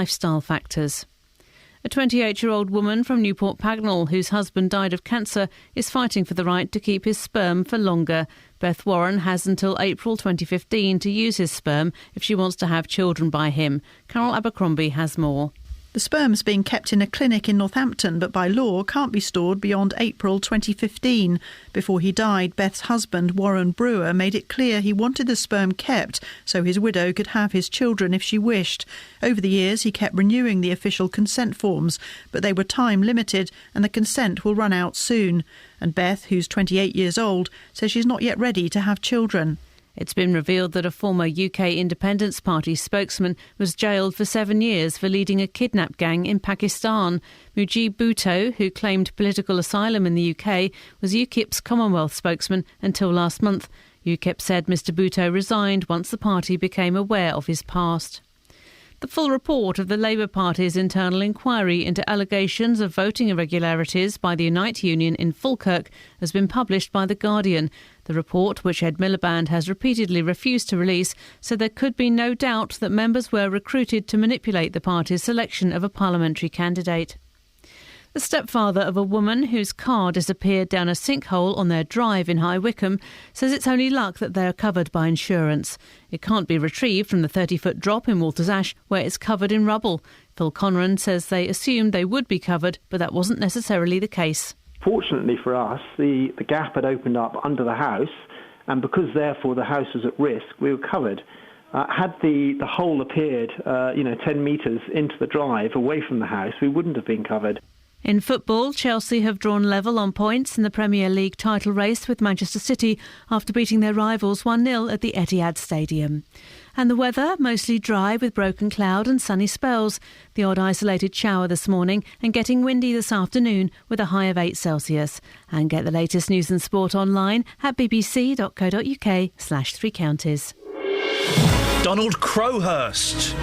lifestyle factors. A 28-year-old woman from Newport Pagnell, whose husband died of cancer, is fighting for the right to keep his sperm for longer. Beth Warren has until April 2015 to use his sperm if she wants to have children by him. Carol Abercrombie has more. The sperm's being kept in a clinic in Northampton, but by law can't be stored beyond April 2015. Before he died, Beth's husband, Warren Brewer, made it clear he wanted the sperm kept so his widow could have his children if she wished. Over the years, he kept renewing the official consent forms, but they were time-limited and the consent will run out soon. And Beth, who's 28 years old, says she's not yet ready to have children. It's been revealed that a former UK Independence Party spokesman was jailed for 7 years for leading a kidnap gang in Pakistan. Mujib Bhutto, who claimed political asylum in the UK, was UKIP's Commonwealth spokesman until last month. UKIP said Mr Bhutto resigned once the party became aware of his past. The full report of the Labour Party's internal inquiry into allegations of voting irregularities by the Unite Union in Falkirk has been published by The Guardian. The report, which Ed Miliband has repeatedly refused to release, said there could be no doubt that members were recruited to manipulate the party's selection of a parliamentary candidate. The stepfather of a woman whose car disappeared down a sinkhole on their drive in High Wycombe says it's only luck that they are covered by insurance. It can't be retrieved from the 30-foot drop in Walter's Ash, where it's covered in rubble. Phil Conran says they assumed they would be covered, but that wasn't necessarily the case. Fortunately for us, the gap had opened up under the house, and because therefore the house was at risk, we were covered. Had the hole appeared 10 metres into the drive away from the house, we wouldn't have been covered. In football, Chelsea have drawn level on points in the Premier League title race with Manchester City after beating their rivals 1-0 at the Etihad Stadium. And the weather, mostly dry with broken cloud and sunny spells. The odd isolated shower this morning and getting windy this afternoon with a high of 8 Celsius. And get the latest news and sport online at bbc.co.uk/3 counties. Donald Crowhurst.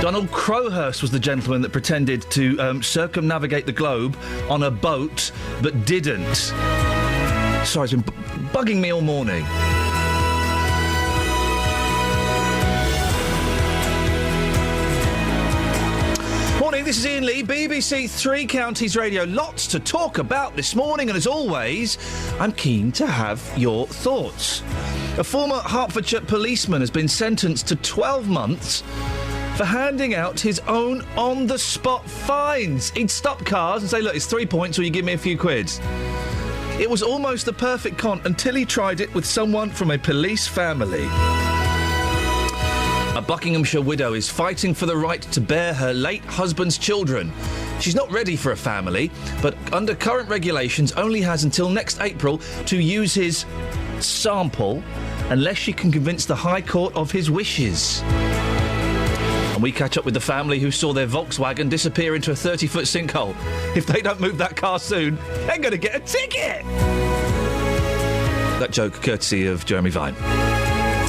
Donald Crowhurst was the gentleman that pretended to circumnavigate the globe on a boat but didn't. Sorry, it's been bugging me all morning. Morning, this is Iain Lee, BBC Three Counties Radio. Lots to talk about this morning, and as always, I'm keen to have your thoughts. A former Hertfordshire policeman has been sentenced to 12 months for handing out his own on-the-spot fines. He'd stop cars and say, look, it's 3 points or you give me a few quid. It was almost the perfect con until he tried it with someone from a police family. A Buckinghamshire widow is fighting for the right to bear her late husband's children. She's not ready for a family, but under current regulations only has until next April to use his sample unless she can convince the High Court of his wishes. And we catch up with the family who saw their Volkswagen disappear into a 30-foot sinkhole. If they don't move that car soon, they're going to get a ticket! That joke courtesy of Jeremy Vine.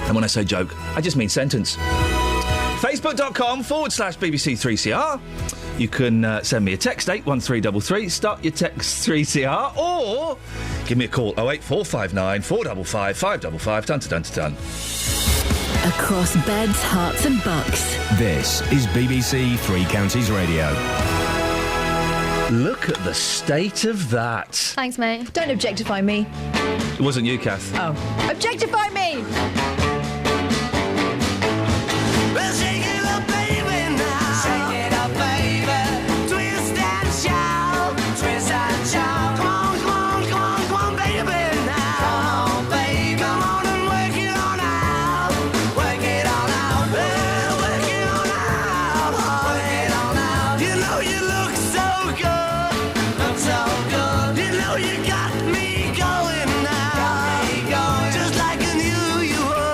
And when I say joke, I just mean sentence. Facebook.com/BBC3CR. You can send me a text, 81333, start your text 3CR, or give me a call, 08459 455 555, dun-to-dun-to-dun. Across beds, hearts and bucks. This is BBC Three Counties Radio. Look at the state of that. Thanks, mate. Don't objectify me. It wasn't you, Kath. Oh. Objectify me! Well, shake it up, baby, now. Shake it up, baby. Twist and shout. Twist and shout. Come on, come on, come on, come on, baby, now. Come on, baby. Come on and work it on out. Work it on out. Well, work it on out. Work it on out. You know you look so good. Look so good. You know you got me going now. Got me going. Just like I knew you would.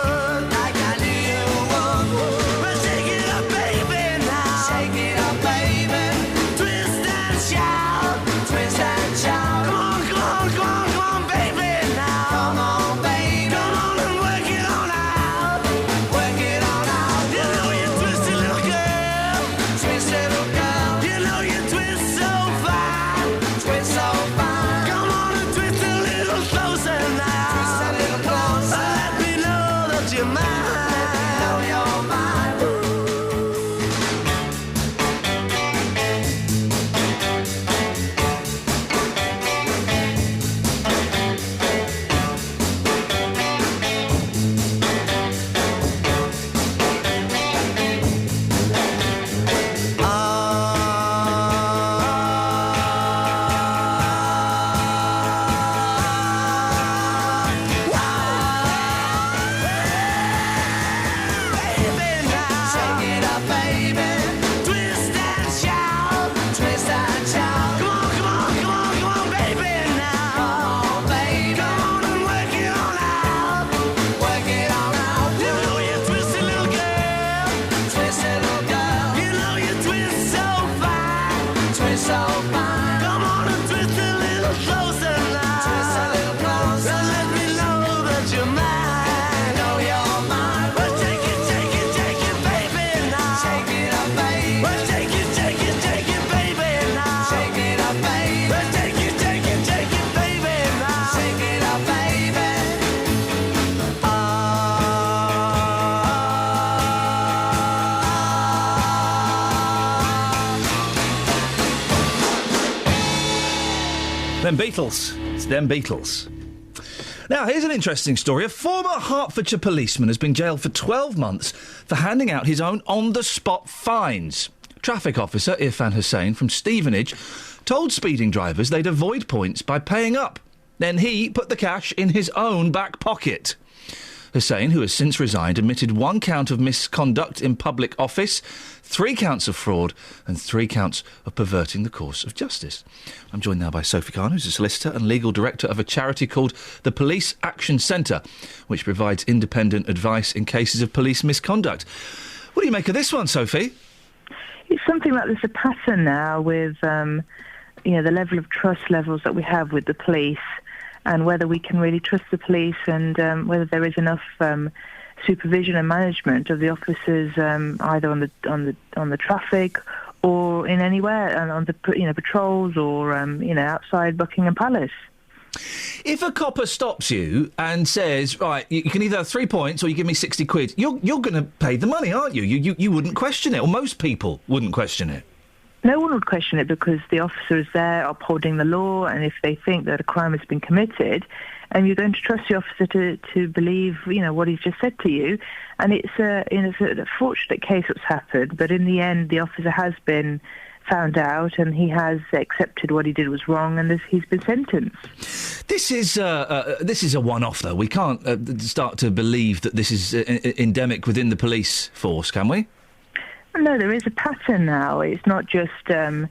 so fine. Come on and twist a little closer now. Twist a little closer. And let me know that you're mine. Know you're mine. Well, take it, baby, now. Shake it up, baby. Well, take it, baby, now. Shake it up, baby. Well, take it, baby, now. Shake it up, baby. Them Beatles. It's them Beatles. Now, here's an interesting story. A former Hertfordshire policeman has been jailed for 12 months for handing out his own on-the-spot fines. Traffic officer Irfan Hussain from Stevenage told speeding drivers they'd avoid points by paying up. Then he put the cash in his own back pocket. Hussain, who has since resigned, admitted 1 count of misconduct in public office, 3 counts of fraud and 3 counts of perverting the course of justice. I'm joined now by Sophie Khan, who's a solicitor and legal director of a charity called the Police Action Centre, which provides independent advice in cases of police misconduct. What do you make of this one, Sophie? It's something like there's a pattern now with, the level of trust levels that we have with the police, and whether we can really trust the police, and whether there is enough supervision and management of the officers, either on the traffic or in anywhere, and on the patrols or outside Buckingham Palace. If a copper stops you and says, right, you can either have 3 points or you give me 60 quid, you're going to pay the money, aren't you? You wouldn't question it, or most people wouldn't question it. No one would question it because the officer is there upholding the law, and if they think that a crime has been committed, and you're going to trust the officer to believe, what he's just said to you. And it's a fortunate case that's happened, but in the end, the officer has been found out, and he has accepted what he did was wrong, and he's been sentenced. This is a one-off, though. We can't start to believe that this is endemic within the police force, can we? No, there is a pattern now. It's not just the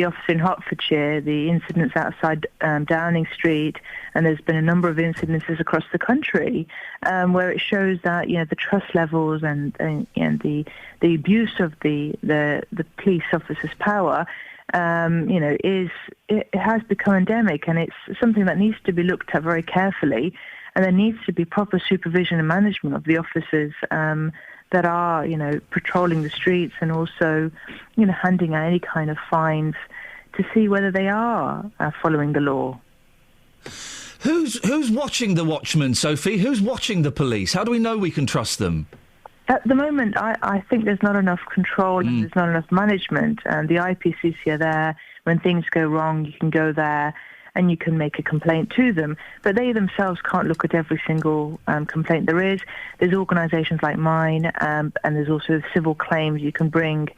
officer in Hertfordshire, the incidents outside Downing Street, and there's been a number of incidences across the country where it shows that the trust levels and the abuse of the police officers' power, it has become endemic, and it's something that needs to be looked at very carefully, and there needs to be proper supervision and management of the officers that are, patrolling the streets, and also, handing out any kind of fines to see whether they are following the law. Who's watching the watchmen, Sophie? Who's watching the police? How do we know we can trust them? At the moment, I think there's not enough control and there's not enough management. And the IPCC are there. When things go wrong, you can go there and you can make a complaint to them. But they themselves can't look at every single complaint there is. There's organisations like mine, and there's also civil claims you can bring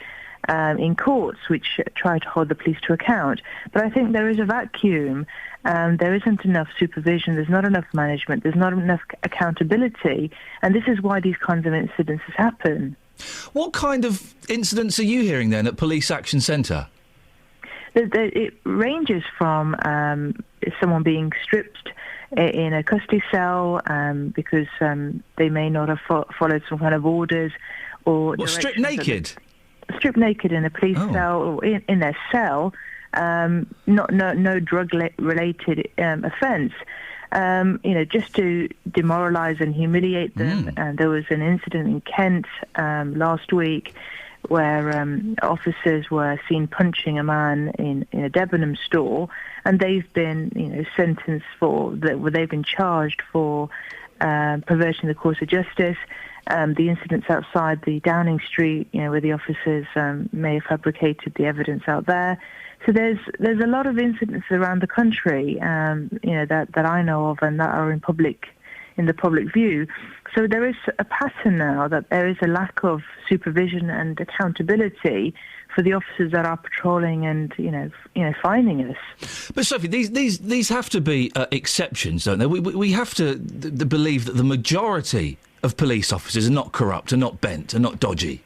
in courts which try to hold the police to account. But I think there is a vacuum. There isn't enough supervision, there's not enough management, there's not enough accountability, and this is why these kinds of incidents happen. What kind of incidents are you hearing then at Police Action Centre? It ranges from someone being stripped in a custody cell because they may not have followed some kind of orders, or stripped naked? Stripped naked in a police cell, or in their cell. No drug-related offence. Just to demoralise and humiliate them. And there was an incident in Kent last week where officers were seen punching a man in a Debenham store, and they've been, sentenced they've been charged for perverting the course of justice. The incidents outside the Downing Street, where the officers may have fabricated the evidence out there. So there's a lot of incidents around the country, that I know of, and that are in the public view. So there is a pattern now that there is a lack of supervision and accountability for the officers that are patrolling and finding us. But Sophie, these have to be exceptions, don't they? We have to believe that the majority of police officers are not corrupt, are not bent, are not dodgy.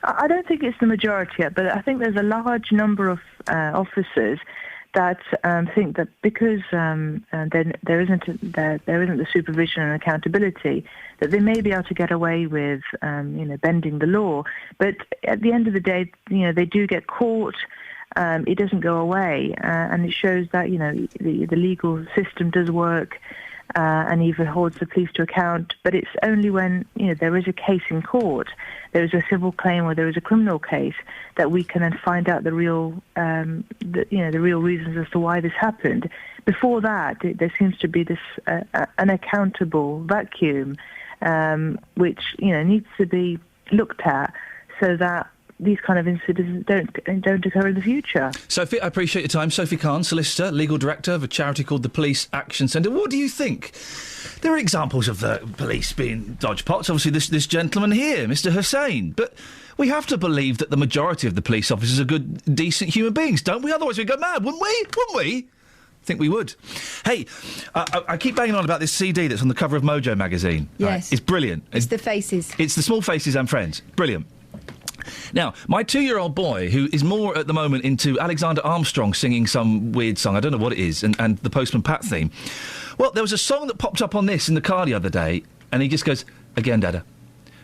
I don't think it's the majority, but I think there's a large number of officers that think that because there isn't the supervision and accountability, that they may be able to get away with bending the law. But at the end of the day, they do get caught. it doesn't go away, and it shows that the legal system does work, and even holds the police to account. But it's only when there is a case in court, there is a civil claim or there is a criminal case, that we can then find out the real the real reasons as to why this happened. Before that, there seems to be this unaccountable vacuum, which needs to be looked at so that these kind of incidents don't occur in the future. Sophie, I appreciate your time. Sophie Khan, solicitor, legal director of a charity called the Police Action Centre. What do you think? There are examples of the police being dodgepots. Obviously, this gentleman here, Mr. Hussain. But we have to believe that the majority of the police officers are good, decent human beings, don't we? Otherwise we'd go mad, wouldn't we? Wouldn't we? I think we would. Hey, I keep banging on about this CD that's on the cover of Mojo magazine. Yes. Right? It's brilliant. It's the faces. It's the Small Faces and Friends. Brilliant. Now, my 2-year-old boy, who is more at the moment into Alexander Armstrong singing some weird song, I don't know what it is, and the Postman Pat theme. Well, there was a song that popped up on this in the car the other day, and he just goes, "Again, Dada."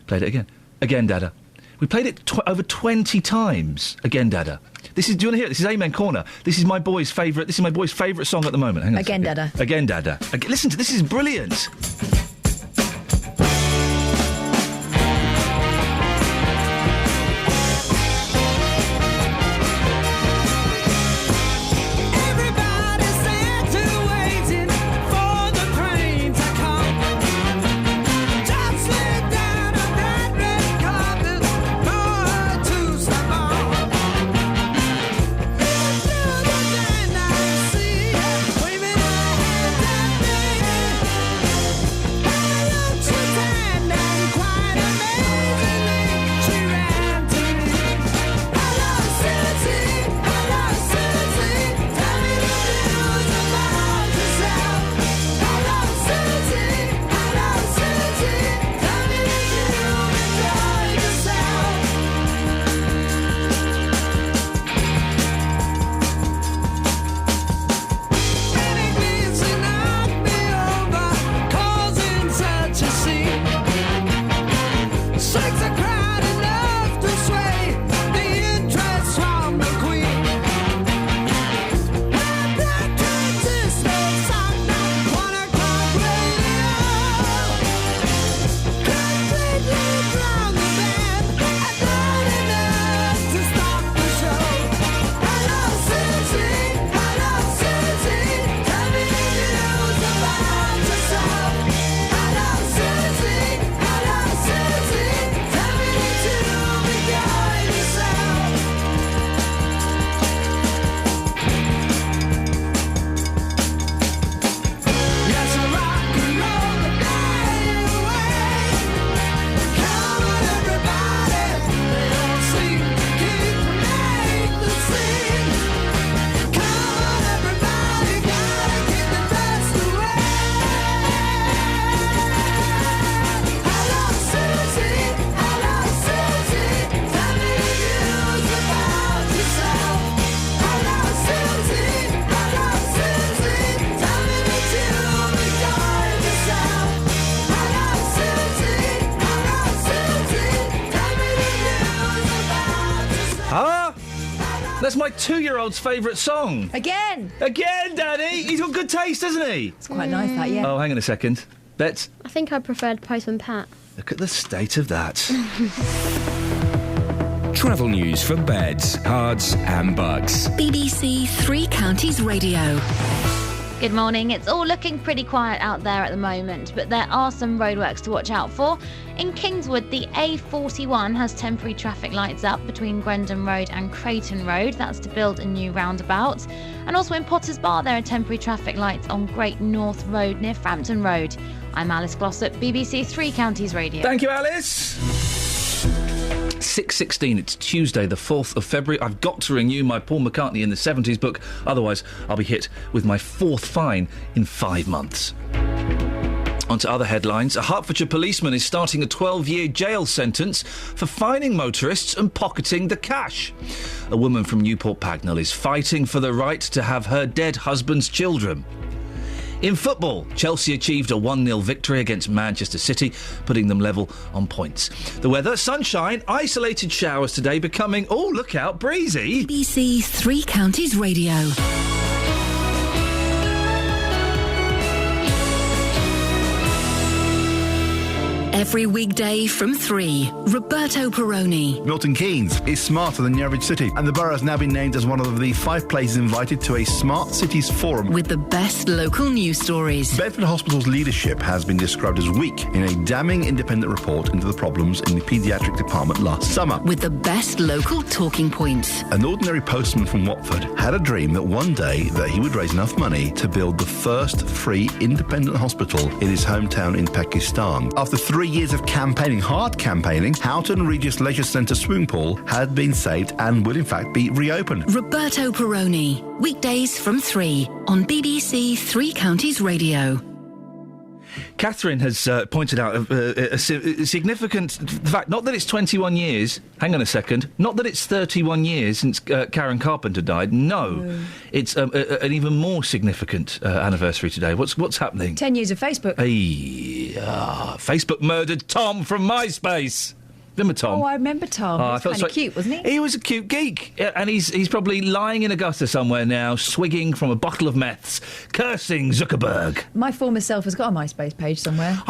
Played it again. "Again, Dada." We played it over 20 times. "Again, Dada." Do you want to hear it? This is Amen Corner. This is my boy's favourite song at the moment. Hang on Again, Dada. Again, Dada. Listen to this. Is brilliant. That's my 2-year-old's favourite song. Again, Daddy! He's got good taste, hasn't he? It's quite nice, that, yeah. Oh, hang on a second. Bets? I think I preferred Postman Pat. Look at the state of that. Travel news for beds, cards and bugs. BBC Three Counties Radio. Good morning. It's all looking pretty quiet out there at the moment, but there are some roadworks to watch out for. In Kingswood, the A41 has temporary traffic lights up between Grendon Road and Creighton Road. That's to build a new roundabout. And also in Potters Bar, there are temporary traffic lights on Great North Road near Frampton Road. I'm Alice Glossop, BBC Three Counties Radio. Thank you, Alice. 6:16, it's Tuesday the 4th of February. I've got to renew my Paul McCartney in the 70s book, otherwise I'll be hit with my 4th fine in 5 months. On to other headlines. A Hertfordshire policeman is starting a 12-year jail sentence for fining motorists and pocketing the cash. A woman from Newport Pagnell is fighting for the right to have her dead husband's children. In football, Chelsea achieved a 1-0 victory against Manchester City, putting them level on points. The weather, sunshine, isolated showers today, becoming, oh, look out, breezy. BBC Three Counties Radio. Every weekday from 3, Roberto Perrone. Milton Keynes is smarter than the average city, and the borough has now been named as one of the 5 places invited to a Smart Cities Forum. With the best local news stories. Bedford Hospital's leadership has been described as weak in a damning independent report into the problems in the paediatric department last summer. With the best local talking points. An ordinary postman from Watford had a dream that one day that he would raise enough money to build the first free independent hospital in his hometown in Pakistan. After 3 years of campaigning, hard campaigning, Houghton Regis Leisure Centre swimming pool had been saved and will in fact be reopened. Roberto Perrone, weekdays from 3 on BBC Three Counties Radio. Catherine has pointed out a significant fact, not that it's 21 years, hang on a second, not that it's 31 years since Karen Carpenter died, no. It's an even more significant anniversary today. What's happening? 10 years of Facebook. Facebook murdered Tom from MySpace. Remember Tom? Oh, I remember Tom. He was kind of cute, wasn't he? He was a cute geek, and he's probably lying in a gutter somewhere now, swigging from a bottle of meths, cursing Zuckerberg. My former self has got a MySpace page somewhere.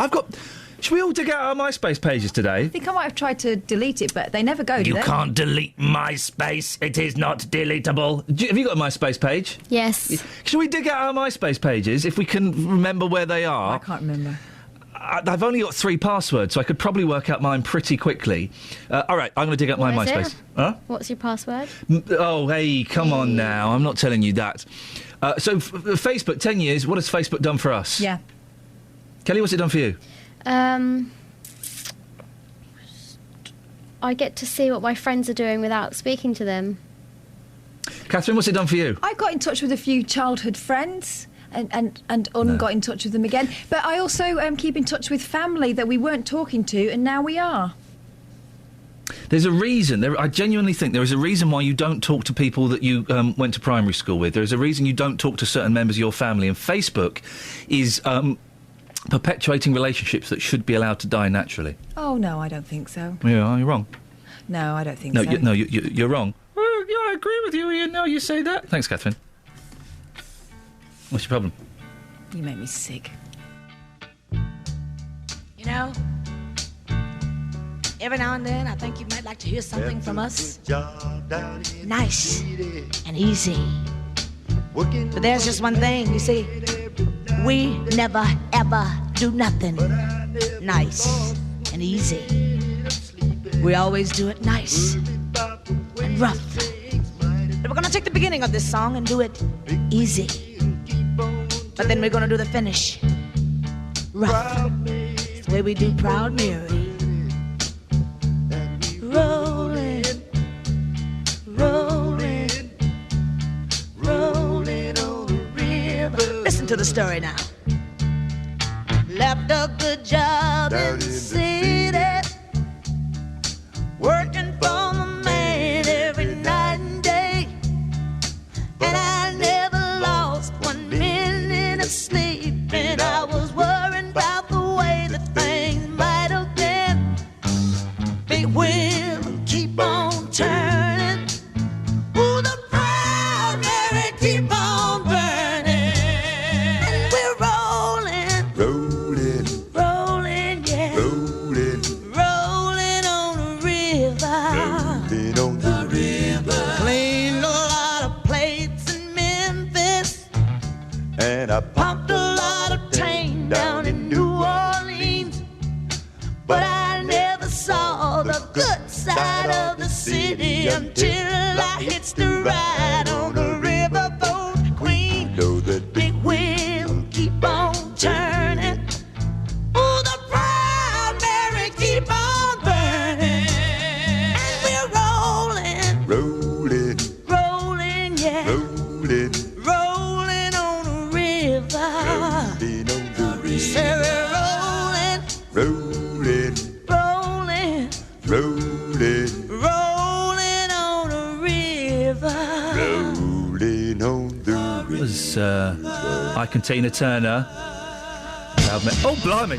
Should we all dig out our MySpace pages today? I think I might have tried to delete it, but they never go, do they? You can't delete MySpace. It is not deletable. Have you got a MySpace page? Yes. Should we dig out our MySpace pages if we can remember where they are? I can't remember. I've only got 3 passwords, so I could probably work out mine pretty quickly. All right, I'm going to dig up my MySpace. Huh? What's your password? Oh, hey, come on now. I'm not telling you that. So, Facebook, 10 years. What has Facebook done for us? Yeah. Kelly, what's it done for you? I get to see what my friends are doing without speaking to them. Catherine, what's it done for you? I got in touch with a few childhood friends. And got in touch with them again. But I also keep in touch with family that we weren't talking to, and now we are. There's a reason. I genuinely think there is a reason why you don't talk to people that you went to primary school with. There is a reason you don't talk to certain members of your family. And Facebook is perpetuating relationships that should be allowed to die naturally. Oh, no, I don't think so. Yeah, you're wrong. No, I don't think so. You're wrong. Well, yeah, I agree with you, Ian. No, you say that. Thanks, Catherine. What's your problem? You make me sick. You know, every now and then I think you might like to hear something from us. Nice and easy. But there's just one thing, you see. We never, ever do nothing nice and easy. We always do it nice and rough. But we're going to take the beginning of this song and do it easy. But then we're gonna do the finish rough. It's the way we do Proud Mary. Rolling, rolling, rolling on the river. Listen to the story now. Left a good job in the city, working for the man every night and day, and I never lost 1 minute of sleep, and I was worrying about the way that things might have been. Big wheel keep on turning. Ooh, the Proud Mary keep on burning. And we're rolling, rolling, rolling, yeah, rolling, rolling on the river, rolling on the river. Cleaned a lot of plates in Memphis, and I pumped a lot of tang down in New Orleans. But I never saw the good side of the city until I hitched the ride on the riverboat Queen. Know that big wheel keep on turning. Ooh, the Proud Mary keep on burning. And we're rolling, rolling, rolling, yeah, rolling, rolling on the river. Rolling on the river. Say we're rolling, rolling, rolling, rolling, rolling on the river. Rolling on the river. as I Can Tina Turner. Oh, blimey!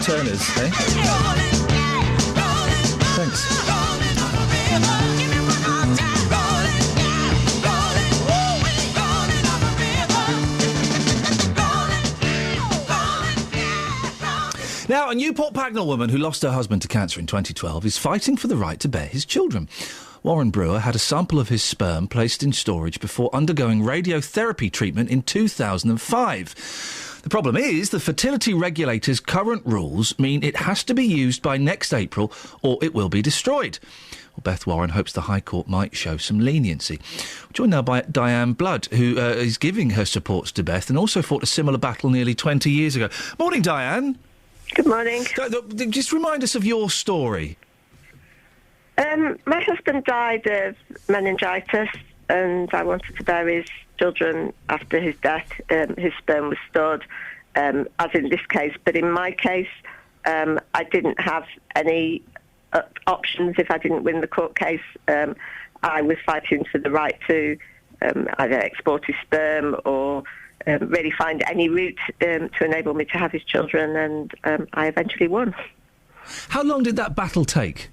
Turners, eh? Thanks. Now, a Newport Pagnell woman who lost her husband to cancer in 2012 is fighting for the right to bear his children. Warren Brewer had a sample of his sperm placed in storage before undergoing radiotherapy treatment in 2005. The problem is the fertility regulator's current rules mean it has to be used by next April or it will be destroyed. Well, Beth Warren hopes the High Court might show some leniency. We're joined now by Diane Blood, who is giving her supports to Beth and also fought a similar battle nearly 20 years ago. Morning, Diane. Good morning. Just remind us of your story. My husband died of meningitis and I wanted to bear his children after his death. His sperm was stored, as in this case. But in my case, I didn't have any options if I didn't win the court case. I was fighting for the right to either export his sperm or really find any route to enable me to have his children, and I eventually won. How long did that battle take?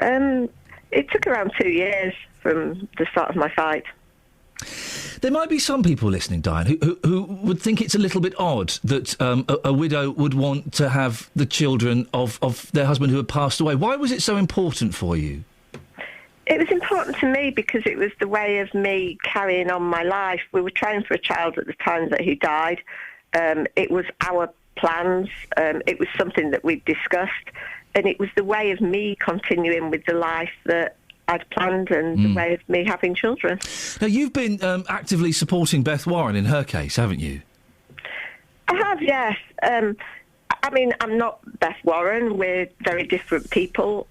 It took around 2 years from the start of my fight. There might be some people listening, Diane, who would think it's a little bit odd that a widow would want to have the children of their husband who had passed away. Why was it so important for you? It was important to me because it was the way of me carrying on my life. We were trying for a child at the time that he died. It was our plans. It was something that we'd discussed. And it was the way of me continuing with the life that I'd planned and the way of me having children. Now, you've been actively supporting Beth Warren in her case, haven't you? I have, yes. I mean, I'm not Beth Warren. We're very different people.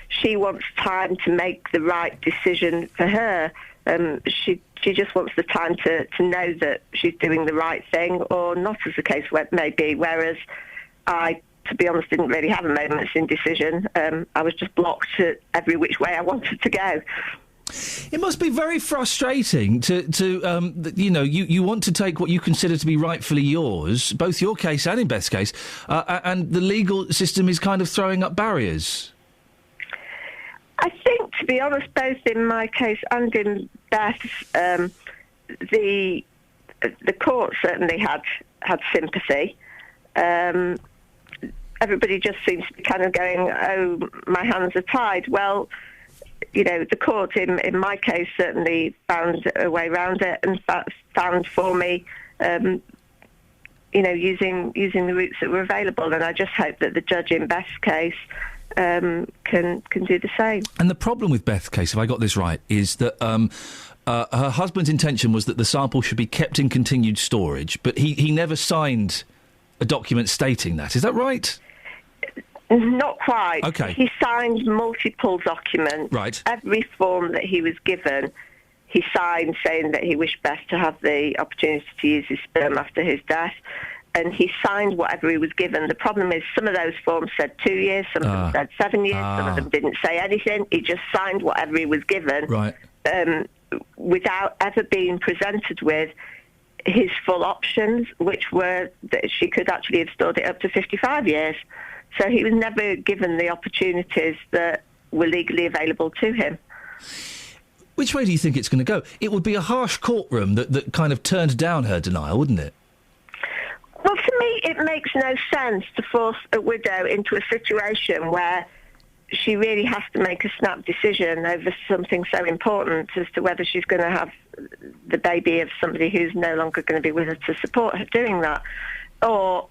She wants time to make the right decision for her. She just wants the time to know that she's doing the right thing, or not, as the case may be, whereas I, to be honest, didn't really have a moment's indecision. I was just blocked every which way I wanted to go. It must be very frustrating to you want to take what you consider to be rightfully yours, both your case and in Beth's case, and the legal system is kind of throwing up barriers. I think, to be honest, both in my case and in Beth's, the the court certainly had sympathy. Everybody just seems to be kind of going, oh, my hands are tied. Well, the court in my case certainly found a way around it and found for me, using the routes that were available. And I just hope that the judge in Beth's case can do the same. And the problem with Beth's case, if I got this right, is that her husband's intention was that the sample should be kept in continued storage, but he never signed a document stating that. Is that right? Not quite. Okay. He signed multiple documents. Right. Every form that he was given, he signed saying that he wished Beth to have the opportunity to use his sperm after his death. And he signed whatever he was given. The problem is some of those forms said 2 years, some of them said 7 years, some of them didn't say anything. He just signed whatever he was given. Right. Without ever being presented with his full options, which were that she could actually have stored it up to 55 years. So he was never given the opportunities that were legally available to him. Which way do you think it's going to go? It would be a harsh courtroom that kind of turned down her denial, wouldn't it? Well, to me, it makes no sense to force a widow into a situation where she really has to make a snap decision over something so important as to whether she's going to have the baby of somebody who's no longer going to be with her to support her doing that, or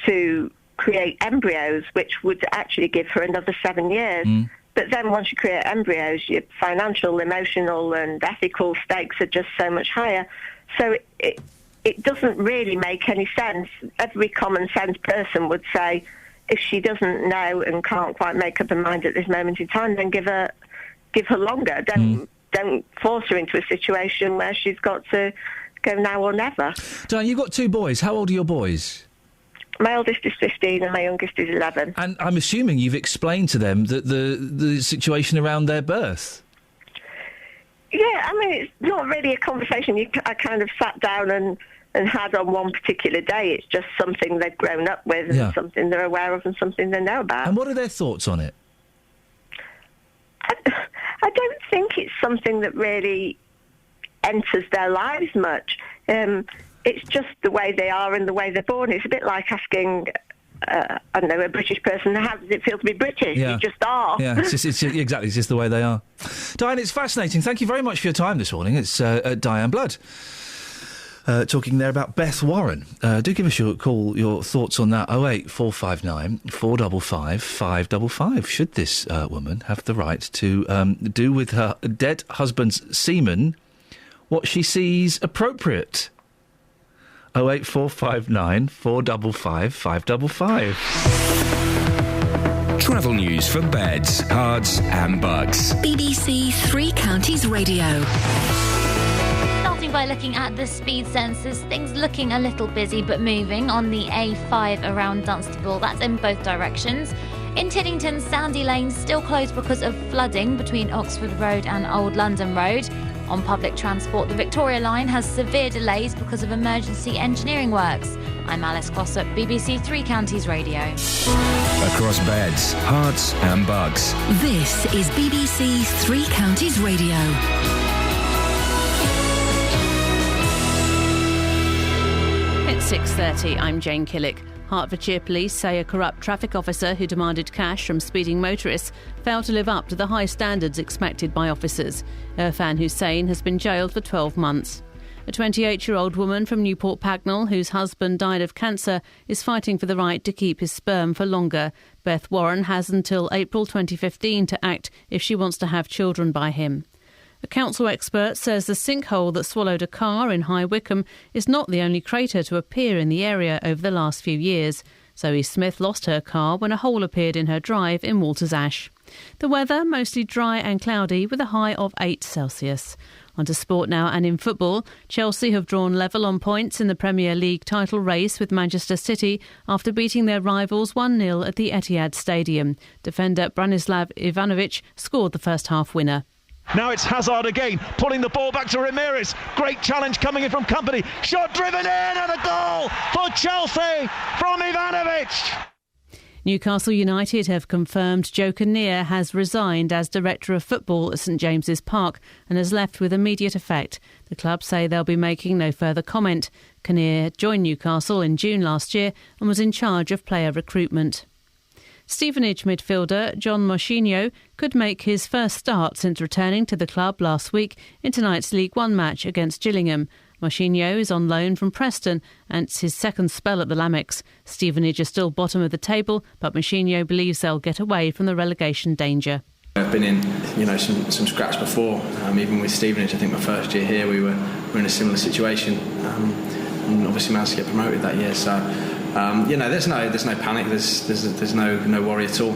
to create embryos, which would actually give her another 7 years. But then once you create embryos, your financial, emotional and ethical stakes are just so much higher. So it doesn't really make any sense. Every common sense person would say, if she doesn't know and can't quite make up her mind at this moment in time, then give her longer. Don't force her into a situation where she's got to go now or never. Diane, you've got 2 boys. How old are your boys? My oldest is 15 and my youngest is 11. And I'm assuming you've explained to them that the situation around their birth. Yeah, I mean, it's not really a conversation I kind of sat down and had on one particular day. It's just something they've grown up with and something they're aware of and something they know about. And what are their thoughts on it? I don't think it's something that really enters their lives much. It's just the way they are and the way they're born. It's a bit like asking, I don't know, a British person, how does it feel to be British? Yeah. You just are. Yeah, it's just the way they are. Diane, it's fascinating. Thank you very much for your time this morning. It's Diane Blood. Talking there about Beth Warren. Do give us your call, your thoughts on that. 08459 455 555. Should this woman have the right to do with her dead husband's semen what she sees appropriate? 08459 455 555. Travel news for beds, cards and bugs. BBC Three Counties Radio. Starting by looking at the speed sensors, things looking a little busy but moving on the A5 around Dunstable. That's in both directions. In Tiddington, Sandy Lane still closed because of flooding between Oxford Road and Old London Road. On public transport, the Victoria Line has severe delays because of emergency engineering works. I'm Alice Glossop, BBC Three Counties Radio. Across beds, hearts and bugs. This is BBC Three Counties Radio. It's 6:30. I'm Jane Killick. Hertfordshire police say a corrupt traffic officer who demanded cash from speeding motorists failed to live up to the high standards expected by officers. Irfan Hussain has been jailed for 12 months. A 28-year-old woman from Newport Pagnell, whose husband died of cancer, is fighting for the right to keep his sperm for longer. Beth Warren has until April 2015 to act if she wants to have children by him. A council expert says the sinkhole that swallowed a car in High Wycombe is not the only crater to appear in the area over the last few years. Zoe Smith lost her car when a hole appeared in her drive in Walters Ash. The weather, mostly dry and cloudy with a high of 8 Celsius. On to sport now, and in football, Chelsea have drawn level on points in the Premier League title race with Manchester City after beating their rivals 1-0 at the Etihad Stadium. Defender Branislav Ivanovic scored the first half winner. Now it's Hazard again, pulling the ball back to Ramirez. Great challenge coming in from Company. Shot driven in and a goal for Chelsea from Ivanovic. Newcastle United have confirmed Joe Kinnear has resigned as Director of Football at St James's Park and has left with immediate effect. The club say they'll be making no further comment. Kinnear joined Newcastle in June last year and was in charge of player recruitment. Stevenage midfielder John Mousinho could make his first start since returning to the club last week in tonight's League One match against Gillingham. Mousinho is on loan from Preston and it's his second spell at the Lamex. Stevenage are still bottom of the table, but Mousinho believes they'll get away from the relegation danger. I've been in, some scraps before. Even with Stevenage, I think my first year here, we were in a similar situation, and obviously managed to get promoted that year. So, there's no panic. There's no worry at all.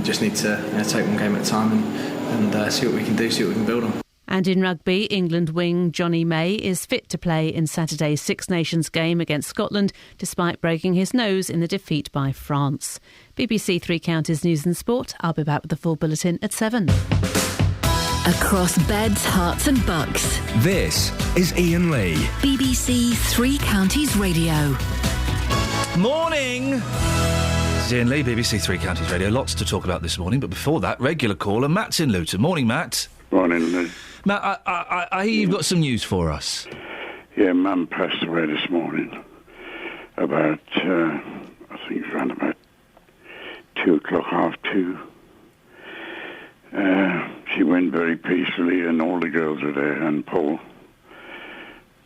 Just need to take one game at a time and see what we can do, see what we can build on. And in rugby, England wing Johnny May is fit to play in Saturday's Six Nations game against Scotland, despite breaking his nose in the defeat by France. BBC Three Counties News and Sport. I'll be back with the full bulletin at 7. Across beds, hearts and bucks. This is Iain Lee. BBC Three Counties Radio. Morning! This is Iain Lee, BBC Three Counties Radio. Lots to talk about this morning, but before that, regular caller Matt's in Luton. Morning, Matt. Morning, Lee. Matt, I hear you've got some news for us. Yeah, Mum passed away this morning about, I think it was around about 2 o'clock, 2:30. She went very peacefully and all the girls are there, and Paul,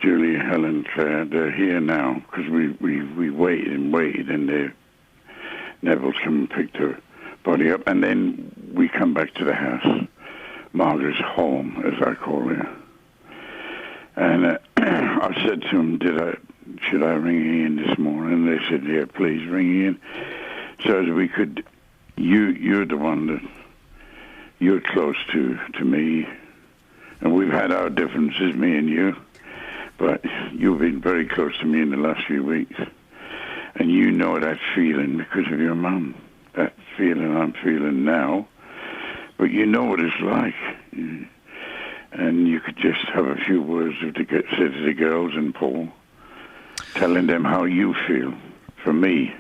Julie, Helen, Claire, they're here now because we waited and Neville's come and picked her body up, and then we come back to the house. Margaret's home, as I call her. And I said to them, should I ring Iain this morning? And they said, yeah, please ring Iain. So as we could, you're the one that, you're close to me. And we've had our differences, me and you. But you've been very close to me in the last few weeks. And you know that feeling because of your mum. That feeling I'm feeling now. But you know what it's like. And you could just have a few words to say to the girls and Paul, telling them how you feel for me.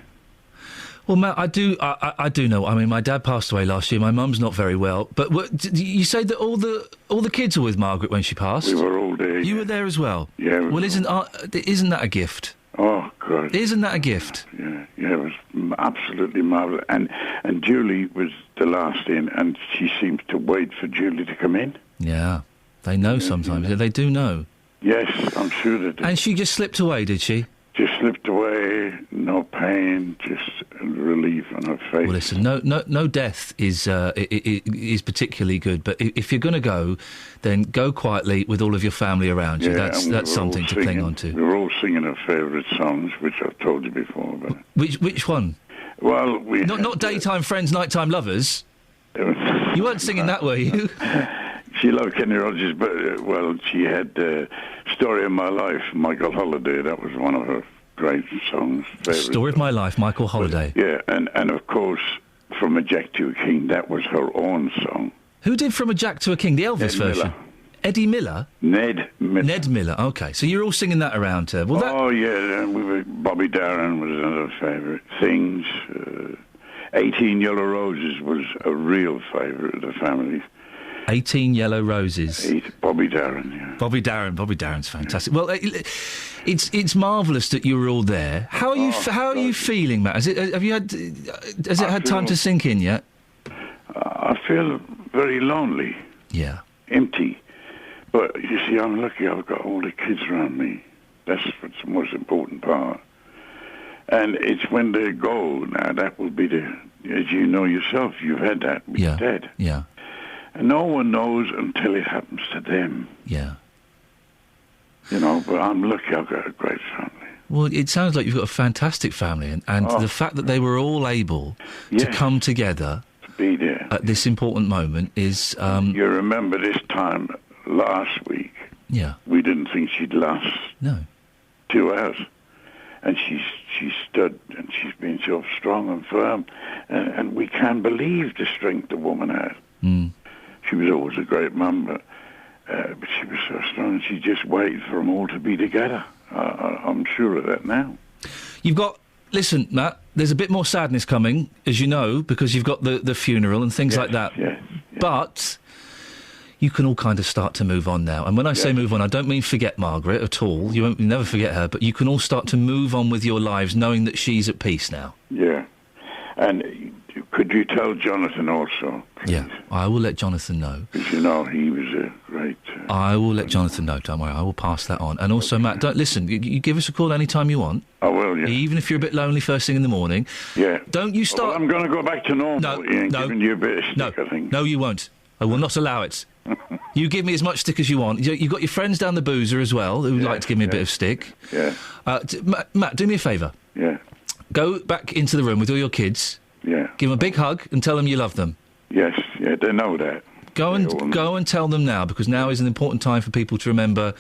Well, Matt, I do know. I mean, my dad passed away last year. My mum's not very well. But you say that all the kids were with Margaret when she passed? We were all there. You were there as well? Yeah. Well, isn't that a gift? Oh, God. Isn't that a gift? Yeah, it was absolutely marvellous. And Julie was the last in, and she seems to wait for Julie to come in. Yeah, they know sometimes. Yeah. They do know. Yes, I'm sure they do. And she just slipped away, did she? Just slipped away, no pain, just relief on her face. Well, listen, no death is particularly good, but if you're going to go, then go quietly with all of your family around you. Yeah, that's something to cling on to. We were all singing our favourite songs, which I've told you before. But which one? Well, not daytime friends, nighttime lovers. You weren't singing that, were you? She loved Kenny Rogers, but, she had Story of My Life, Michael Holiday. That was one of her great songs. Story of My Life, Michael Holiday. Yeah, and of course, From a Jack to a King, that was her own song. Who did From a Jack to a King, the Elvis version? Miller. Eddie Miller? Ned Miller, OK. So you're all singing that around her. Well, Oh, yeah, Bobby Darin was another favourite. Things, 18 Yellow Roses was a real favourite of the family. 18 Yellow Roses. Bobby Darin, yeah. Bobby Darin's fantastic. Yeah. Well, it's marvellous that you were all there. How are you feeling, Matt? Has it had time to sink in yet? I feel very lonely. Yeah. Empty. But you see, I'm lucky I've got all the kids around me. That's what's the most important part. And it's when they go, now that will be as you know yourself, you've had that with Dad. Yeah. And no one knows until it happens to them. Yeah. But I'm lucky I've got a great family. Well, it sounds like you've got a fantastic family, and the fact that they were all able to come together to be there at this important moment is... You remember this time last week? Yeah. We didn't think she'd last 2 hours. And she stood, and she's been so strong and firm, and we can't believe the strength the woman had. Mm. She was always a great mum, but she was so strong, and she just waited for them all to be together. I'm sure of that now. You've got listen, Matt, there's a bit more sadness coming, as you know, because you've got the funeral and things like that. Yeah. But you can all kind of start to move on now. And when I say move on, I don't mean forget Margaret at all. You'll never forget her, but you can all start to move on with your lives knowing that she's at peace now. Yeah. And could you tell Jonathan also? Please? Yeah, I will let Jonathan know. Because, you know, he was a great... I will let Jonathan know, don't worry. I will pass that on. And also, Matt, listen, you give us a call any time you want. I will, yeah. Even if you're a bit lonely first thing in the morning. Yeah. Don't you start... Well, I'm going to go back to normal, Ian, giving you a bit of stick, I think. No, you won't. I will not allow it. You give me as much stick as you want. You've got your friends down the boozer as well who like to give me a bit of stick. Yeah. Matt, do me a favour. Yeah. Go back into the room with all your kids. Yeah. Give them a big hug and tell them you love them. Yes, yeah, they know that. Go and tell them now, because now is an important time for people to remember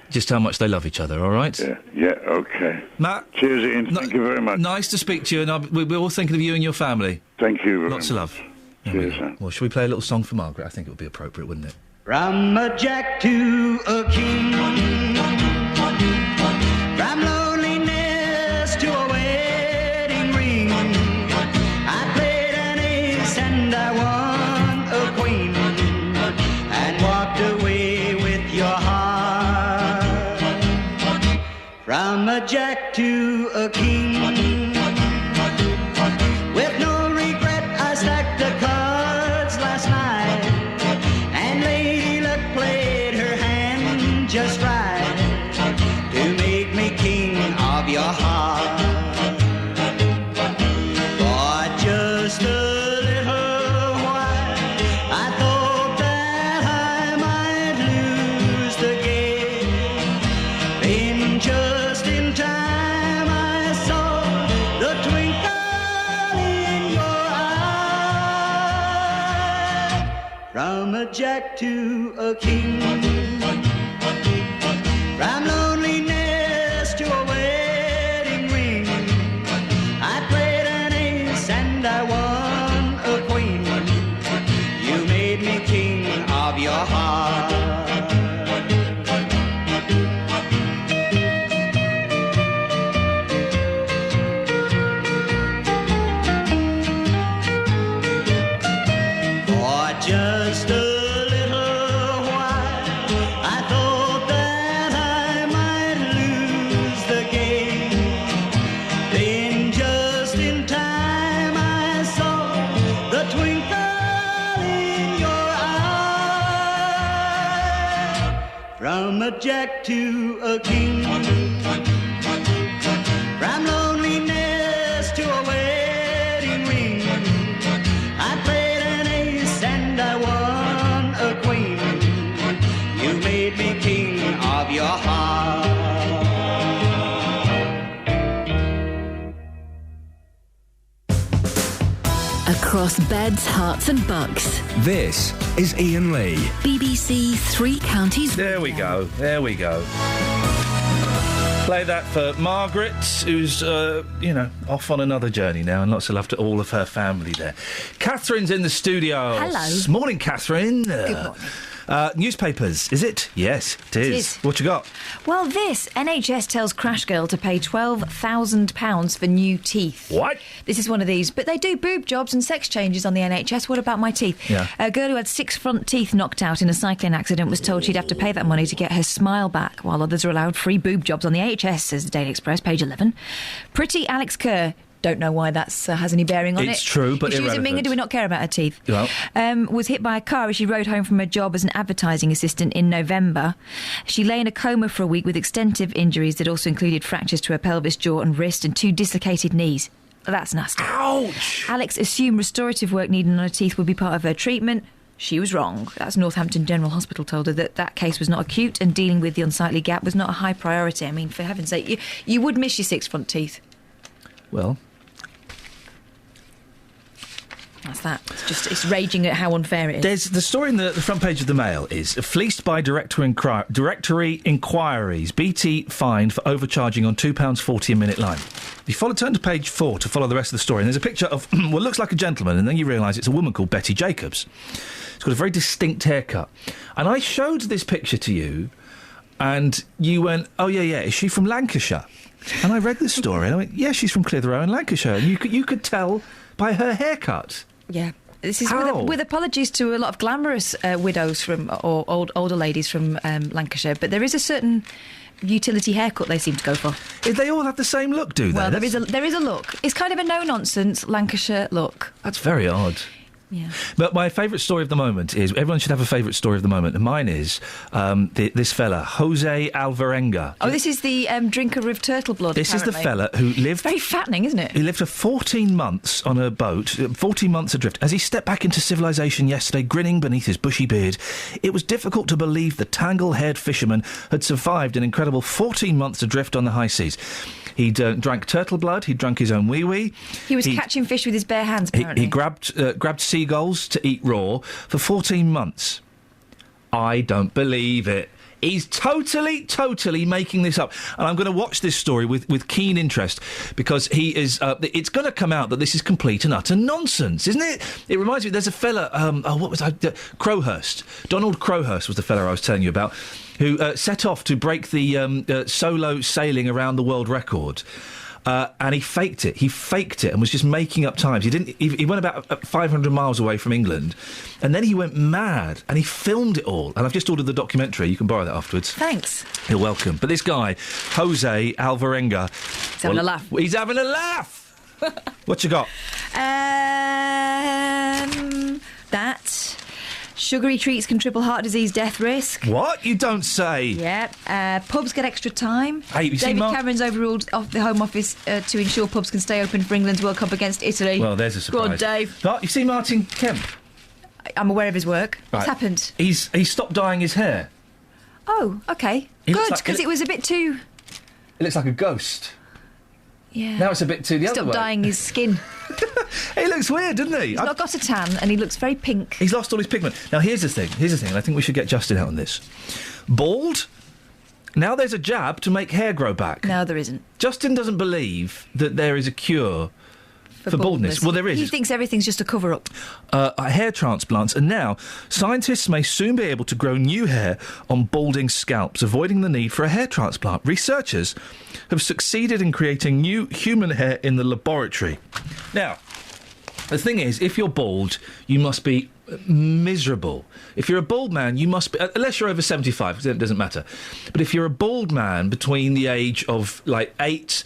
just how much they love each other, all right? Yeah, okay. Matt. Cheers, Ian. Thank you very much. Nice to speak to you, and we're all thinking of you and your family. Thank you. Lots of love. Cheers, Well, should we play a little song for Margaret? I think it would be appropriate, wouldn't it? From a jack to a king, from loneliness to a wedding ring, I played an ace and I won a queen, and walked away with your heart. From a jack to a king, with no regret I stacked the cards last night, and Lady Luck played her hand just right to make me king of your heart. For just a little while I thought that I might lose the game. Then just in time I saw the twinkle in your eye. From a jack to a king, from loneliness to a wedding ring, I played an ace and I won a queen. You made me king of your heart. For just a little while I thought that I might lose the game. Then just in time I saw the twinkle in your eye. From a jack to a king, from loneliness to a wedding ring, I played an ace and I won a queen. You made me king of your heart. Across beds, hearts and bucks. This is Iain Lee. BBC Three Counties. There we go. Play that for Margaret, who's, off on another journey now, and lots of love to all of her family there. Catherine's in the studio. Hello. Morning, Catherine. Good morning. Newspapers, is it? Yes, it is. It is. What you got? Well, this NHS tells crash girl to pay £12,000 for new teeth. What? This is one of these. But they do boob jobs and sex changes on the NHS. What about my teeth? Yeah. A girl who had 6 front teeth knocked out in a cycling accident was told she'd have to pay that money to get her smile back, while others are allowed free boob jobs on the NHS, says the Daily Express, page 11. Pretty Alex Kerr. Don't know why that has any bearing on it. It's true, but if she was a irrelevant. minger, do we not care about her teeth? Well. Was hit by a car as she rode home from her job as an advertising assistant in November. She lay in a coma for a week with extensive injuries that also included fractures to her pelvis, jaw and wrist and 2 dislocated knees. That's nasty. Ouch! Alex assumed restorative work needed on her teeth would be part of her treatment. She was wrong. That's Northampton General Hospital told her that case was not acute and dealing with the unsightly gap was not a high priority. I mean, for heaven's sake, you would miss your 6 front teeth. Well... That's that. It's raging at how unfair it is. There's the story in the front page of the Mail is fleeced by directory inquiries. BT fined for overcharging on £2.40 a minute line. You turn to page 4 to follow the rest of the story, and there's a picture of what looks like a gentleman, and then you realise it's a woman called Betty Jacobs. It's got a very distinct haircut. And I showed this picture to you And you went, oh, yeah, is she from Lancashire? And I read the story and I went, yeah, she's from Clitheroe in Lancashire. And you could tell by her haircut. Yeah. This is How? with apologies to a lot of glamorous widows from or older ladies from Lancashire, but there is a certain utility haircut they seem to go for. They all have the same look, do they? Well, there is a look. It's kind of a no-nonsense Lancashire look. That's very odd. Yeah. But my favourite story of the moment is, everyone should have a favourite story of the moment, and mine is this fella, Jose Alvarenga. Oh, this is the drinker of turtle blood, This apparently. is the fella who lived... Very fattening, isn't it? He lived for 14 months on a boat, 14 months adrift. As he stepped back into civilization yesterday, grinning beneath his bushy beard, it was difficult to believe the tangle-haired fisherman had survived an incredible 14 months adrift on the high seas. He'd drank turtle blood, he'd drunk his own wee-wee. He was catching fish with his bare hands, apparently. He grabbed seagulls to eat raw for 14 months. I don't believe it. He's totally making this up. And I'm going to watch this story with keen interest, because he is... it's going to come out that this is complete and utter nonsense, isn't it? It reminds me, there's a fella... Crowhurst. Donald Crowhurst was the fella I was telling you about, who set off to break the solo sailing around the world record. And he faked it. He faked it and was just making up times. He went about 500 miles away from England, and then he went mad and he filmed it all. And I've just ordered the documentary. You can borrow that afterwards. Thanks. You're welcome. But this guy, Jose Alvarenga... He's having a laugh. He's having a laugh! What you got? That... Sugary treats can triple heart disease death risk. What? You don't say. Yeah. Pubs get extra time. Hey, you see David Cameron's overruled the Home Office to ensure pubs can stay open for England's World Cup against Italy. Well, there's a surprise. Go on, Dave. You see Martin Kemp? I'm aware of his work. Right. What's happened? He stopped dyeing his hair. Oh, OK. He Good, looks like- because it was a bit too... It looks like a ghost. Yeah. Now it's a bit too the other way. Stop dyeing his skin. He looks weird, doesn't he? He's not got a tan and he looks very pink. He's lost all his pigment. Now, here's the thing, and I think we should get Justin out on this. Bald? Now there's a jab to make hair grow back. No, there isn't. Justin doesn't believe that there is a cure for baldness. Well, there is. He thinks everything's just a cover-up. Hair transplants, and now scientists may soon be able to grow new hair on balding scalps, avoiding the need for a hair transplant. Researchers have succeeded in creating new human hair in the laboratory. Now, the thing is, if you're bald, you must be miserable. If you're a bald man, you must be... Unless you're over 75, it doesn't matter. But if you're a bald man between the age of, 8...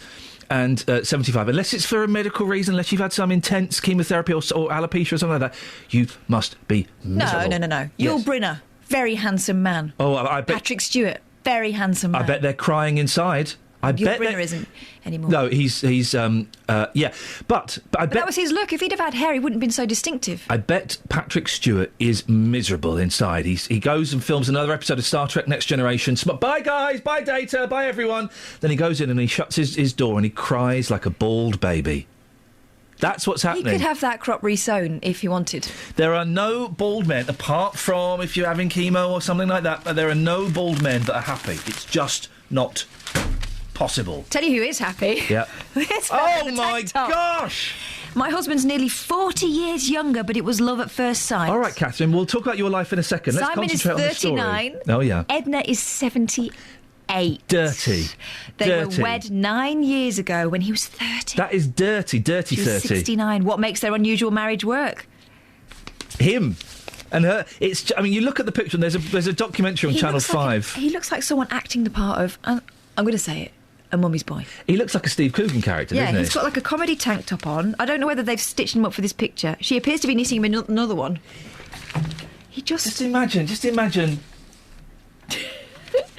and 75, unless it's for a medical reason, unless you've had some intense chemotherapy or alopecia or something like that, you must be miserable. No. Yul Brynner, very handsome man. Oh, I bet... Patrick Stewart, very handsome man. I bet they're crying inside. Yul Brynner isn't anymore. No, he's yeah. But I bet... that was his look. If he'd have had hair, he wouldn't have been so distinctive. I bet Patrick Stewart is miserable inside. He goes and films another episode of Star Trek Next Generation. Bye, guys. Bye, Data. Bye, everyone. Then he goes in and he shuts his door and he cries like a bald baby. That's what's happening. He could have that crop resewn if he wanted. There are no bald men, apart from if you're having chemo or something like that, there are no bald men that are happy. It's just not possible. Tell you who is happy. Yeah. Oh, my gosh! My husband's nearly 40 years younger, but it was love at first sight. All right, Catherine, we'll talk about your life in a second. Let's Simon is concentrate 39. on the story. Oh, yeah. Edna is 78. Dirty. They were wed 9 years ago when he was 30. That is dirty She was 30. 69. What makes their unusual marriage work? Him. And her. It's. I mean, you look at the picture and there's a documentary on Channel 5. He looks like someone acting the part of, I'm going to say it, a mummy's boy. He looks like a Steve Coogan character, doesn't he? Yeah, he's got like a comedy tank top on. I don't know whether they've stitched him up for this picture. She appears to be knitting him another one. He just imagine.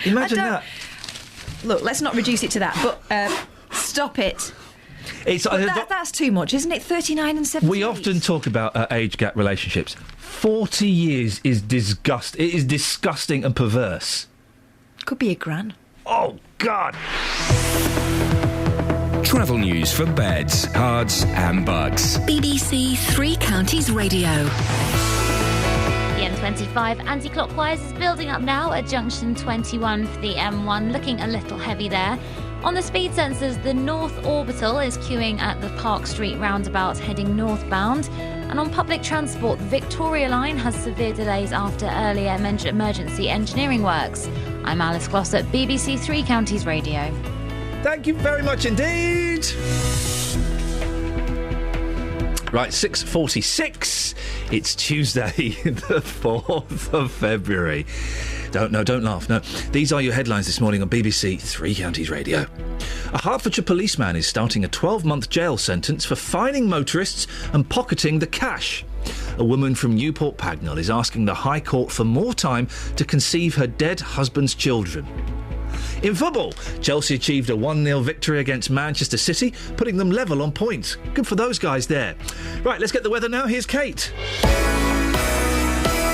Imagine that. Look, let's not reduce it to that, but stop it. That's too much, isn't it? 39 and 70. We often talk about age gap relationships. 40 years is disgusting. It is disgusting and perverse. Could be a gran. Oh, God. Travel news for beds, cards and bugs. BBC Three Counties Radio. The M25 anti-clockwise is building up now at junction 21 for the M1, looking a little heavy there. On the speed sensors, the North Orbital is queuing at the Park Street roundabout heading northbound. And on public transport, the Victoria Line has severe delays after earlier emergency engineering works. I'm Alice Glossop, BBC Three Counties Radio. Thank you very much indeed. Right, 6:46. It's Tuesday, the 4th of February. Don't laugh, no. These are your headlines this morning on BBC Three Counties Radio. A Hertfordshire policeman is starting a 12-month jail sentence for fining motorists and pocketing the cash. A woman from Newport Pagnell is asking the High Court for more time to conceive her dead husband's children. In football, Chelsea achieved a 1-0 victory against Manchester City, putting them level on points. Good for those guys there. Right, let's get the weather now. Here's Kate.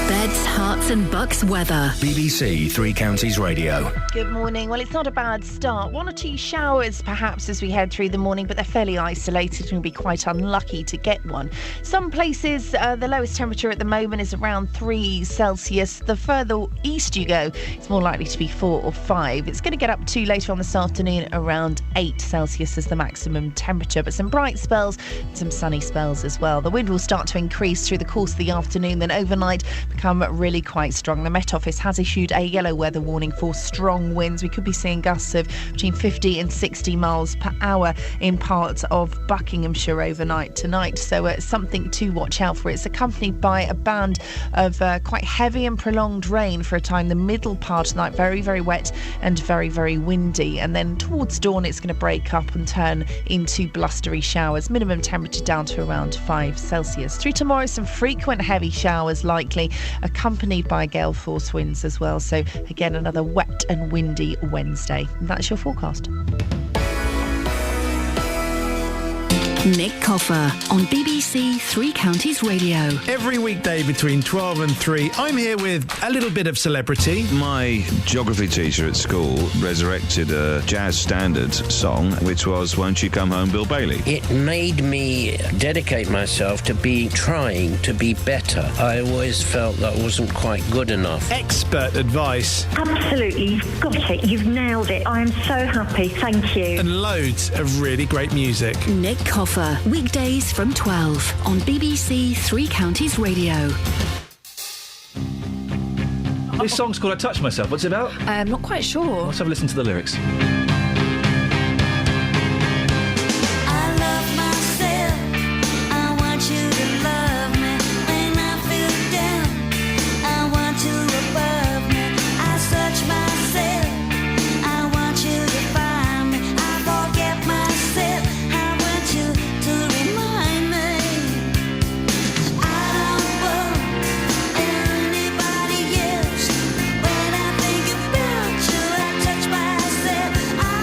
Beds, Herts and Bucks weather. BBC Three Counties Radio. Good morning. Well, it's not a bad start. 1 or 2 showers perhaps as we head through the morning, but they're fairly isolated and we'll be quite unlucky to get one. Some places, the lowest temperature at the moment is around 3 Celsius. The further east you go, it's more likely to be 4 or 5. It's going to get up to later on this afternoon around 8 Celsius as the maximum temperature, but some bright spells, some sunny spells as well. The wind will start to increase through the course of the afternoon, then overnight become really quite strong. The Met Office has issued a yellow weather warning for strong winds. We could be seeing gusts of between 50 and 60 miles per hour in parts of Buckinghamshire overnight tonight. So something to watch out for. It's accompanied by a band of quite heavy and prolonged rain for a time. The middle part of the night, very, very wet and very, very windy. And then towards dawn, it's going to break up and turn into blustery showers. Minimum temperature down to around 5 Celsius. Through tomorrow, some frequent heavy showers likely, accompanied by gale force winds as well. So again, another wet and windy Wednesday. And that's your forecast. Nick Coffer on BBC Three Counties Radio. Every weekday between 12 and 3, I'm here with a little bit of celebrity. My geography teacher at school resurrected a jazz standard song, which was Won't You Come Home, Bill Bailey. It made me dedicate myself to trying to be better. I always felt that wasn't quite good enough. Expert advice. Absolutely, you've got it. You've nailed it. I am so happy. Thank you. And loads of really great music. Nick Coffer, weekdays from 12 on BBC Three Counties Radio. This song's called I Touch Myself. What's it about? I'm not quite sure. Let's have a listen to the lyrics. When I think about you, I touch myself.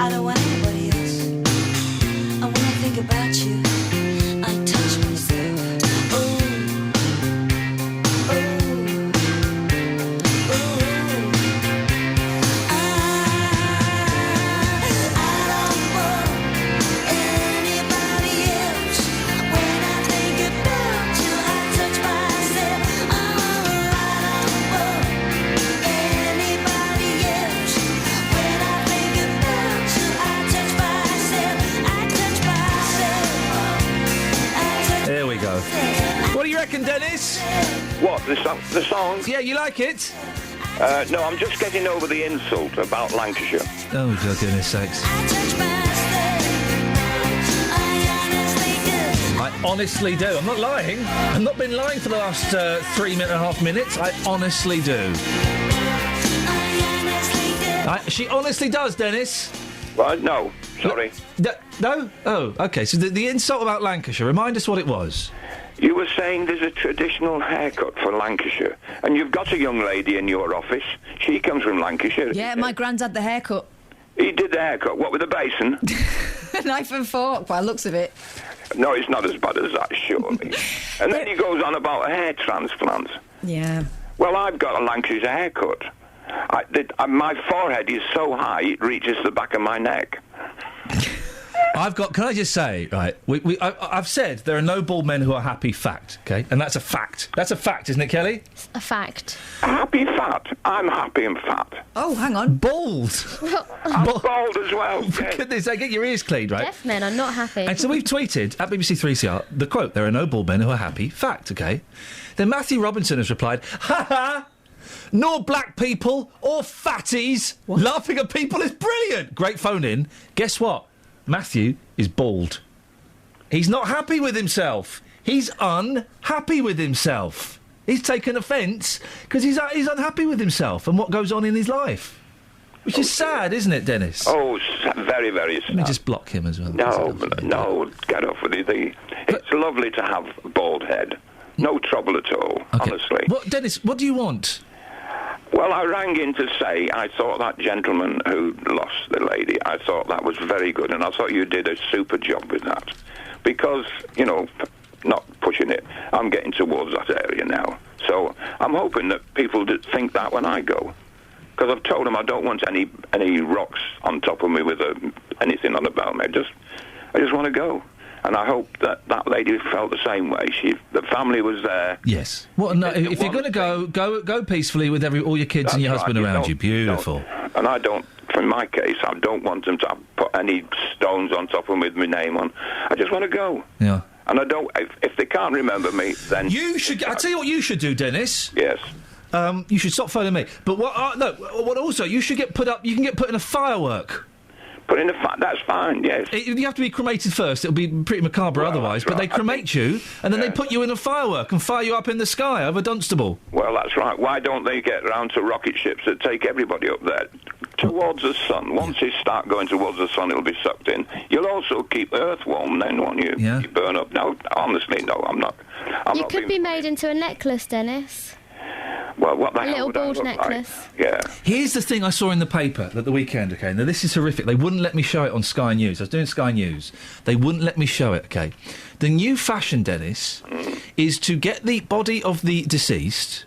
I don't want anybody else. And when I think about you, I touch myself. Oh, oh, oh. I don't want anybody else. When I think about you, I touch myself. Oh, I don't want anybody else. When I think about you, I touch myself. I touch myself. There we go. What do you reckon, Dennis? What, the song? Yeah, you like it? No, I'm just getting over the insult about Lancashire. Oh, for goodness sakes. I honestly do. I'm not lying. I've not been lying for the last 3.5 minutes. I honestly do. She honestly does, Dennis. Well, no, sorry. No? Oh, OK. So the insult about Lancashire, remind us what it was. You were saying there's a traditional haircut for Lancashire, and you've got a young lady in your office. She comes from Lancashire. Yeah, my granddad had the haircut. He did the haircut. What, with a basin? Knife and fork, by the looks of it. No, it's not as bad as that, surely. And then he goes on about a hair transplant. Yeah. Well, I've got a Lancashire haircut. My forehead is so high it reaches the back of my neck. Can I just say, right, I've said there are no bald men who are happy, fact, OK? And that's a fact. That's a fact, isn't it, Kelly? It's a fact. Happy fat. I'm happy and fat. Oh, hang on. Bald. I'm bald as well. For goodness sake, get your ears cleaned, right? Deaf men are not happy. And so we've tweeted at BBC 3CR the quote, there are no bald men who are happy, fact, OK? Then Matthew Robinson has replied, ha ha! Nor black people or fatties laughing at people is brilliant. Great phone in. Guess what? Matthew is bald. He's not happy with himself. He's unhappy with himself. He's taken offence because he's unhappy with himself and what goes on in his life. Which is sad, isn't it, Dennis? Oh, very, very sad. Let me just block him as well. No, get off with it. It's lovely to have a bald head. No trouble at all, honestly. What, Dennis, what do you want? Well, I rang in to say I thought that gentleman who lost the lady, I thought that was very good, and I thought you did a super job with that. Because, not pushing it, I'm getting towards that area now. So I'm hoping that people think that when I go. Because I've told them I don't want any rocks on top of me with anything on about me. I just want to go. And I hope that lady felt the same way. The family was there. Yes. Well, no, if you're going to go peacefully with all your kids and your husband around you. Beautiful. And I don't, in my case, I don't want them to put any stones on top of them with my name on. I just want to go. Yeah. And I don't. If they can't remember me, then you should. I tell you what you should do, Dennis. Yes. You should stop phoning me. But what also you should get put up. You can get put in a firework. Put in that's fine, yes. You have to be cremated first. It'll be pretty macabre otherwise. But they cremate you, and then they put you in a firework and fire you up in the sky over Dunstable. Well, that's right. Why don't they get round to rocket ships that take everybody up there towards the sun? Once you start going towards the sun, it'll be sucked in. You'll also keep Earth warm then, won't you? Yeah. You burn up. No, honestly, no, I'm not. You could be made into a necklace, Dennis. Well, what the a hell little would I bald look necklace. Like? Yeah. Here's the thing I saw in the paper at the weekend, OK? Now, this is horrific. They wouldn't let me show it on Sky News. I was doing Sky News. They wouldn't let me show it, OK? The new fashion, Dennis, is to get the body of the deceased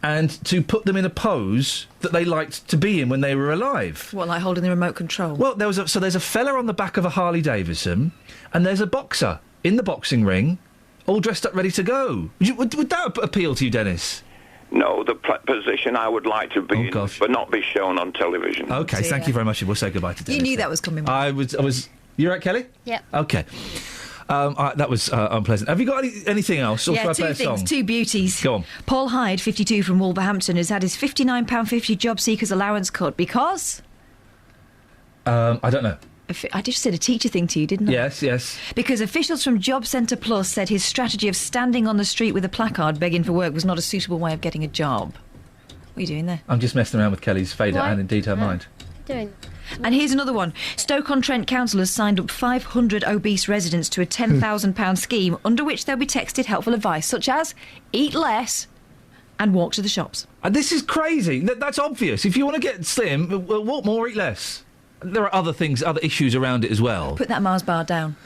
and to put them in a pose that they liked to be in when they were alive. What, like holding the remote control? Well, there's a fella on the back of a Harley Davidson and there's a boxer in the boxing ring all dressed up ready to go. Would that appeal to you, Dennis? No, the position I would like to be in, but not be shown on television. OK, thank you very much. We'll say goodbye to Dennis. You knew that was coming. I was... You right, Kelly? Yep. OK. That was unpleasant. Have you got anything else? Or yeah, should I play two a things, song? two beauties. Go on. Paul Hyde, 52, from Wolverhampton, has had his £59.50 job seekers allowance cut because... I don't know. I just said a teacher thing to you, didn't I? Yes. Because officials from Job Centre Plus said his strategy of standing on the street with a placard begging for work was not a suitable way of getting a job. What are you doing there? I'm just messing around with Kelly's fader and indeed her mind. Doing. And here's another one. Stoke-on-Trent Council has signed up 500 obese residents to a £10,000 scheme under which they'll be texted helpful advice, such as eat less and walk to the shops. This is crazy. That's obvious. If you want to get slim, walk more, eat less. there are other things, other issues around it as well. Put that Mars bar down.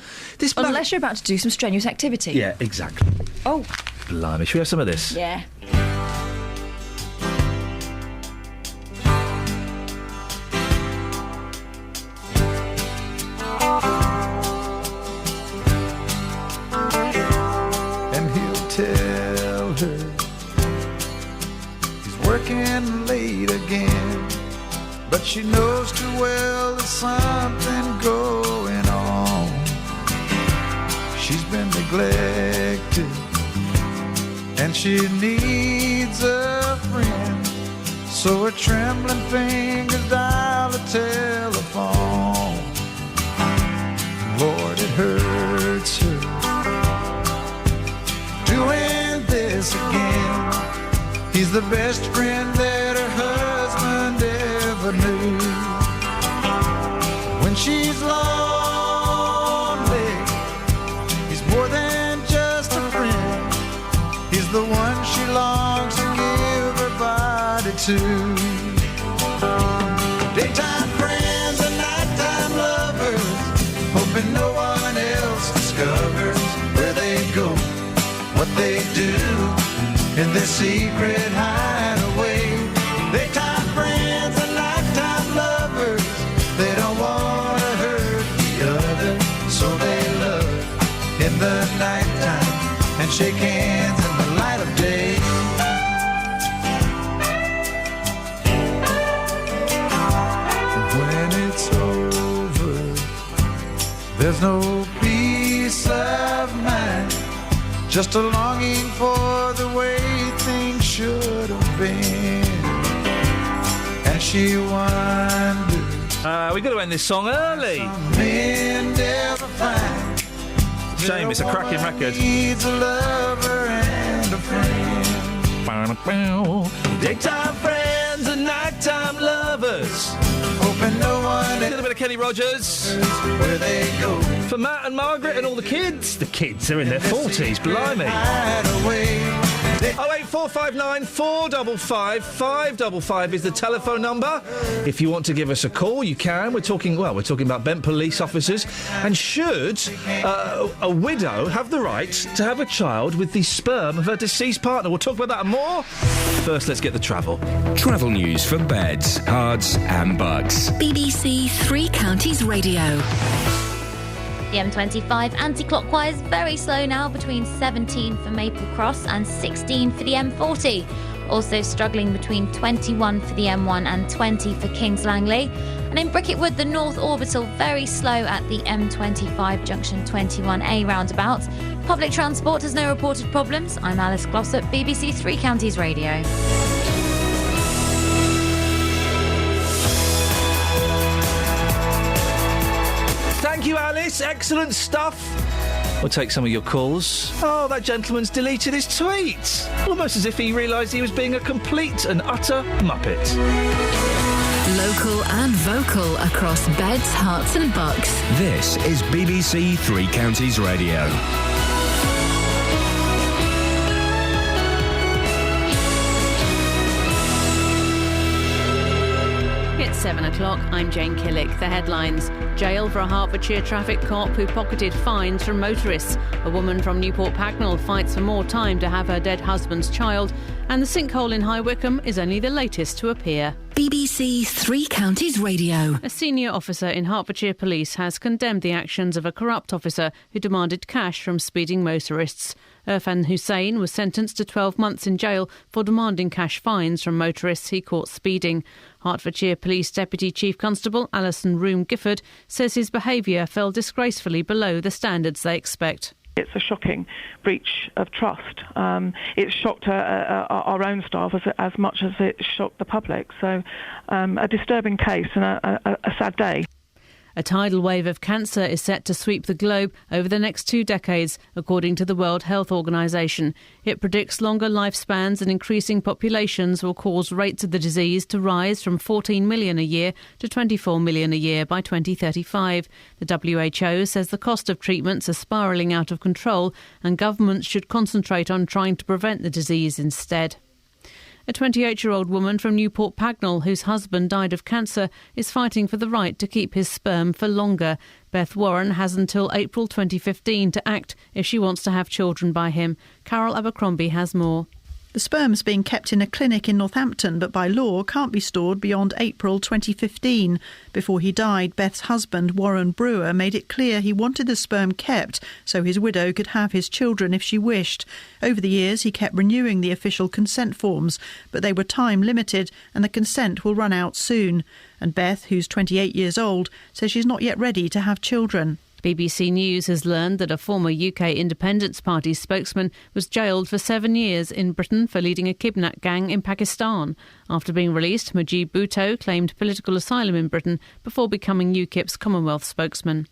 Unless you're about to do some strenuous activity. Yeah, exactly. Oh. Blimey, should we have some of this? Yeah. And he'll tell her he's working late again, but she knows too well there's something going on. She's been neglected and she needs a friend, so her trembling fingers dial the telephone. Lord, it hurts her doing this again. He's the best friend that her husband ever knew. When she's lonely, he's more than just a friend. He's the one she longs to give her body to. Daytime friends and nighttime lovers, hoping no one else discovers where they go, what they do in their secret hideaway. Daytime friends and nighttime lovers, they don't want to hurt the other, so they love in the nighttime and shake hands in the light of day. When it's over, there's no peace of mind, just a longing for the way things should have been. And she wonders, We've got to end this song early. men never find. Shame, it's a cracking record. Needs a lover and a friend. Daytime friends and nighttime lovers. Hoping no one. A little bit of Kenny Rogers. Where they go. For Matt and Margaret and all the kids. The kids are in their 40s, blimey. 08459 455 555 is the telephone number. If you want to give us a call, you can. We're talking about bent police officers. And should a widow have the right to have a child with the sperm of her deceased partner? We'll talk about that and more. First, let's get the travel. Travel news for beds, cards and bugs. BBC Three Counties Radio. The M25 anti-clockwise very slow now between 17 for Maple Cross and 16 for the M40. Also struggling between 21 for the M1 and 20 for Kings Langley. And in Bricketwood, the North Orbital very slow at the M25 junction 21A roundabout. Public transport has no reported problems. I'm Alice Glossop, BBC Three Counties Radio. Thank you, Alice. Excellent stuff. We'll take some of your calls. Oh, that gentleman's deleted his tweet. Almost as if he realised he was being a complete and utter muppet. Local and vocal across beds, hearts and bucks. This is BBC Three Counties Radio. It's 7 o'clock. I'm Jane Killick. The headlines. Jail for a Hertfordshire traffic cop who pocketed fines from motorists. A woman from Newport Pagnell fights for more time to have her dead husband's child. And the sinkhole in High Wycombe is only the latest to appear. BBC Three Counties Radio. A senior officer in Hertfordshire Police has condemned the actions of a corrupt officer who demanded cash from speeding motorists. Irfan Hussain was sentenced to 12 months in jail for demanding cash fines from motorists he caught speeding. Hertfordshire Police Deputy Chief Constable Alison Room-Gifford says his behaviour fell disgracefully below the standards they expect. It's a shocking breach of trust. It shocked our own staff as much as it shocked the public. So a disturbing case and a sad day. A tidal wave of cancer is set to sweep the globe over the next 2 decades, according to the World Health Organization. It predicts longer lifespans and increasing populations will cause rates of the disease to rise from 14 million a year to 24 million a year by 2035. The WHO says the cost of treatments are spiralling out of control and governments should concentrate on trying to prevent the disease instead. A 28-year-old woman from Newport Pagnell, whose husband died of cancer, is fighting for the right to keep his sperm for longer. Beth Warren has until April 2015 to act if she wants to have children by him. Carol Abercrombie has more. The sperm's being kept in a clinic in Northampton, but by law can't be stored beyond April 2015. Before he died, Beth's husband, Warren Brewer, made it clear he wanted the sperm kept so his widow could have his children if she wished. Over the years, he kept renewing the official consent forms, but they were time limited and the consent will run out soon. And Beth, who's 28 years old, says she's not yet ready to have children. BBC News has learned that a former UK Independence Party spokesman was jailed for 7 years in Britain for leading a kidnap gang in Pakistan. After being released, Mujib Bhutto claimed political asylum in Britain before becoming UKIP's Commonwealth spokesman.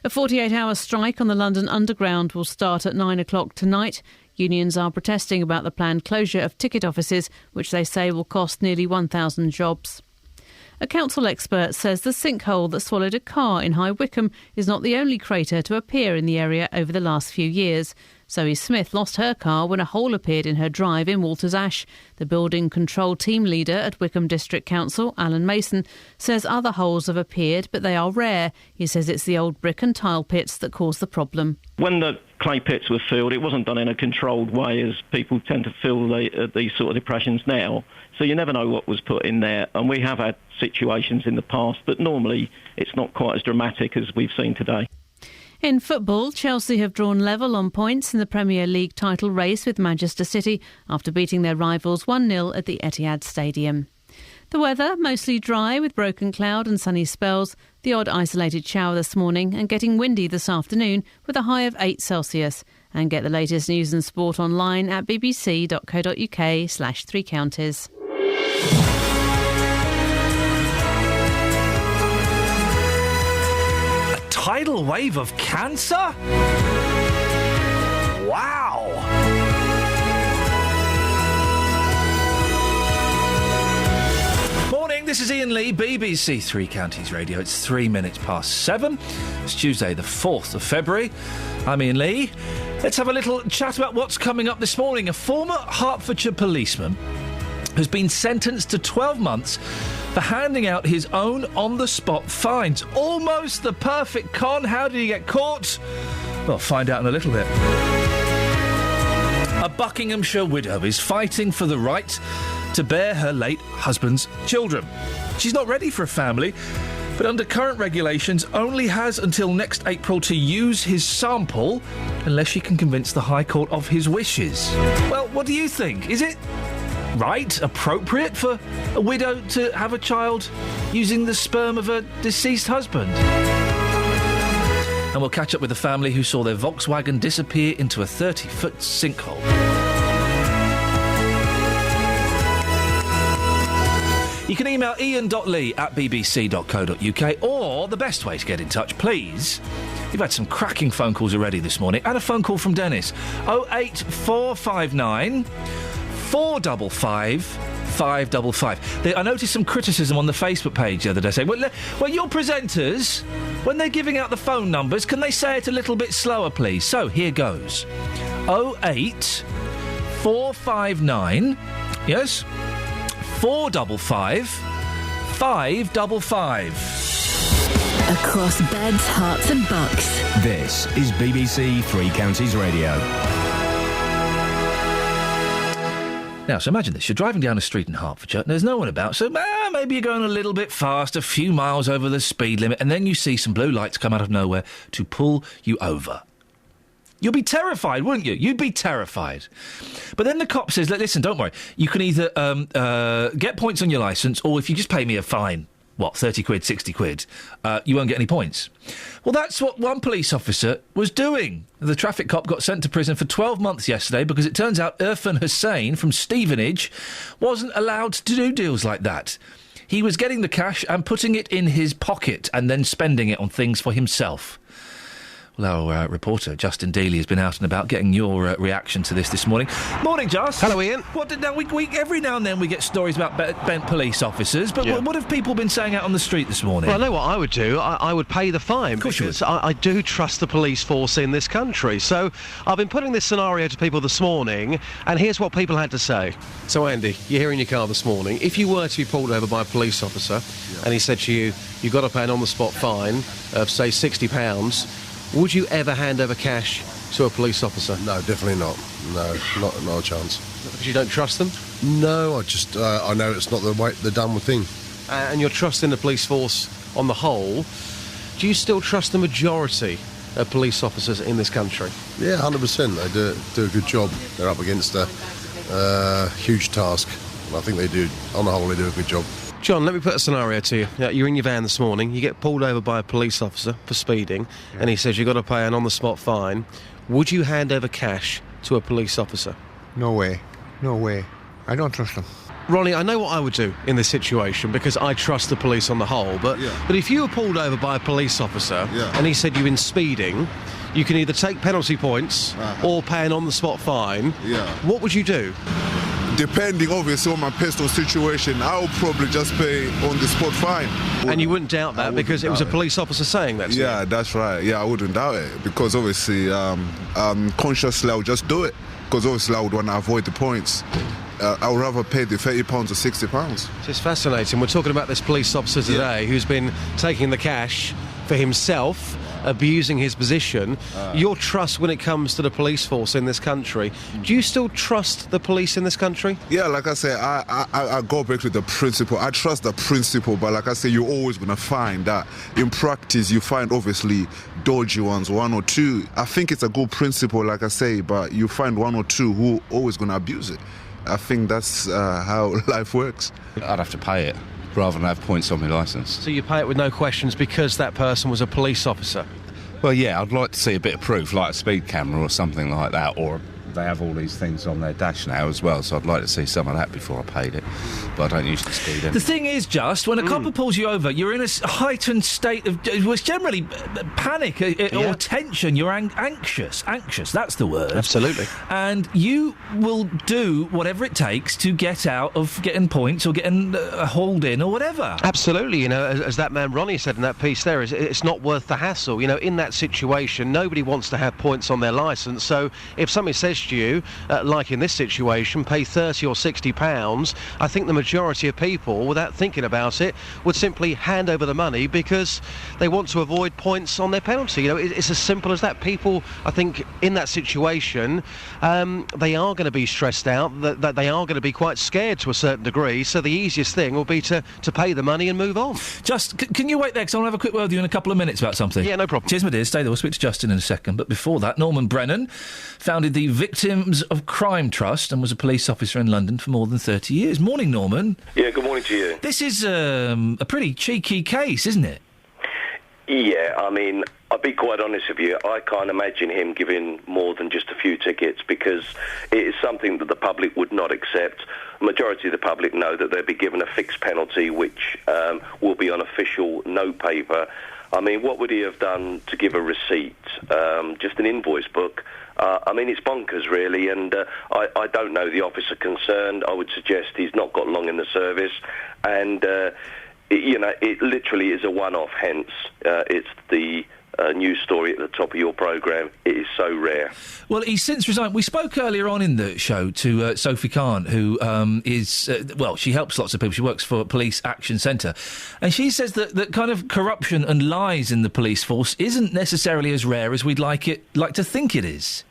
A 48-hour strike on the London Underground will start at 9 o'clock tonight. Unions are protesting about the planned closure of ticket offices, which they say will cost nearly 1,000 jobs. A council expert says the sinkhole that swallowed a car in High Wycombe is not the only crater to appear in the area over the last few years. Zoe Smith lost her car when a hole appeared in her drive in Walters Ash. The building control team leader at Wycombe District Council, Alan Mason, says other holes have appeared, but they are rare. He says it's the old brick and tile pits that cause the problem. When the clay pits were filled, it wasn't done in a controlled way as people tend to fill these sort of depressions now. So you never know what was put in there. And we have had situations in the past, but normally it's not quite as dramatic as we've seen today. In football, Chelsea have drawn level on points in the Premier League title race with Manchester City after beating their rivals 1-0 at the Etihad Stadium. The weather, mostly dry with broken cloud and sunny spells, the odd isolated shower this morning and getting windy this afternoon with a high of 8 Celsius. And get the latest news and sport online at bbc.co.uk/3 counties. A tidal wave of cancer? Wow! Morning, this is Iain Lee, BBC Three Counties Radio. It's 3 minutes past 7. It's Tuesday, the 4th of February. I'm Iain Lee. Let's have a little chat about what's coming up this morning. A former Hertfordshire policeman has been sentenced to 12 months for handing out his own on-the-spot fines. Almost the perfect con. How did he get caught? Well, find out in a little bit. A Buckinghamshire widow is fighting for the right to bear her late husband's children. She's not ready for a family, but under current regulations only has until next April to use his sample unless she can convince the High Court of his wishes. Well, what do you think? Is it right, appropriate for a widow to have a child using the sperm of a deceased husband? And we'll catch up with the family who saw their Volkswagen disappear into a 30-foot sinkhole. You can email ian.lee@bbc.co.uk, or the best way to get in touch, please. You've had some cracking phone calls already this morning, and a phone call from Dennis. 08459 455 555. I noticed some criticism on the Facebook page the other day saying, well, your presenters, when they're giving out the phone numbers, can they say it a little bit slower, please? So, here goes. 08459, yes, 455 555. Across beds, hearts and bucks. This is BBC Three Counties Radio. Now, so imagine this. You're driving down a street in Hertfordshire, and there's no one about, so maybe you're going a little bit fast, a few miles over the speed limit, and then you see some blue lights come out of nowhere to pull you over. You'd be terrified, wouldn't you? You'd be terrified. But then the cop says, listen, don't worry. You can either get points on your licence, or if you just pay me a fine, 30 quid, 60 quid, you won't get any points. Well, that's what one police officer was doing. The traffic cop got sent to prison for 12 months yesterday because it turns out Irfan Hussain from Stevenage wasn't allowed to do deals like that. He was getting the cash and putting it in his pocket and then spending it on things for himself. Well, our reporter, Justin Dealey, has been out and about getting your reaction to this morning. Morning, Just. Hello, Ian. Every now and then we get stories about bent police officers, but what have people been saying out on the street this morning? Well, I know what I would do. I would pay the fine, because I do trust the police force in this country. So I've been putting this scenario to people this morning, and here's what people had to say. So, Andy, you're here in your car this morning. If you were to be pulled over by a police officer, and he said to you, you've got to pay an on-the-spot fine of, say, £60, would you ever hand over cash to a police officer? No, definitely not. No, not a chance. Because you don't trust them? No, I know it's not the done thing. And you're trusting the police force on the whole. Do you still trust the majority of police officers in this country? Yeah, 100%. They do a good job. They're up against a huge task. And I think they do, on the whole, they do a good job. John, let me put a scenario to you. You're in your van this morning, you get pulled over by a police officer for speeding, and he says you've got to pay an on-the-spot fine. Would you hand over cash to a police officer? No way. No way. I don't trust them. Ronnie, I know what I would do in this situation, because I trust the police on the whole, but if you were pulled over by a police officer and he said you've been speeding, you can either take penalty points or pay an on-the-spot fine. What would you do? Depending, obviously, on my personal situation, I would probably just pay on-the-spot fine. And you wouldn't doubt that because it was a police officer saying that to you? Yeah, that's right. Yeah, I wouldn't doubt it because, obviously, consciously, I would just do it because, obviously, I would want to avoid the points. I would rather pay the £30 or £60. It's fascinating. We're talking about this police officer today who's been taking the cash for himself, abusing his position. Your trust when it comes to the police force in this country, do you still trust the police in this country? Yeah, like I say, I go back to the principle. I trust the principle, but like I say, you're always going to find that in practice you find obviously dodgy ones, one or two. I think it's a good principle, like I say, but you find one or two who are always going to abuse it. I think that's how life works. I'd have to pay it rather than have points on my licence. So you pay it with no questions because that person was a police officer? Well, yeah, I'd like to see a bit of proof, like a speed camera or something like that, or they have all these things on their dash now as well, so I'd like to see some of that before I paid it, but I don't usually speed anyway. The thing is, Just, when a copper pulls you over, you're in a heightened state of, well, generally panic or tension. You're anxious, that's the word. Absolutely. And you will do whatever it takes to get out of getting points or getting hauled in or whatever. Absolutely, you know, as that man Ronnie said in that piece there, it's not worth the hassle. You know, in that situation, nobody wants to have points on their licence, so if somebody says to you, like in this situation, pay £30 or £60, I think the majority of people, without thinking about it, would simply hand over the money because they want to avoid points on their penalty. You know, it's as simple as that. People, I think, in that situation, they are going to be stressed out, that they are going to be quite scared to a certain degree, so the easiest thing will be to pay the money and move on. Just, can you wait there, because I want to have a quick word with you in a couple of minutes about something? Yeah, no problem. Cheers, my dear. Stay there. We'll speak to Justin in a second. But before that, Norman Brennan founded the Victims of Crime Trust and was a police officer in London for more than 30 years. Morning, Norman. Yeah, good morning to you. This is a pretty cheeky case, isn't it? Yeah, I mean, I'll be quite honest with you, I can't imagine him giving more than just a few tickets because it is something that the public would not accept. The majority of the public know that they'll be given a fixed penalty which will be on official note paper. I mean, what would he have done to give a receipt? Just an invoice book? I mean, it's bonkers, really, and I don't know the officer concerned. I would suggest he's not got long in the service, and, it literally is a one-off, hence it's the news story at the top of your programme. It is so rare. Well, he's since resigned. We spoke earlier on in the show to Sophie Khan, who is, she helps lots of people. She works for Police Action Centre. And she says that kind of corruption and lies in the police force isn't necessarily as rare as we'd like to think it is.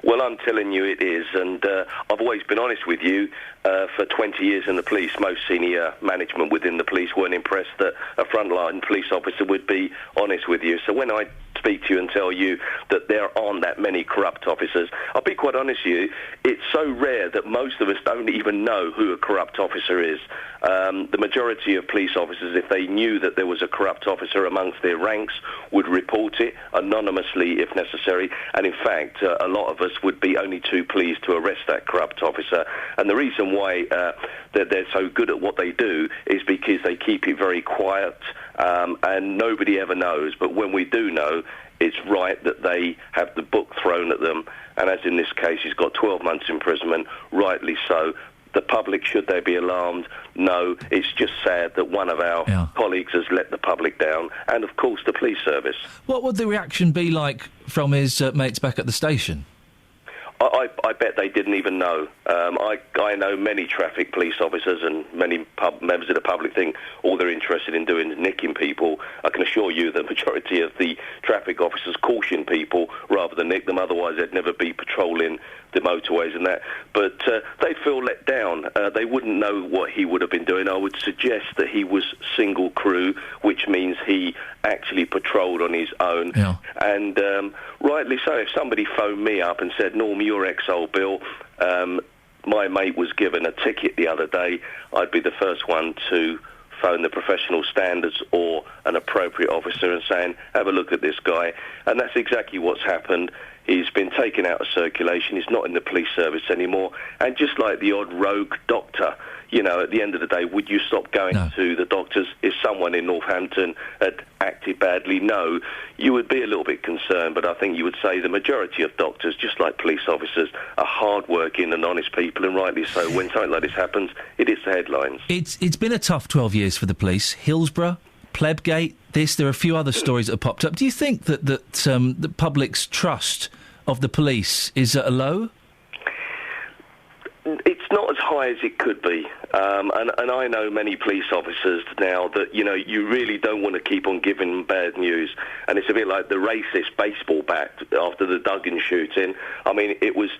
Well, I'm telling you it is, and I've always been honest with you. For 20 years in the police, most senior management within the police weren't impressed that a frontline police officer would be honest with you. So when I speak to you and tell you that there aren't that many corrupt officers, I'll be quite honest with you, it's so rare that most of us don't even know who a corrupt officer is. The majority of police officers, if they knew that there was a corrupt officer amongst their ranks, would report it anonymously if necessary, and in fact a lot of us would be only too pleased to arrest that corrupt officer. And the reason why they're so good at what they do is because they keep it very quiet and nobody ever knows. But when we do know, it's right that they have the book thrown at them, and as in this case, he's got 12 months imprisonment, rightly so. The public, should they be alarmed? No. It's just sad that one of our colleagues has let the public down, and of course the police service. What would the reaction be like from his mates back at the station? I bet they didn't even know. I know many traffic police officers, and many members of the public think all they're interested in doing is nicking people. I can assure you that the majority of the traffic officers caution people rather than nick them, otherwise they'd never be patrolling the motorways and that. But they feel let down. They wouldn't know what he would have been doing. I would suggest that he was single crew, which means he actually patrolled on his own. Yeah. And rightly so. If somebody phoned me up and said, Norm, you're ex-old Bill, my mate was given a ticket the other day, I'd be the first one to phone the professional standards or an appropriate officer and saying, have a look at this guy. And that's exactly what's happened. He's been taken out of circulation. He's not in the police service anymore. And just like the odd rogue doctor, you know, at the end of the day, would you stop going to the doctors if someone in Northampton had acted badly? No. You would be a little bit concerned, but I think you would say the majority of doctors, just like police officers, are hard-working and honest people, and rightly so. When something like this happens, it is the headlines. It's been a tough 12 years for the police. Hillsborough, Plebgate, there are a few other stories that have popped up. Do you think that the public's trust of the police is at a low? It's not as high as it could be. And I know many police officers now that, you know, you really don't want to keep on giving them bad news. And it's a bit like the racist baseball bat after the Duggan shooting. I mean, it was,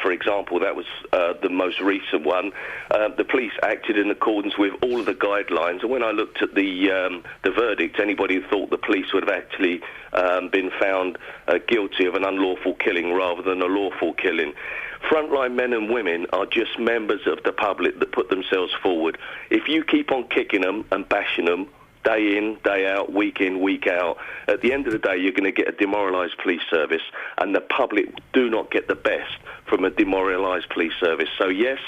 for example, that was the most recent one. The police acted in accordance with all of the guidelines. And when I looked at the verdict, anybody who thought the police would have actually been found guilty of an unlawful killing rather than a lawful killing. Frontline men and women are just members of the public that put themselves forward. If you keep on kicking them and bashing them day in, day out, week in, week out, at the end of the day you're going to get a demoralised police service, and the public do not get the best from a demoralised police service. So yes,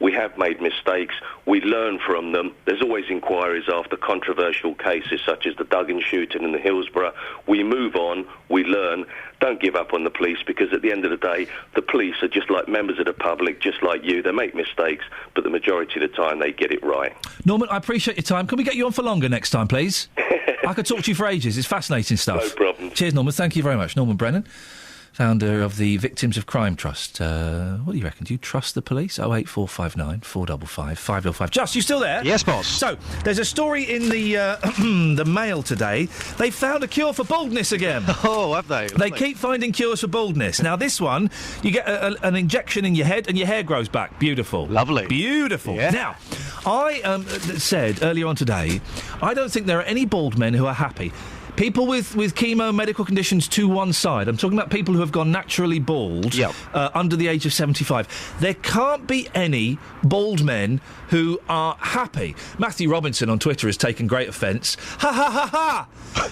we have made mistakes. We learn from them. There's always inquiries after controversial cases such as the Duggan shooting and the Hillsborough. We move on, we learn. Don't give up on the police, because at the end of the day, the police are just like members of the public, just like you. They make mistakes, but the majority of the time they get it right. Norman, I appreciate your time. Can we get you on for longer next time, please? I could talk to you for ages. It's fascinating stuff. No problem. Cheers, Norman. Thank you very much. Norman Brennan, founder of the Victims of Crime Trust. What do you reckon? Do you trust the police? 08459 455 555. Just, you still there? Yes, boss. So, there's a story in the the Mail today. They found a cure for baldness again. Oh, have they? They keep finding cures for baldness. Now, this one, you get an injection in your head and your hair grows back. Beautiful. Lovely. Beautiful. Yeah. Now, I said earlier on today, I don't think there are any bald men who are happy. People with chemo medical conditions to one side. I'm talking about people who have gone naturally bald under the age of 75. There can't be any bald men who are happy. Matthew Robinson on Twitter has taken great offence. Ha ha ha ha!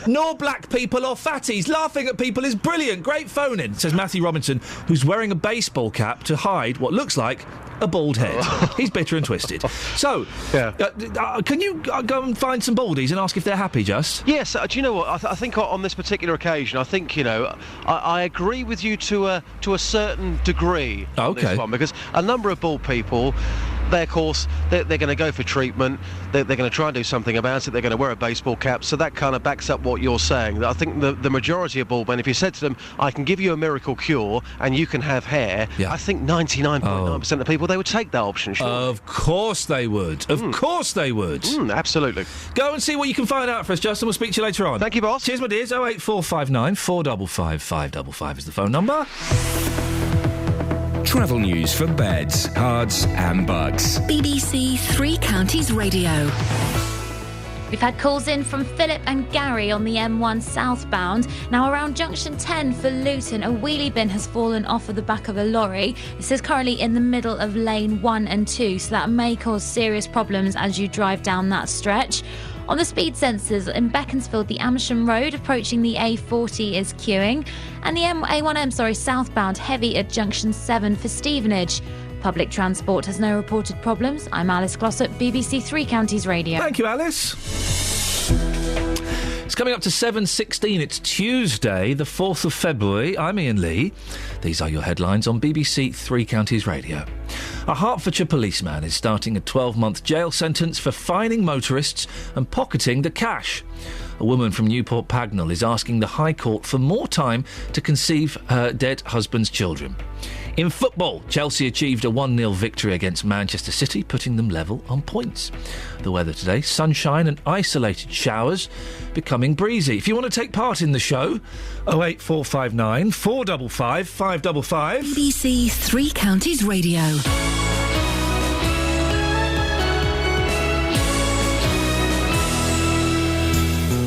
Nor black people or fatties. Laughing at people is brilliant. Great phoning, says Matthew Robinson, who's wearing a baseball cap to hide what looks like a bald head. He's bitter and twisted. So, can you go and find some baldies and ask if they're happy, Just? Yes, do you know what? I think on this particular occasion, I think, you know, I agree with you to a certain degree on this one, because a number of bald people, they, of course, they're going to go for treatment, they're going to try and do something about it, they're going to wear a baseball cap, so that kind of backs up what you're saying. I think the majority of bald men, if you said to them, I can give you a miracle cure and you can have hair, I think 99.9% of people, they would take that option, sure. Of course they would. Of course they would. Absolutely. Go and see what you can find out for us, Justin. We'll speak to you later on. Thank you, boss. Cheers, my dears. 08459 455 555 is the phone number. Travel news for beds, cards and bugs. BBC Three Counties Radio. We've had calls in from Philip and Gary on the M1 southbound. Now, around junction 10 for Luton, a wheelie bin has fallen off of the back of a lorry. This is currently in the middle of lane 1 and 2, so that may cause serious problems as you drive down that stretch. On the speed sensors in Beaconsfield, the Amersham Road approaching the A40 is queuing, and the A1M southbound heavy at junction 7 for Stevenage. Public transport has no reported problems. I'm Alice Glossop, BBC Three Counties Radio. Thank you, Alice. It's coming up to 7:16. It's Tuesday, the 4th of February. I'm Iain Lee. These are your headlines on BBC Three Counties Radio. A Hertfordshire policeman is starting a 12-month jail sentence for fining motorists and pocketing the cash. A woman from Newport Pagnell is asking the High Court for more time to conceive her dead husband's children. In football, Chelsea achieved a 1-0 victory against Manchester City, putting them level on points. The weather today, sunshine and isolated showers, becoming breezy. If you want to take part in the show, 08459 455 555. BBC Three Counties Radio.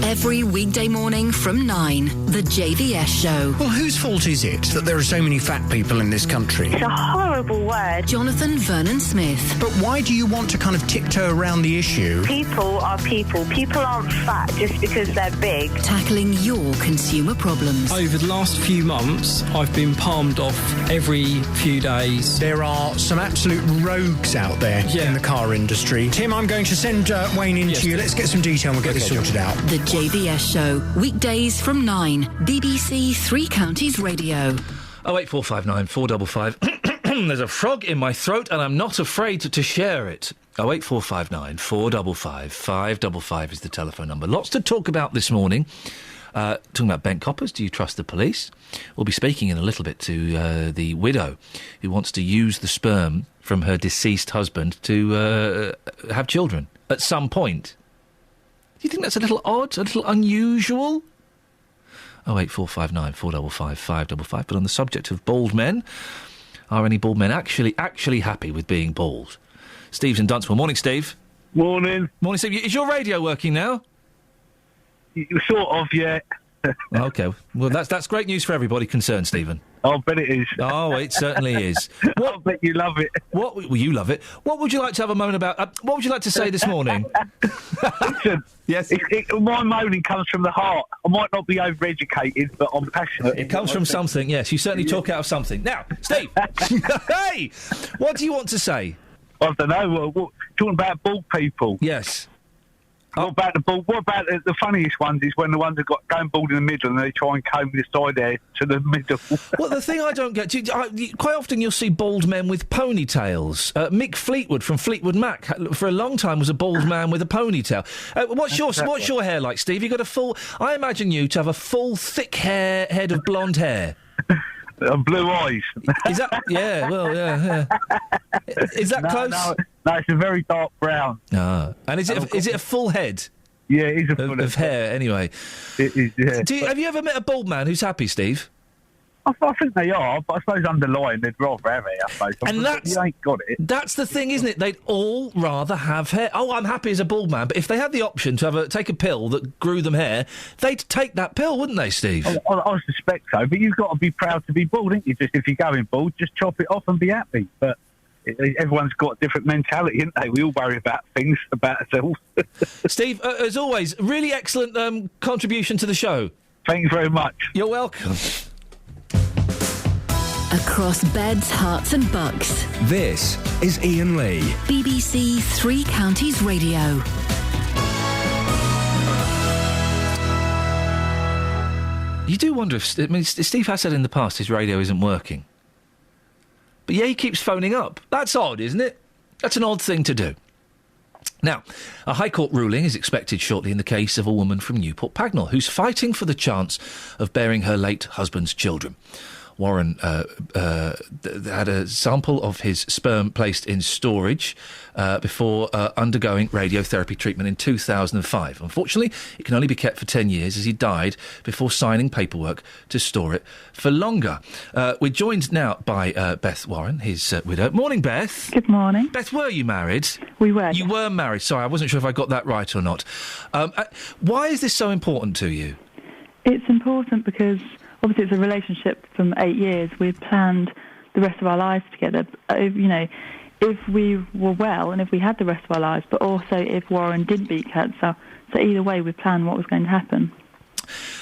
Every weekday morning from 9, the JVS Show. Well, whose fault is it that there are so many fat people in this country? It's a horrible word. Jonathan Vernon Smith. But why do you want to kind of tiptoe around the issue? People are people. People aren't fat just because they're big. Tackling your consumer problems. Over the last few months, I've been palmed off every few days. There are some absolute rogues out there in the car industry. Tim, I'm going to send Wayne in to you. Let's get some detail and we'll get this sorted out. The JVS Show, weekdays from 9, BBC Three Counties Radio. 08459 455. There's a frog in my throat and I'm not afraid to share it. 08459 455 555 is the telephone number. Lots to talk about this morning. Talking about bent coppers, do you trust the police? We'll be speaking in a little bit to the widow who wants to use the sperm from her deceased husband to have children at some point. Do you think that's a little odd, a little unusual? 08459 455 555. But on the subject of bald men, are any bald men actually happy with being bald? Steve's in Dunstable. Morning, Steve. Morning. Morning, Steve. Is your radio working now? Sort of, yeah. OK. Well, that's great news for everybody concerned, Stephen. I bet it is. Oh, it certainly is. I bet you love it. Well, you love it. What would you like to have a moan about? What would you like to say this morning? Listen, yes. My moaning comes from the heart. I might not be overeducated, but I'm passionate. It comes from something, yes. You certainly talk out of something. Now, Steve, hey, what do you want to say? I don't know. Talking about bald people. Yes. What about the bald? What about the funniest ones is when the ones that got going bald in the middle and they try and comb the side hair to the middle. Well, the thing I don't get, quite often you'll see bald men with ponytails. Mick Fleetwood from Fleetwood Mac, for a long time, was a bald man with a ponytail. What's your hair like, Steve? You got a full? I imagine you to have a full, thick head of blonde hair. Blue eyes. Is that? Yeah. Well, yeah. Is that close? No, it's a very dark brown. Ah, and is it a full head? Yeah, it is a full of hair. Anyway, it is. Yeah. Have you ever met a bald man who's happy, Steve? I think they are, but I suppose underlying they'd rather have it. I suppose. And you ain't got it. That's the thing, isn't it? They'd all rather have hair. Oh, I'm happy as a bald man, but if they had the option to take a pill that grew them hair, they'd take that pill, wouldn't they, Steve? I suspect so, but you've got to be proud to be bald, ain't you? Just if you're going bald, just chop it off and be happy. But everyone's got a different mentality, haven't they? We all worry about things about ourselves. Steve, as always, really excellent contribution to the show. Thank you very much. You're welcome. Across beds, hearts and bucks. This is Iain Lee. BBC Three Counties Radio. You do wonder if... Steve has said in the past his radio isn't working. But yeah, he keeps phoning up. That's odd, isn't it? That's an odd thing to do. Now, a High Court ruling is expected shortly in the case of a woman from Newport Pagnell who's fighting for the chance of bearing her late husband's children. Warren had a sample of his sperm placed in storage before undergoing radiotherapy treatment in 2005. Unfortunately, it can only be kept for 10 years as he died before signing paperwork to store it for longer. We're joined now by Beth Warren, his widow. Morning, Beth. Good morning. Beth, were you married? We were. You were married. Sorry, I wasn't sure if I got that right or not. Why is this so important to you? It's important because... obviously, it's a relationship from 8 years. We've planned the rest of our lives together. If we were well and if we had the rest of our lives, but also if Warren did beat cancer. So either way, we planned what was going to happen.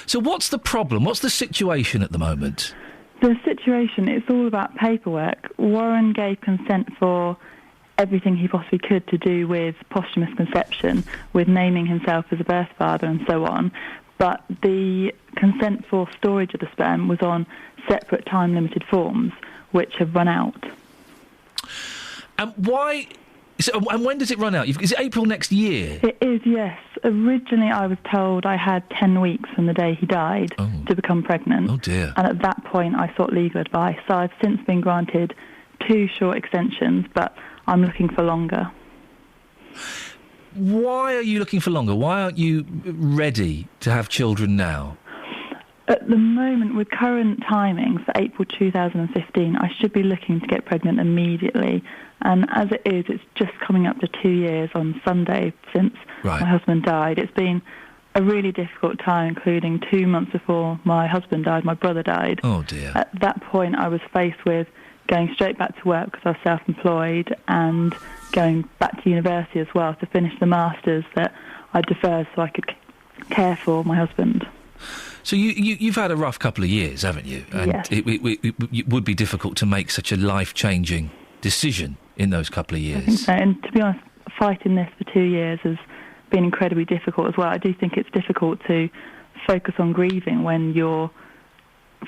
So what's the problem? What's the situation at the moment? The situation, it's all about paperwork. Warren gave consent for everything he possibly could to do with posthumous conception, with naming himself as a birth father and so on. But the consent for storage of the sperm was on separate time-limited forms, which have run out. And why? And when does it run out? Is it April next year? It is, yes. Originally, I was told I had 10 weeks from the day he died to become pregnant. Oh, dear. And at that point, I sought legal advice. So I've since been granted 2 short extensions, but I'm looking for longer. Why are you looking for longer? Why aren't you ready to have children now? At the moment, with current timings for April 2015, I should be looking to get pregnant immediately. And as it is, it's just coming up to 2 years on Sunday since my husband died. It's been a really difficult time, including 2 months before my husband died, my brother died. Oh, dear. At that point, I was faced with going straight back to work because I was self-employed and going back to university as well to finish the masters that I deferred so I could care for my husband. So you've had a rough couple of years, haven't you? And yes. It would be difficult to make such a life-changing decision in those couple of years. I think so. And to be honest, fighting this for 2 years has been incredibly difficult as well. I do think it's difficult to focus on grieving when you're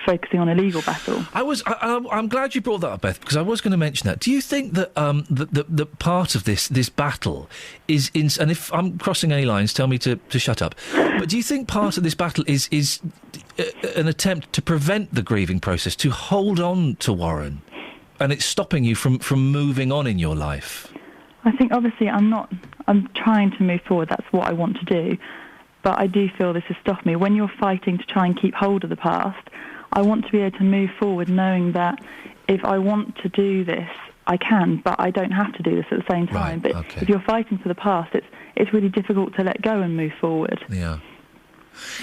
focusing on a legal battle. I'm glad you brought that up, Beth, because I was going to mention that. Do you think that the part of this battle is in, and if I'm crossing any lines, tell me to shut up. But do you think part of this battle is an attempt to prevent the grieving process, to hold on to Warren, and it's stopping you from moving on in your life? I think obviously I'm trying to move forward. That's what I want to do. But I do feel this has stopped me. When you're fighting to try and keep hold of the past, I want to be able to move forward knowing that if I want to do this, I can, but I don't have to do this at the same time. But if you're fighting for the past, it's really difficult to let go and move forward. Yeah.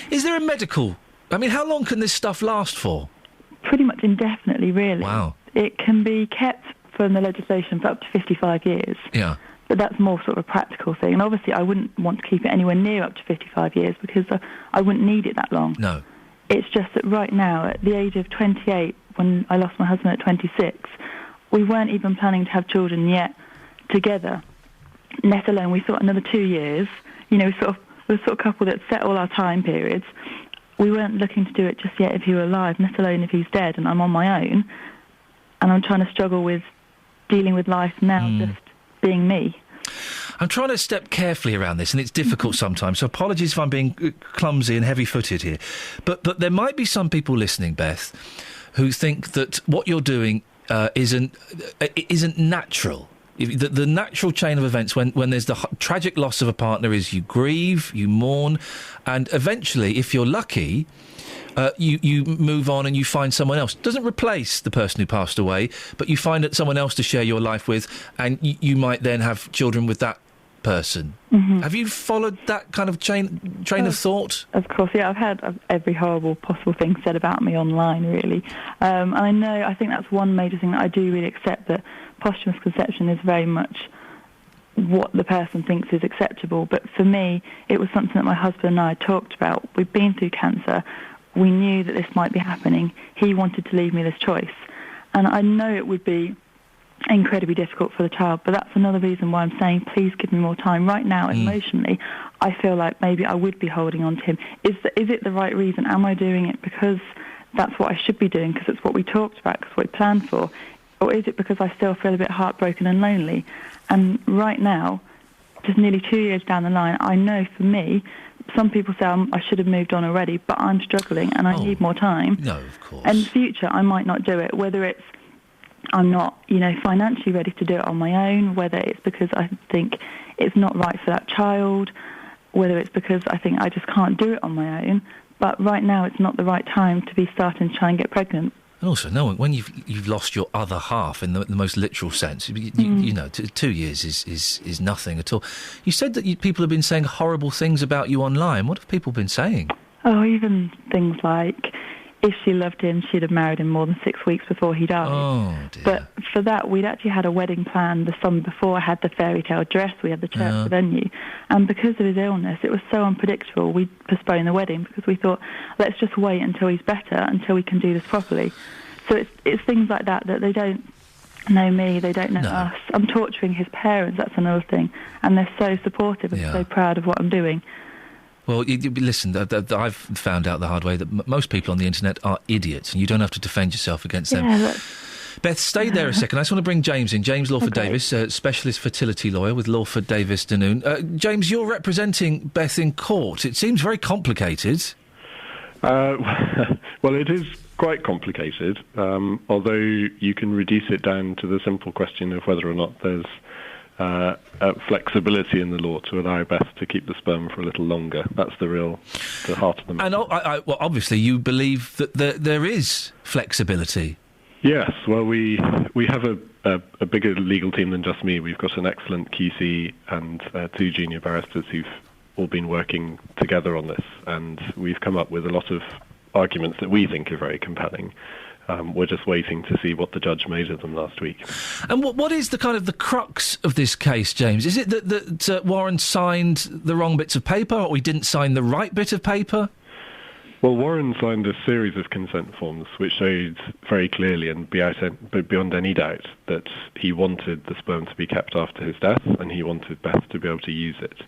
Is there a medical... I mean, how long can this stuff last for? Pretty much indefinitely, really. Wow. It can be kept from the legislation for up to 55 years. Yeah. But that's more sort of a practical thing. And obviously I wouldn't want to keep it anywhere near up to 55 years because I wouldn't need it that long. No. It's just that right now, at the age of 28, when I lost my husband at 26, we weren't even planning to have children yet together, let alone we thought another 2 years. You know, we're the sort of couple that set all our time periods. We weren't looking to do it just yet if he were alive, let alone if he's dead and I'm on my own. And I'm trying to struggle with dealing with life now, just being me. I'm trying to step carefully around this, and it's difficult sometimes, so apologies if I'm being clumsy and heavy-footed here. But there might be some people listening, Beth, who think that what you're doing isn't natural. The natural chain of events when there's the tragic loss of a partner is you grieve, you mourn, and eventually, if you're lucky... you move on and you find someone else. It doesn't replace the person who passed away, but you find someone else to share your life with, and you might then have children with that person. Mm-hmm. Have you followed that kind of train of thought? Of course, yeah. I've had every horrible possible thing said about me online, really. And I think that's one major thing that I do really accept, that posthumous conception is very much what the person thinks is acceptable. But for me, it was something that my husband and I talked about. We've been through cancer. We knew that this might be happening. He wanted to leave me this choice. And I know it would be incredibly difficult for the child, but that's another reason why I'm saying, please give me more time. Right now, emotionally, I feel like maybe I would be holding on to him. Is it the right reason? Am I doing it because that's what I should be doing, because it's what we talked about, because what we planned for? Or is it because I still feel a bit heartbroken and lonely? And right now, just nearly 2 years down the line, I know for me... Some people say I should have moved on already, but I'm struggling and I need more time. No, of course. And in the future, I might not do it, whether it's I'm not, financially ready to do it on my own, whether it's because I think it's not right for that child, whether it's because I think I just can't do it on my own. But right now, it's not the right time to be starting to try and get pregnant. And also, knowing when you've lost your other half in the most literal sense, you know, 2 years is nothing at all. You said that people have been saying horrible things about you online. What have people been saying? Oh, even things like, if she loved him, she'd have married him more than 6 weeks before he died. Oh, dear. But for that, we'd actually had a wedding planned the summer before. I had the fairy tale dress, we had the church venue. And because of his illness, it was so unpredictable, we postponed the wedding because we thought, let's just wait until he's better, until we can do this properly. So it's things like that they don't know me, they don't know us. I'm torturing his parents, that's another thing. And they're so supportive and so proud of what I'm doing. Well, listen, I've found out the hard way that most people on the internet are idiots, and you don't have to defend yourself against them. Beth, stay there a second. I just want to bring James in. James Lawford-Davis, specialist fertility lawyer with Lawford-Davis Danoon. James, you're representing Beth in court. It seems very complicated. Well, it is quite complicated, although you can reduce it down to the simple question of whether or not there's flexibility in the law to allow Beth to keep the sperm for a little longer. That's the heart of the matter. And well, obviously you believe that there is flexibility. Yes, well, we have a bigger legal team than just me. We've got an excellent QC and 2 junior barristers who've all been working together on this, and we've come up with a lot of arguments that we think are very compelling. We're just waiting to see what the judge made of them last week. And what is the kind of the crux of this case, James? Is it that Warren signed the wrong bits of paper, or he didn't sign the right bit of paper? Well, Warren signed a series of consent forms which showed very clearly and beyond any doubt that he wanted the sperm to be kept after his death, and he wanted Beth to be able to use it.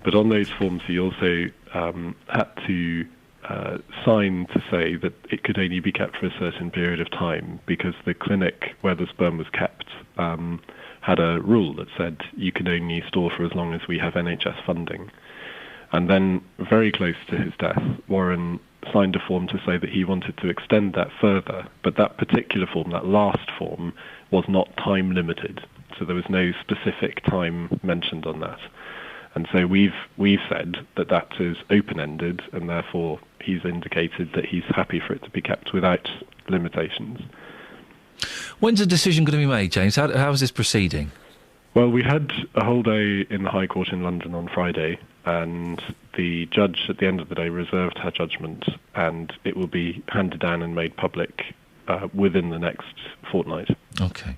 But on those forms he also had to sign to say that it could only be kept for a certain period of time, because the clinic where the sperm was kept had a rule that said you can only store for as long as we have NHS funding. And then, very close to his death, Warren signed a form to say that he wanted to extend that further, but that particular form, that last form, was not time limited, so there was no specific time mentioned on that. And so we've said that is open-ended, and therefore he's indicated that he's happy for it to be kept without limitations. When's the decision going to be made, James? How is this proceeding? Well, we had a whole day in the High Court in London on Friday, and the judge at the end of the day reserved her judgment, and it will be handed down and made public within the next fortnight. OK.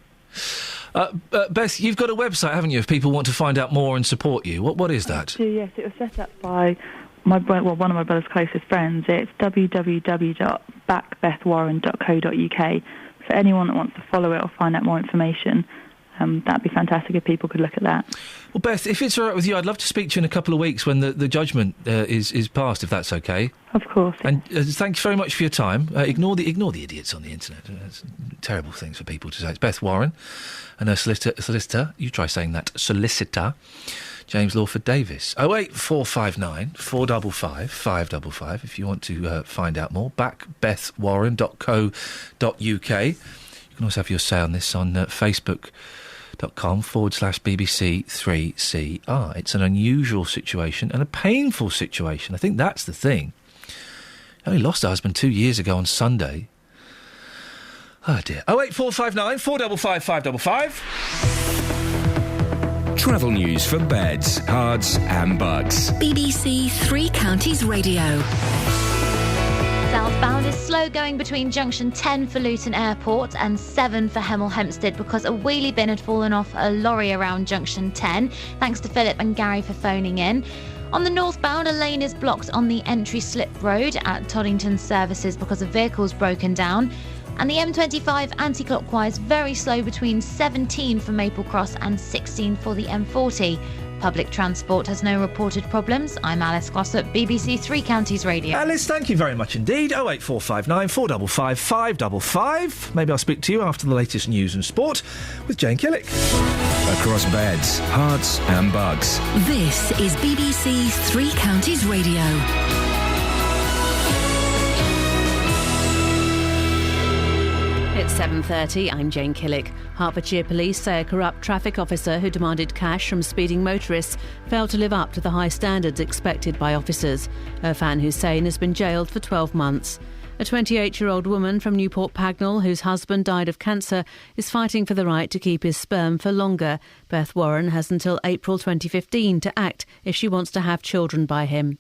Beth, you've got a website, haven't you, if people want to find out more and support you? What is that? Yes, it was set up by one of my brother's closest friends. It's www.backbethwarren.co.uk. For anyone that wants to follow it or find out more information, that'd be fantastic if people could look at that. Well, Beth, if it's all right with you, I'd love to speak to you in a couple of weeks when the judgment is passed, if that's OK. Of course. And thank you very much for your time. Ignore the idiots on the internet. It's terrible things for people to say. It's Beth Warren and her solicitor. You try saying that. Solicitor. James Lawford-Davis. 08459 455 555 if you want to find out more. backbethwarren.co.uk. You can also have your say on this on facebook.com/BBC3CR. It's an unusual situation and a painful situation. I think that's the thing. I only lost her husband 2 years ago on Sunday. Oh dear. 08459 455 555. Travel news for beds, cards and bugs. BBC Three Counties Radio. Southbound is slow going between junction 10 for Luton Airport and 7 for Hemel Hempstead because a wheelie bin had fallen off a lorry around junction 10. Thanks to Philip and Gary for phoning in. On the northbound, a lane is blocked on the entry slip road at Toddington Services because a vehicle's broken down. And the M25 anti-clockwise very slow between 17 for Maple Cross and 16 for the M40. Public transport has no reported problems. I'm Alice Glossop, BBC Three Counties Radio. Alice, thank you very much indeed. 08459 455 555. Maybe I'll speak to you after the latest news and sport with Jane Killick. Across beds, hearts and bugs. This is BBC Three Counties Radio. It's 7:30. I'm Jane Killick. Hertfordshire police say a corrupt traffic officer who demanded cash from speeding motorists failed to live up to the high standards expected by officers. Irfan Hussain has been jailed for 12 months. A 28-year-old woman from Newport Pagnell, whose husband died of cancer, is fighting for the right to keep his sperm for longer. Beth Warren has until April 2015 to act if she wants to have children by him.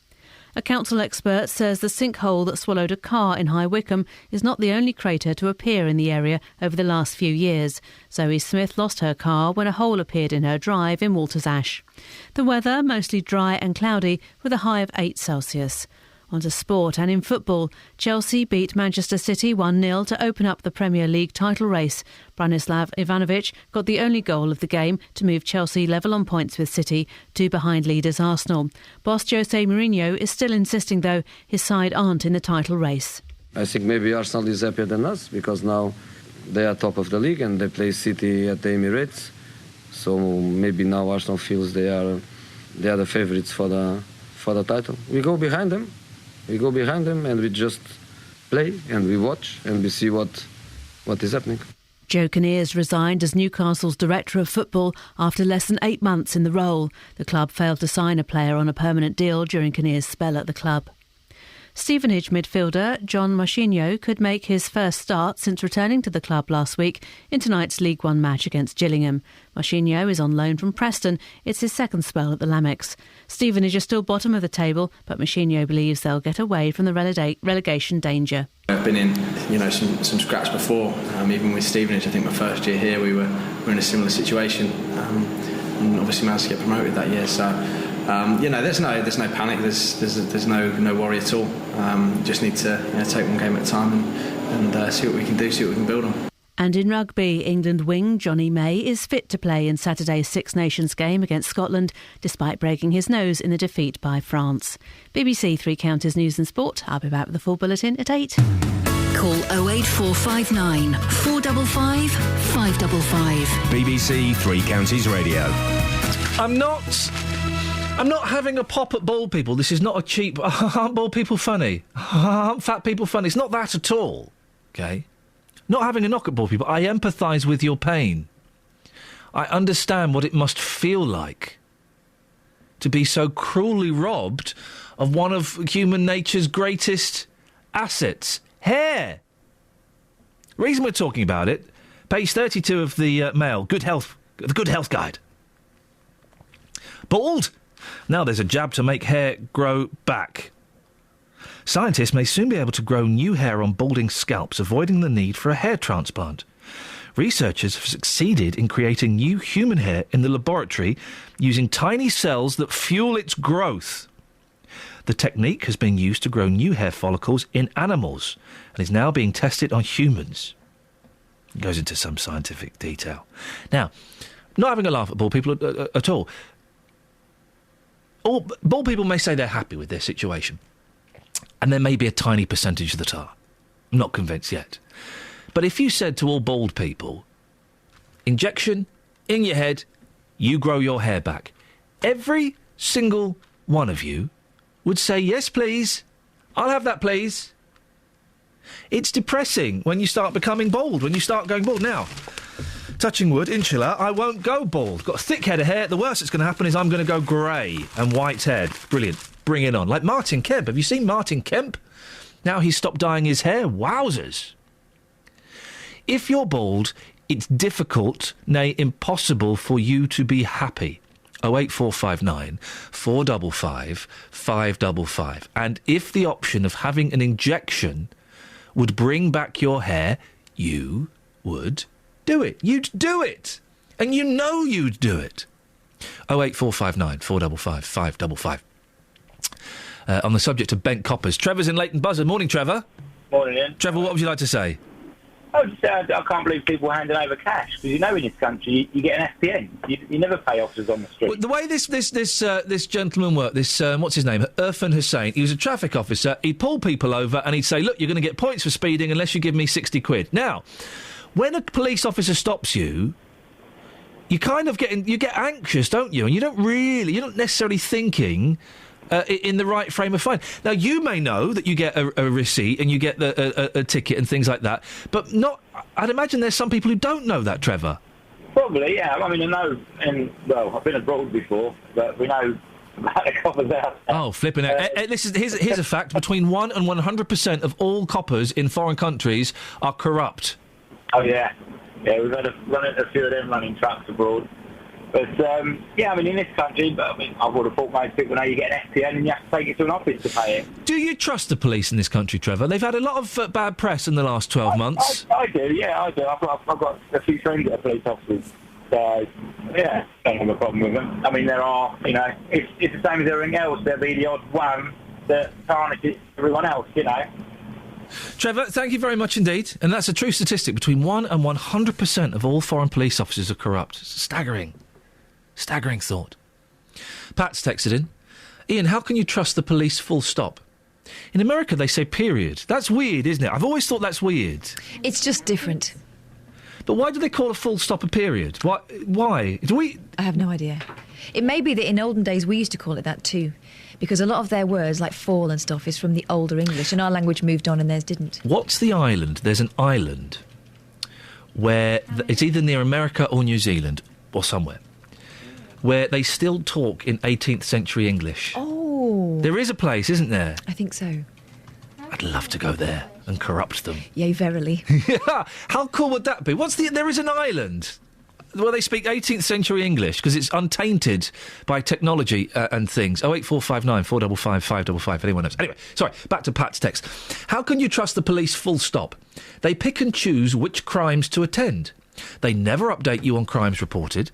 A council expert says the sinkhole that swallowed a car in High Wycombe is not the only crater to appear in the area over the last few years. Zoe Smith lost her car when a hole appeared in her drive in Walters Ash. The weather, mostly dry and cloudy, with a high of 8 Celsius. On to sport and in football. Chelsea beat Manchester City 1-0 to open up the Premier League title race. Branislav Ivanovic got the only goal of the game to move Chelsea level on points with City, 2 behind leaders Arsenal. Boss Jose Mourinho is still insisting, though, his side aren't in the title race. I think maybe Arsenal is happier than us because now they are top of the league and they play City at the Emirates. So maybe now Arsenal feels they are the favourites for the title. We go behind them. And we just play and we watch and we see what is happening. Joe Kinnear's resigned as Newcastle's director of football after less than 8 months in the role. The club failed to sign a player on a permanent deal during Kinnear's spell at the club. Stevenage midfielder John Marchinho could make his first start since returning to the club last week in tonight's League One match against Gillingham. Marchinho is on loan from Preston. It's his second spell at the Lamex. Stevenage are still bottom of the table, but Marchinho believes they'll get away from the relegation danger. I've been in, some scraps before. Even with Stevenage, I think my first year here, we were in a similar situation, and obviously managed to get promoted that year. So. There's no panic. There's no worry at all. Just need to take one game at a time and see what we can do, see what we can build on. And in rugby, England wing Johnny May is fit to play in Saturday's Six Nations game against Scotland, despite breaking his nose in the defeat by France. BBC Three Counties News and Sport. I'll be back with the full bulletin at 8. Call 08459 455 555. BBC Three Counties Radio. I'm not having a pop at bald people. This is not a cheap... Aren't bald people funny? Aren't fat people funny? It's not that at all, OK? Not having a knock at bald people. I empathise with your pain. I understand what it must feel like to be so cruelly robbed of one of human nature's greatest assets, hair. Reason we're talking about it, page 32 of the Mail, the Good Health Guide. Bald? Now there's a jab to make hair grow back. Scientists may soon be able to grow new hair on balding scalps, avoiding the need for a hair transplant. Researchers have succeeded in creating new human hair in the laboratory using tiny cells that fuel its growth. The technique has been used to grow new hair follicles in animals and is now being tested on humans. It goes into some scientific detail. Now, not having a laugh at bald people at all. Bald people may say they're happy with their situation, and there may be a tiny percentage that are. I'm not convinced yet. But if you said to all bald people, injection in your head, you grow your hair back, every single one of you would say, yes, please, I'll have that, please. It's depressing when you start becoming bald, when you start going bald. Now, touching wood, inshallah, I won't go bald. Got a thick head of hair. The worst that's going to happen is I'm going to go grey and white-haired. Brilliant. Bring it on. Like Martin Kemp. Have you seen Martin Kemp? Now he's stopped dyeing his hair. Wowzers. If you're bald, it's difficult, nay, impossible for you to be happy. 08459 455 555. And if the option of having an injection would bring back your hair, you would do it. You'd do it. And you know you'd do it. 08459 455 555. On the subject of bent coppers, Trevor's in Leighton Buzzard. Morning, Trevor. Morning, Ian. Trevor, what would you like to say? I can't believe people are handing over cash, because in this country you get an FPN. You never pay officers on the street. Well, the way this gentleman worked, what's his name, Irfan Hussain, he was a traffic officer. He'd pull people over and he'd say, look, you're going to get points for speeding unless you give me 60 quid. Now, when a police officer stops you, you kind of you get anxious, don't you? And you're not necessarily thinking in the right frame of mind. Now, you may know that you get a receipt and you get a ticket and things like that, but not. I'd imagine there's some people who don't know that, Trevor. Probably, yeah. I mean, I know, I've been abroad before, but we know about the coppers out there. Oh, flipping out. Here's a fact. Between 1 and 100% of all coppers in foreign countries are corrupt. Oh, yeah. Yeah, we've had a few of them running trucks abroad. But, in this country, I would have thought most people know you get an FPN and you have to take it to an office to pay it. Do you trust the police in this country, Trevor? They've had a lot of bad press in the last 12 months. I do, yeah, I do. I've got a few friends that are police officers. So, yeah, don't have a problem with them. I mean, there are, it's the same as everything else. There'll be the odd one that tarnishes everyone else, you know. Trevor, thank you very much indeed. And that's a true statistic. Between 1 and 100% of all foreign police officers are corrupt. It's staggering. Staggering thought. Pat's texted in. Iain, how can you trust the police full stop? In America, they say period. That's weird, isn't it? I've always thought that's weird. It's just different. But why do they call a full stop a period? Why? I have no idea. It may be that in olden days we used to call it that too, because a lot of their words, like fall and stuff, is from the older English, and our language moved on and theirs didn't. What's the island? There's an island where it's either near America or New Zealand or somewhere, where they still talk in 18th century English. Oh. There is a place, isn't there? I think so. I'd love to go there and corrupt them. Yea, verily. Yeah, how cool would that be? There is an island where they speak 18th century English because it's untainted by technology and things. 08459 455 555, if anyone knows. Anyway, sorry, back to Pat's text. How can you trust the police full stop? They pick and choose which crimes to attend. They never update you on crimes reported.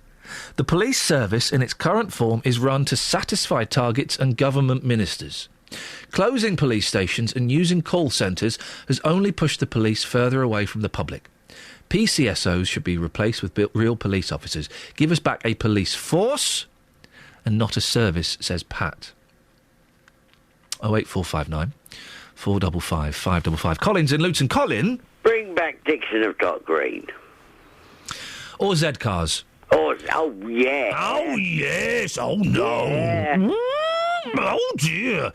The police service in its current form is run to satisfy targets and government ministers. Closing police stations and using call centres has only pushed the police further away from the public. PCSOs should be replaced with real police officers. Give us back a police force and not a service, says Pat. 08459 455 555. Colin's in Luton. Colin? Bring back Dixon of Dock Green. Or Z-Cars. Oh, yeah. Oh, yes. Oh, no. Yeah. Oh, dear.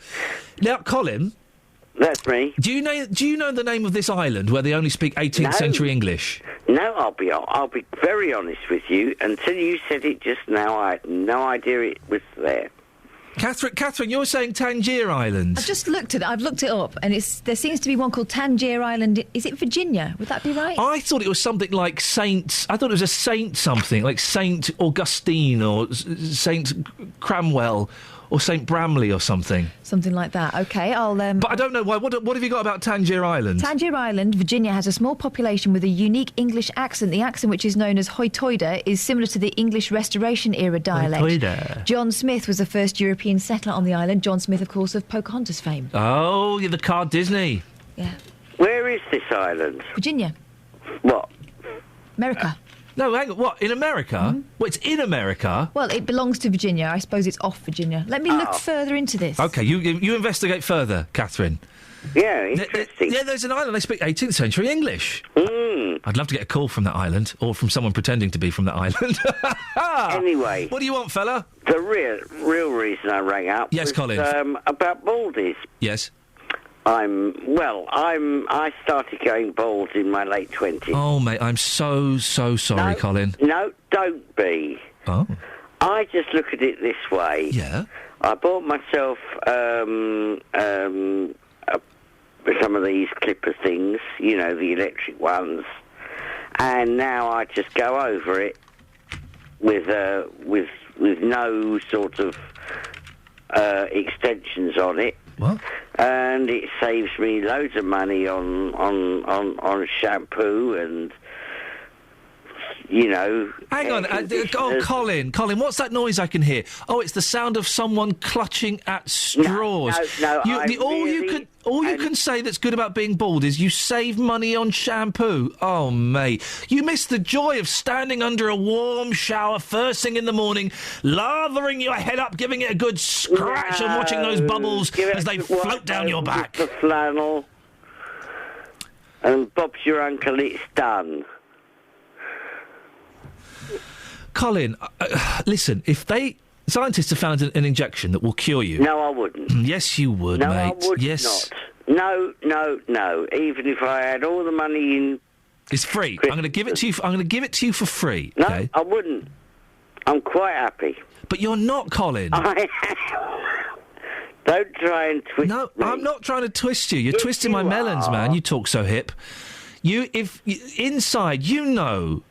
Now, Colin... That's me. Do you know the name of this island where they only speak 18th century English? No, I'll be very honest with you. Until you said it just now, I had no idea it was there. Catherine, you're saying Tangier Island. I've just looked at it. I've looked it up, and there seems to be one called Tangier Island. Is it Virginia? Would that be right? I thought it was something like Saint. I thought it was a Saint something, like Saint Augustine or Saint Cramwell or Saint Bramley or something. Something like that. OK, I'll... But I don't know why. What have you got about Tangier Island? Tangier Island, Virginia, has a small population with a unique English accent. The accent, which is known as Hoytoida, is similar to the English Restoration-era dialect. Hoytoida. John Smith was the first European settler on the island. John Smith, of course, of Pocahontas fame. Oh, the card Disney. Yeah. Where is this island? Virginia. What? America. No, hang on. What, in America? Mm-hmm. Well, it's in America. Well, it belongs to Virginia. I suppose it's off Virginia. Let me look further into this. OK, you investigate further, Catherine. Yeah, interesting. There's an island. They speak 18th century English. Mm. I'd love to get a call from that island, or from someone pretending to be from that island. Anyway. What do you want, fella? The real reason I rang up was, Colin. About baldies. Yes. I started going bald in my late 20s. Oh, mate, I'm so sorry, Colin. No, don't be. Oh. I just look at it this way. Yeah. I bought myself some of these clipper things, you know, the electric ones, and now I just go over it with no sort of extensions on it. What? And it saves me loads of money on shampoo and, you know... Hang on. Colin, what's that noise I can hear? Oh, it's the sound of someone clutching at straws. No, all you can say that's good about being bald is you save money on shampoo. Oh, mate. You miss the joy of standing under a warm shower first thing in the morning, lathering your head up, giving it a good scratch and watching those bubbles as they float down your back. The flannel. And Bob's your uncle, it's done. Colin, listen, scientists have found an injection that will cure you. No, I wouldn't. Yes, you would, no, mate. I would yes. not. No. Even if I had all the money in... It's free. I'm going to give it to you. I'm going to give it to you for free. No, okay? I wouldn't. I'm quite happy. But you're not, Colin. I am. Don't try and twist me. I'm not trying to twist you. You're twisting my melons, man. You talk so hip. Inside, you know...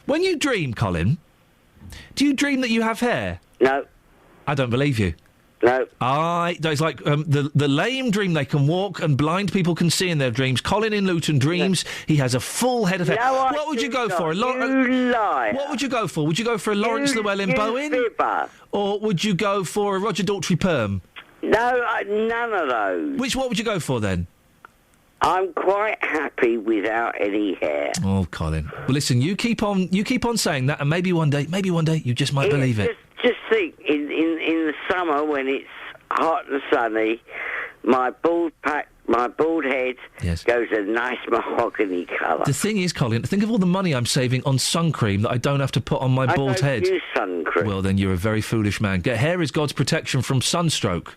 When you dream, Colin... Do you dream that you have hair? No. I don't believe you. No. It's like the lame dream they can walk and blind people can see in their dreams. Colin in Luton dreams he has a full head of hair. No, what would you go for? You liar. What would you go for? Would you go for a Lawrence Llewellyn Bowen? Fibber. Or would you go for a Roger Daltrey perm? No, none of those. What would you go for then? I'm quite happy without any hair. Oh, Colin. Well, listen, you keep on saying that, and maybe one day, you just might believe it. Just think, in the summer when it's hot and sunny, my bald head goes a nice mahogany colour. The thing is, Colin, think of all the money I'm saving on sun cream that I don't have to put on my bald head. I don't use sun cream. Well, then you're a very foolish man. Hair is God's protection from sunstroke.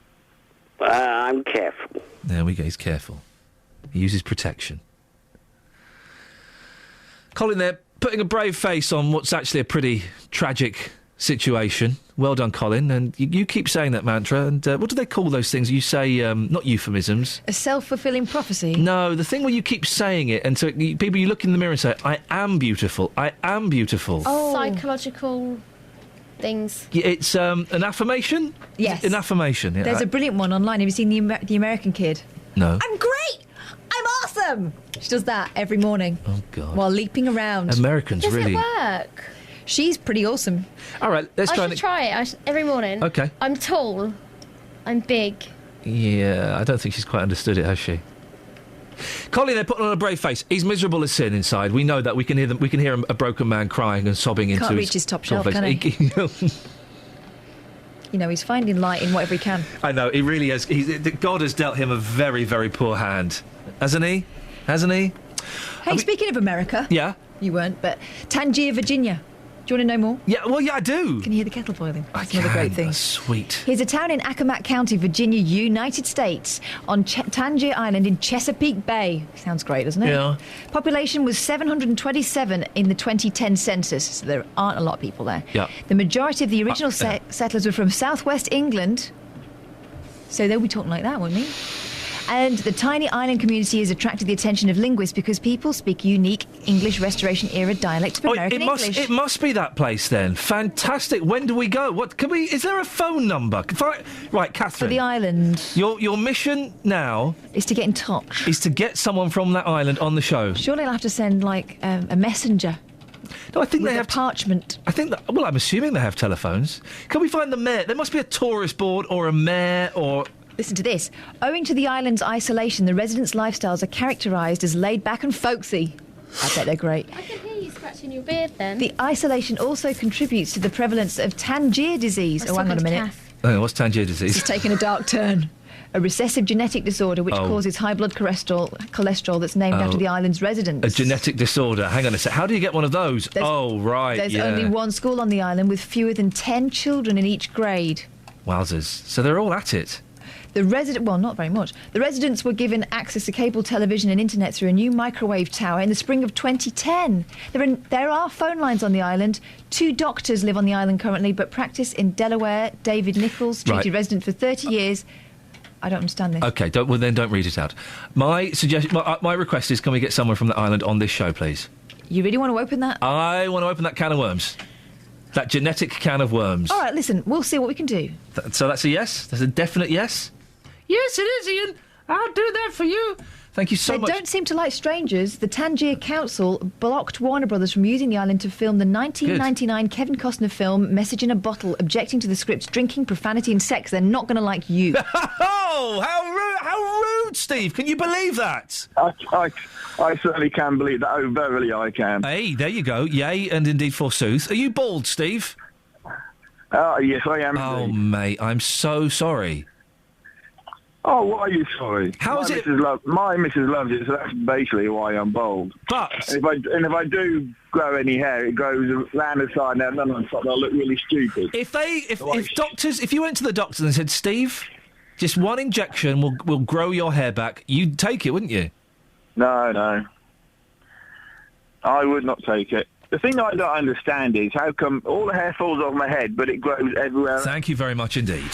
I'm careful. There we go, he's careful. He uses protection. Colin, they're putting a brave face on what's actually a pretty tragic situation. Well done, Colin. And you keep saying that mantra. And what do they call those things? You say, not euphemisms. A self-fulfilling prophecy? No, the thing where you keep saying it, and so people, you look in the mirror and say, I am beautiful. I am beautiful. Oh. Psychological things. It's an affirmation? Yes. An affirmation. Yeah. There's a brilliant one online. Have you seen the American Kid? No. I'm great! I'm awesome! She does that every morning. Oh, God. While leaping around. Americans Does really... it work? She's pretty awesome. All right, let's try I should try it every morning. OK. I'm tall. I'm big. Yeah, I don't think she's quite understood it, has she? Colin, they're putting on a brave face. He's miserable as sin inside. We know that. We can hear a broken man crying and sobbing into his... Can't reach his top shelf, can he? You know, he's finding light in whatever he can. I know, he really has. God has dealt him a very, very poor hand. Hasn't he? Hey, speaking of America... Yeah? You weren't, but Tangier, Virginia. Do you want to know more? Yeah, well, yeah, I do. Can you hear the kettle boiling? That's another great thing. That's sweet. Here's a town in Accomack County, Virginia, United States, on Tangier Island in Chesapeake Bay. Sounds great, doesn't it? Yeah. Population was 727 in the 2010 census, so there aren't a lot of people there. Yeah. The majority of the original settlers were from southwest England, so they'll be talking like that, wouldn't they? And the tiny island community has attracted the attention of linguists because people speak unique English Restoration-era dialect of American English. It must be that place then. Fantastic. When do we go? Is there a phone number? Right, Catherine. For the island. Your mission now... is to get in touch. Is to get someone from that island on the show. Surely I'll have to send, a messenger. No, I think with they have parchment. I think that... Well, I'm assuming they have telephones. Can we find the mayor? There must be a tourist board or a mayor or... Listen to this. Owing to the island's isolation, the residents' lifestyles are characterised as laid-back and folksy. I bet they're great. I can hear you scratching your beard then. The isolation also contributes to the prevalence of Tangier disease. Hang on a minute. What's Tangier disease? It's taken a dark turn. A recessive genetic disorder which causes high blood cholesterol that's named after the island's residents. A genetic disorder. Hang on a sec. How do you get one of those? There's only one school on the island with fewer than 10 children in each grade. Wowzers. So they're all at it. Well, not very much. The residents were given access to cable television and internet through a new microwave tower in the spring of 2010. There are phone lines on the island. 2 doctors live on the island currently, but practice in Delaware. David Nichols, treated resident for 30 years. I don't understand this. OK, don't read it out. My suggestion, my request is, can we get someone from the island on this show, please? You really want to open that? I want to open that can of worms. That genetic can of worms. All right, listen, we'll see what we can do. So that's a yes? That's a definite yes? Yes, it is, Ian. I'll do that for you. Thank you so much. They don't seem to like strangers. The Tangier Council blocked Warner Brothers from using the island to film the 1999 Kevin Costner film Message in a Bottle, objecting to the script's drinking, profanity and sex. They're not going to like you. Oh, how rude, Steve. Can you believe that? I certainly can believe that. Oh, verily I can. Hey, there you go. Yea, and indeed forsooth. Are you bald, Steve? Yes, I am. Oh, mate, I'm so sorry. Oh, why are you sorry? How is it? My missus loves it, so that's basically why I'm bald. But if I do grow any hair, it grows around the side and none on top. I'll look really stupid. If you went to the doctor and said, Steve, just one injection will grow your hair back, you'd take it, wouldn't you? No, I would not take it. The thing I don't understand is how come all the hair falls off my head, but it grows everywhere. Thank you very much indeed.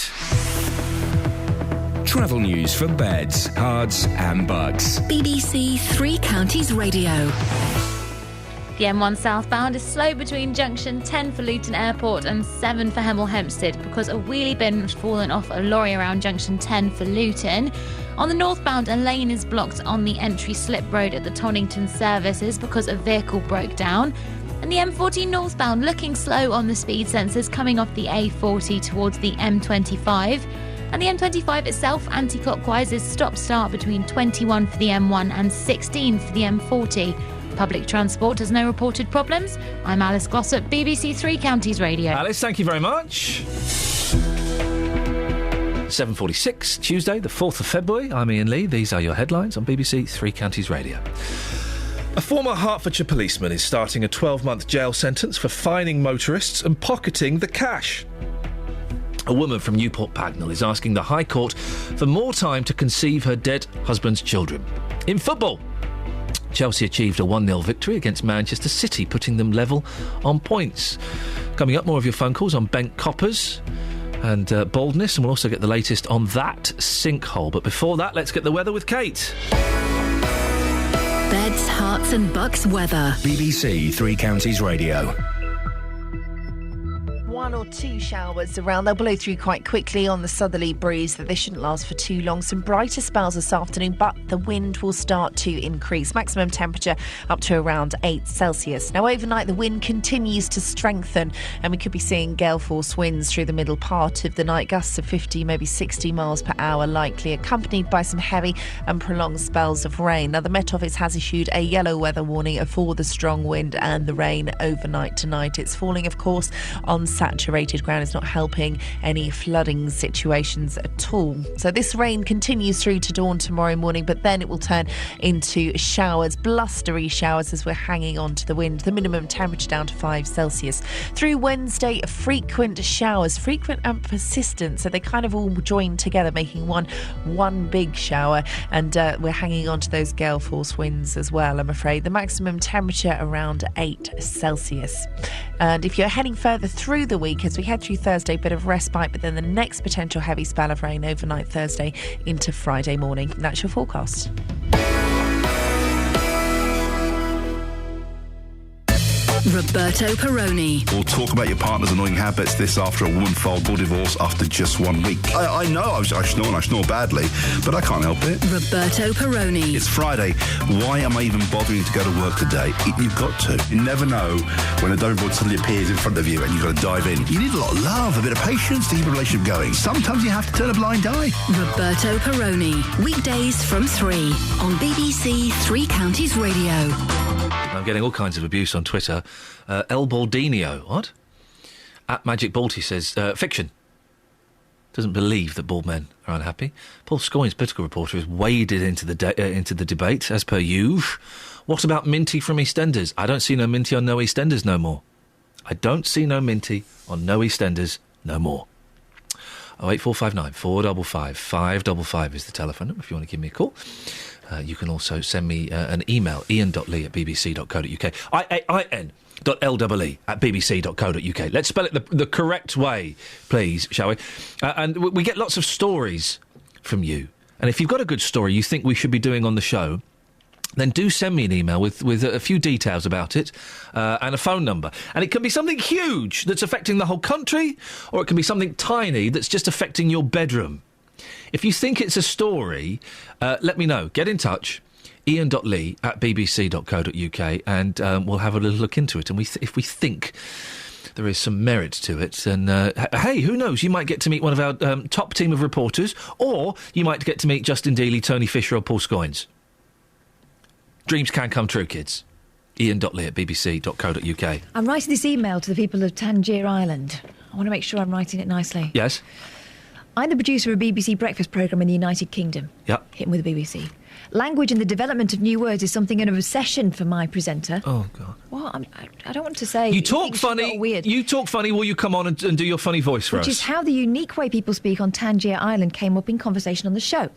Travel news for beds, cards and bugs. BBC Three Counties Radio. The M1 southbound is slow between junction 10 for Luton Airport and 7 for Hemel Hempstead because a wheelie bin was fallen off a lorry around junction 10 for Luton. On the northbound, a lane is blocked on the entry slip road at the Tonington services because a vehicle broke down. And the M14 northbound looking slow on the speed sensors coming off the A40 towards the M25. And the M25 itself, anti-clockwise, is stop-start between 21 for the M1 and 16 for the M40. Public transport has no reported problems. I'm Alice Glossop, BBC Three Counties Radio. Alice, thank you very much. 7:46, Tuesday, the 4th of February. I'm Iain Lee. These are your headlines on BBC Three Counties Radio. A former Hertfordshire policeman is starting a 12-month jail sentence for fining motorists and pocketing the cash. A woman from Newport Pagnell is asking the High Court for more time to conceive her dead husband's children. In football, Chelsea achieved a 1-0 victory against Manchester City, putting them level on points. Coming up, more of your phone calls on bent coppers and baldness, and we'll also get the latest on that sinkhole. But before that, let's get the weather with Kate. Beds, Herts and Bucks weather. BBC Three Counties Radio. 1 or 2 showers around. They'll blow through quite quickly on the southerly breeze, that they shouldn't last for too long. Some brighter spells this afternoon, but the wind will start to increase. Maximum temperature up to around 8 Celsius. Now, overnight, the wind continues to strengthen, and we could be seeing gale force winds through the middle part of the night. Gusts of 50, maybe 60 miles per hour likely, accompanied by some heavy and prolonged spells of rain. Now, the Met Office has issued a yellow weather warning for the strong wind and the rain overnight tonight. It's falling, of course, on saturated ground. Is not helping any flooding situations at all. So this rain continues through to dawn tomorrow morning, but then it will turn into showers, blustery showers, as we're hanging on to the wind. The minimum temperature down to 5 Celsius. Through Wednesday, frequent showers, frequent and persistent, so they kind of all join together, making one big shower, and we're hanging on to those gale force winds as well, I'm afraid. The maximum temperature around 8 Celsius. And if you're heading further through the week, as we head through Thursday, bit of respite, but then the next potential heavy spell of rain overnight Thursday into Friday morning. That's your forecast. Roberto Perrone. We'll talk about your partner's annoying habits. This after a woman filed for divorce after just 1 week. I know I snore and I snore badly, but I can't help it. Roberto Perrone. It's Friday. Why am I even bothering to go to work today? You've got to. You never know when a donor board suddenly appears in front of you and you've got to dive in. You need a lot of love, a bit of patience to keep a relationship going. Sometimes you have to turn a blind eye. Roberto Perrone. Weekdays from 3 on BBC Three Counties Radio. I'm getting all kinds of abuse on Twitter. El Baldinio, what? At Magic Balti says, fiction. Doesn't believe that bald men are unhappy. Paul Scoynes, political reporter, has waded into the debate, as per usual. What about Minty from EastEnders? I don't see no Minty on no EastEnders no more. I don't see no Minty on no EastEnders no more. 08459 455 555 is the telephone number if you want to give me a call. You can also send me an email, ian.lee@bbc.co.uk. ian.lee@bbc.co.uk. Let's spell it the correct way, please, shall we? And we get lots of stories from you. And if you've got a good story you think we should be doing on the show, then do send me an email with a few details about it and a phone number. And it can be something huge that's affecting the whole country, or it can be something tiny that's just affecting your bedroom. If you think it's a story, let me know. Get in touch, ian.lee@bbc.co.uk, and we'll have a little look into it. And if we think there is some merit to it, then, hey, who knows? You might get to meet one of our top team of reporters, or you might get to meet Justin Dealey, Tony Fisher or Paul Scoynes. Dreams can come true, kids. ian.lee@bbc.co.uk. I'm writing this email to the people of Tangier Island. I want to make sure I'm writing it nicely. Yes? I'm the producer of a BBC breakfast programme in the United Kingdom. Yep. Hitting with the BBC. Language and the development of new words is something of an obsession for my presenter. Oh, God. Well, I don't want to say... You talk funny. Weird. You talk funny. Will you come on and do your funny voice for us? Which is how the unique way people speak on Tangier Island came up in conversation on the show.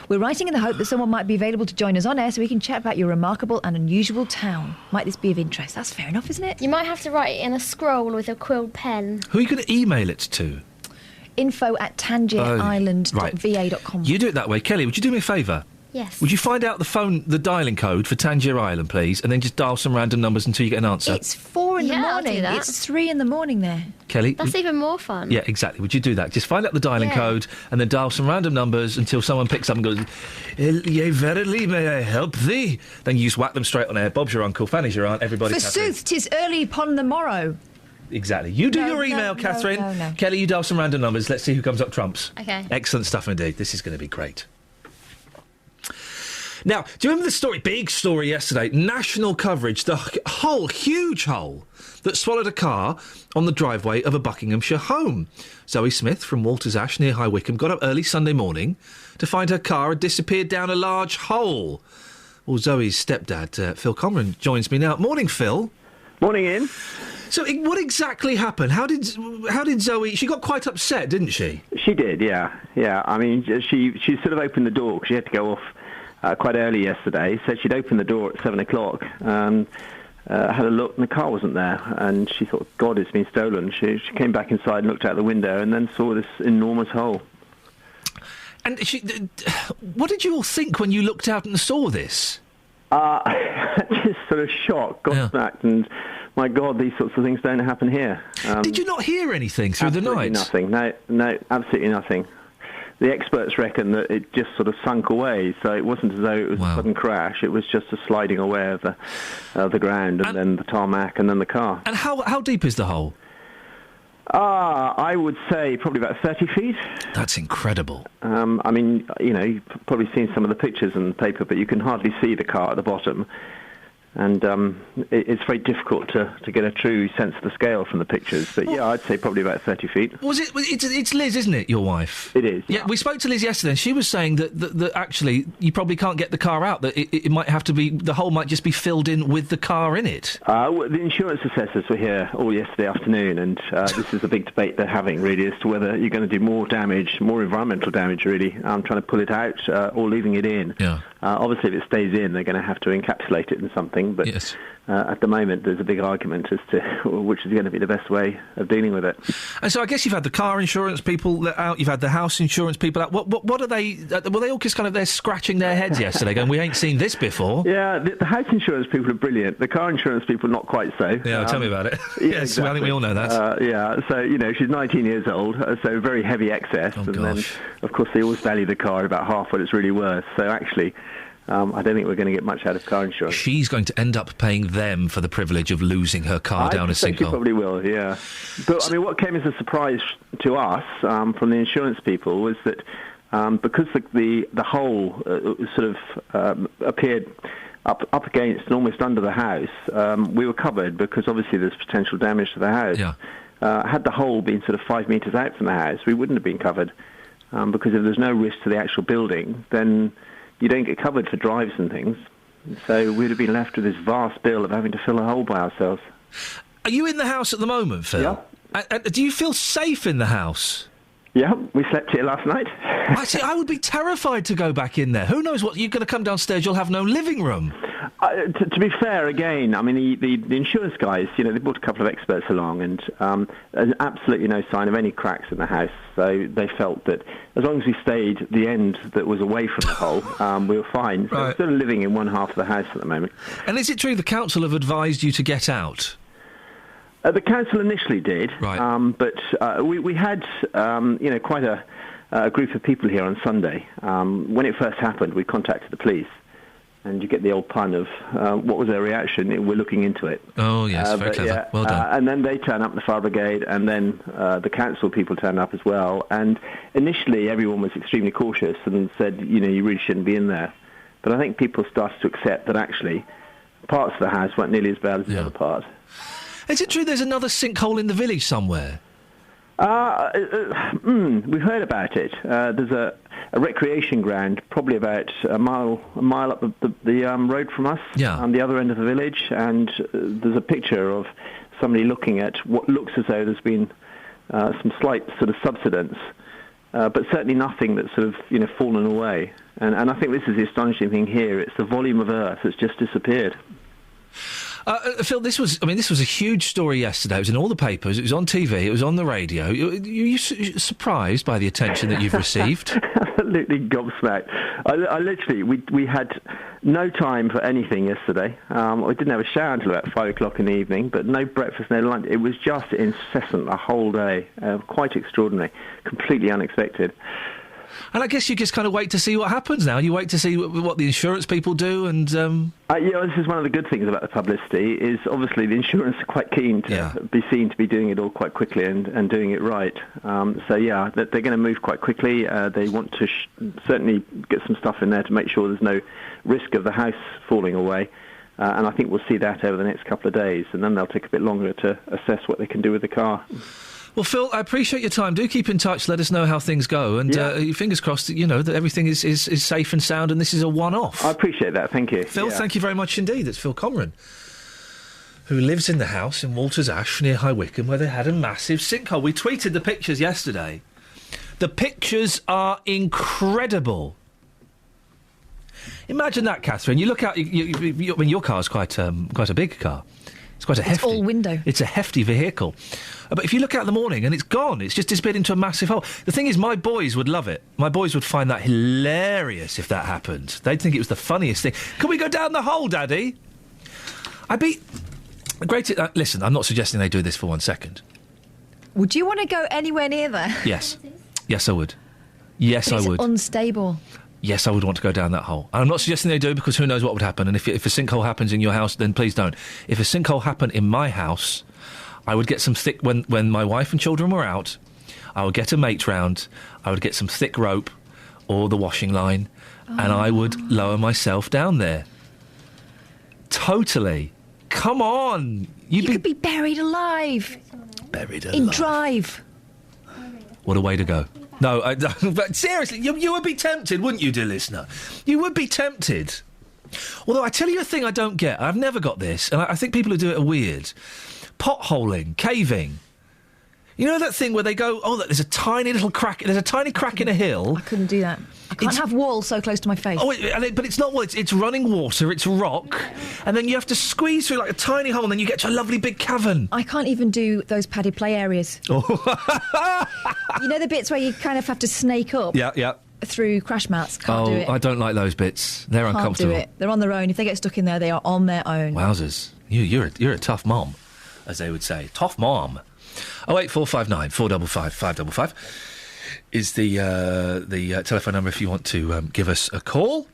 We're writing in the hope that someone might be available to join us on air so we can chat about your remarkable and unusual town. Might this be of interest? That's fair enough, isn't it? You might have to write it in a scroll with a quilled pen. Who are you going to email it to? info@tangierisland.va.com. You do it that way. Kelly, would you do me a favour? Yes. Would you find out the dialing code for Tangier Island, please, and then just dial some random numbers until you get an answer? It's 4 in the morning. I'll do that. It's 3 in the morning there. Kelly? That's even more fun. Yeah, exactly. Would you do that? Just find out the dialing code and then dial some random numbers until someone picks up and goes, "Yea, verily, may I help thee?" Then you just whack them straight on air. Bob's your uncle, Fanny's your aunt, everybody's happy. Forsooth, 'tis early upon the morrow. exactly. You do your email, Catherine. No. Kelly, you dial some random numbers. Let's see who comes up trumps. Okay. Excellent stuff indeed. This is going to be great. Now, do you remember the story, big story yesterday? National coverage, the huge hole that swallowed a car on the driveway of a Buckinghamshire home. Zoe Smith from Walters Ash near High Wycombe got up early Sunday morning to find her car had disappeared down a large hole. Well, Zoe's stepdad, Phil Conran, joins me now. Morning, Phil. Morning, Ian. So, what exactly happened? How did Zoe... She got quite upset, didn't she? She did, yeah. I mean, she sort of opened the door because she had to go off quite early yesterday. Said she'd opened the door at 7 o'clock and had a look and the car wasn't there. And she thought, God, it's been stolen. She came back inside and looked out the window and then saw this enormous hole. And what did you all think when you looked out and saw this? Just sort of shocked, gobsmacked, and my God, these sorts of things don't happen here. Did you not hear anything through the night? Nothing. No, absolutely nothing. The experts reckon that it just sort of sunk away, so it wasn't as though it was a sudden crash. It was just a sliding away of the ground, and then the tarmac, and then the car. And how deep is the hole? I would say probably about 30 feet. That's incredible. I mean, you've probably seen some of the pictures in the paper, but you can hardly see the car at the bottom. And it's very difficult to get a true sense of the scale from the pictures. But yeah, I'd say probably about 30 feet. It's Liz, isn't it, your wife? It is. Yeah, we spoke to Liz yesterday, and she was saying that actually you probably can't get the car out, that it might have to be, the hole might just be filled in with the car in it. The insurance assessors were here all yesterday afternoon, and this is a big debate they're having, really, as to whether you're going to do more damage, more environmental damage, really, trying to pull it out or leaving it in. Yeah. Obviously, if it stays in, they're going to have to encapsulate it in something. But yes. At the moment, there's a big argument as to which is going to be the best way of dealing with it. And so I guess you've had the car insurance people out, you've had the house insurance people out. What are they... were they all just kind of there scratching their heads yesterday going, we ain't seen this before? Yeah, the house insurance people are brilliant. The car insurance people, not quite so. Yeah, tell me about it. Yeah, yes, exactly. I think we all know that. Yeah, so, she's 19 years old, so very heavy excess. Oh, and gosh. then, of course, they always value the car at about half what it's really worth. So actually... I don't think we're going to get much out of car insurance. She's going to end up paying them for the privilege of losing her car down a sinkhole. She probably will, yeah. But, I mean, what came as a surprise to us from the insurance people was that because the hole sort of appeared up against and almost under the house, we were covered because obviously there's potential damage to the house. Yeah. Had the hole been sort of 5 metres out from the house, we wouldn't have been covered because if there's no risk to the actual building, then... you don't get covered for drives and things. So we'd have been left with this vast bill of having to fill a hole by ourselves. Are you in the house at the moment, Phil? Yeah. Do you feel safe in the house? Yeah, we slept here last night. I would be terrified to go back in there. Who knows what... You're going to come downstairs, you'll have no living room. To be fair, again, I mean, the insurance guys, they brought a couple of experts along, and there's absolutely no sign of any cracks in the house. So they felt that as long as we stayed the end that was away from the hole, we were fine. So we're still living in one half of the house at the moment. And is it true the council have advised you to get out? The council initially did, but we had, quite a group of people here on Sunday. When it first happened, we contacted the police, and you get the old pun of what was their reaction? We're looking into it. Oh, yes, very clever. Yeah, well done. And then they turn up, the fire brigade, and then the council people turn up as well. And initially, everyone was extremely cautious and said, you really shouldn't be in there. But I think people started to accept that actually parts of the house weren't nearly as bad as the other part. Is it true there's another sinkhole in the village somewhere? We've heard about it. There's a recreation ground, probably about a mile up the road from us, on the other end of the village, and there's a picture of somebody looking at what looks as though there's been some slight sort of subsidence, but certainly nothing that's sort of fallen away. And I think this is the astonishing thing here. It's the volume of earth that's just disappeared. Phil, this was a huge story yesterday. It was in all the papers. It was on TV. It was on the radio. You surprised by the attention that you've received? Absolutely gobsmacked. I literally, we had no time for anything yesterday. We didn't have a shower until about 5 o'clock in the evening, but no breakfast, no lunch. It was just incessant the whole day. Quite extraordinary. Completely unexpected. And I guess you just kind of wait to see what happens now. You wait to see what the insurance people do and... this is one of the good things about the publicity, is obviously the insurance are quite keen to be seen to be doing it all quite quickly and doing it right. They're going to move quite quickly. They want to certainly get some stuff in there to make sure there's no risk of the house falling away. And I think we'll see that over the next couple of days, and then they'll take a bit longer to assess what they can do with the car. Well, Phil, I appreciate your time. Do keep in touch. Let us know how things go. And fingers crossed, that everything is safe and sound and this is a one-off. I appreciate that. Thank you. Phil, thank you very much indeed. It's Phil Comran, who lives in the house in Walters Ash near High Wycombe where they had a massive sinkhole. We tweeted the pictures yesterday. The pictures are incredible. Imagine that, Catherine. You look out... your car's quite a big car. It's quite a hefty... It's all window. It's a hefty vehicle. But if you look out in the morning and it's gone, it's just disappeared into a massive hole. The thing is, my boys would love it. My boys would find that hilarious if that happened. They'd think it was the funniest thing. Can we go down the hole, Daddy? I'd be... Great... listen, I'm not suggesting they do this for 1 second. Would you want to go anywhere near there? Yes. Yes, I would. Yes, But I would. It's unstable. Yes, I would want to go down that hole. And I'm not suggesting they do because who knows what would happen. And if a sinkhole happens in your house, then please don't. If a sinkhole happened in my house, I would get some thick... When my wife and children were out, I would get a mate round, I would get some thick rope or the washing line, and I would lower myself down there. Totally. Come on! You could be buried alive. Buried alive. In Drive. What a way to go. No, but seriously, you would be tempted, wouldn't you, dear listener? You would be tempted. Although, I tell you a thing I don't get. I've never got this, and I think people who do it are weird. Potholing, caving. You know that thing where they go, there's a tiny little crack, there's a tiny crack in a hill. I couldn't do that. I can't have walls so close to my face. But it's not wall, it's running water, it's rock, and then you have to squeeze through like a tiny hole, and then you get to a lovely big cavern. I can't even do those padded play areas. You know the bits where you kind of have to snake up? Yeah. Through crash mats. Can't do it. I don't like those bits. They're uncomfortable. Can't do it. They're on their own. If they get stuck in there, they are on their own. Wowzers. You're a tough mom, as they would say. Tough mom. 08459 455 555 is the telephone number if you want to give us a call.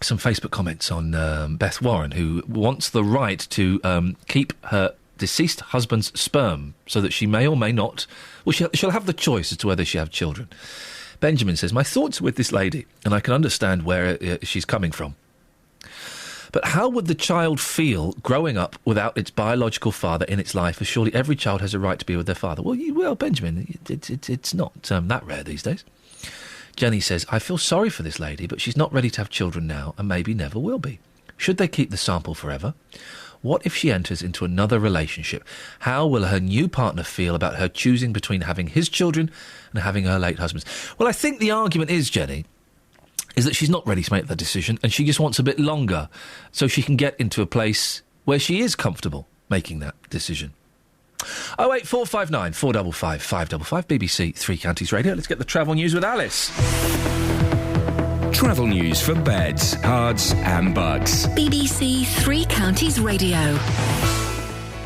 Some Facebook comments on Beth Warren, who wants the right to keep her deceased husband's sperm so that she may or may not... Well, she'll have the choice as to whether she have children. Benjamin says, my thoughts are with this lady, and I can understand where she's coming from. But how would the child feel growing up without its biological father in its life? As surely every child has a right to be with their father. Well, Benjamin, it's not that rare these days. Jenny says, I feel sorry for this lady, but she's not ready to have children now and maybe never will be. Should they keep the sample forever? What if she enters into another relationship? How will her new partner feel about her choosing between having his children and having her late husband's? Well, I think the argument is, Jenny, is that she's not ready to make that decision and she just wants a bit longer so she can get into a place where she is comfortable making that decision. 08459 455 555 BBC Three Counties Radio. Let's get the travel news with Alice. Travel news for beds, cards and bugs. BBC Three Counties Radio.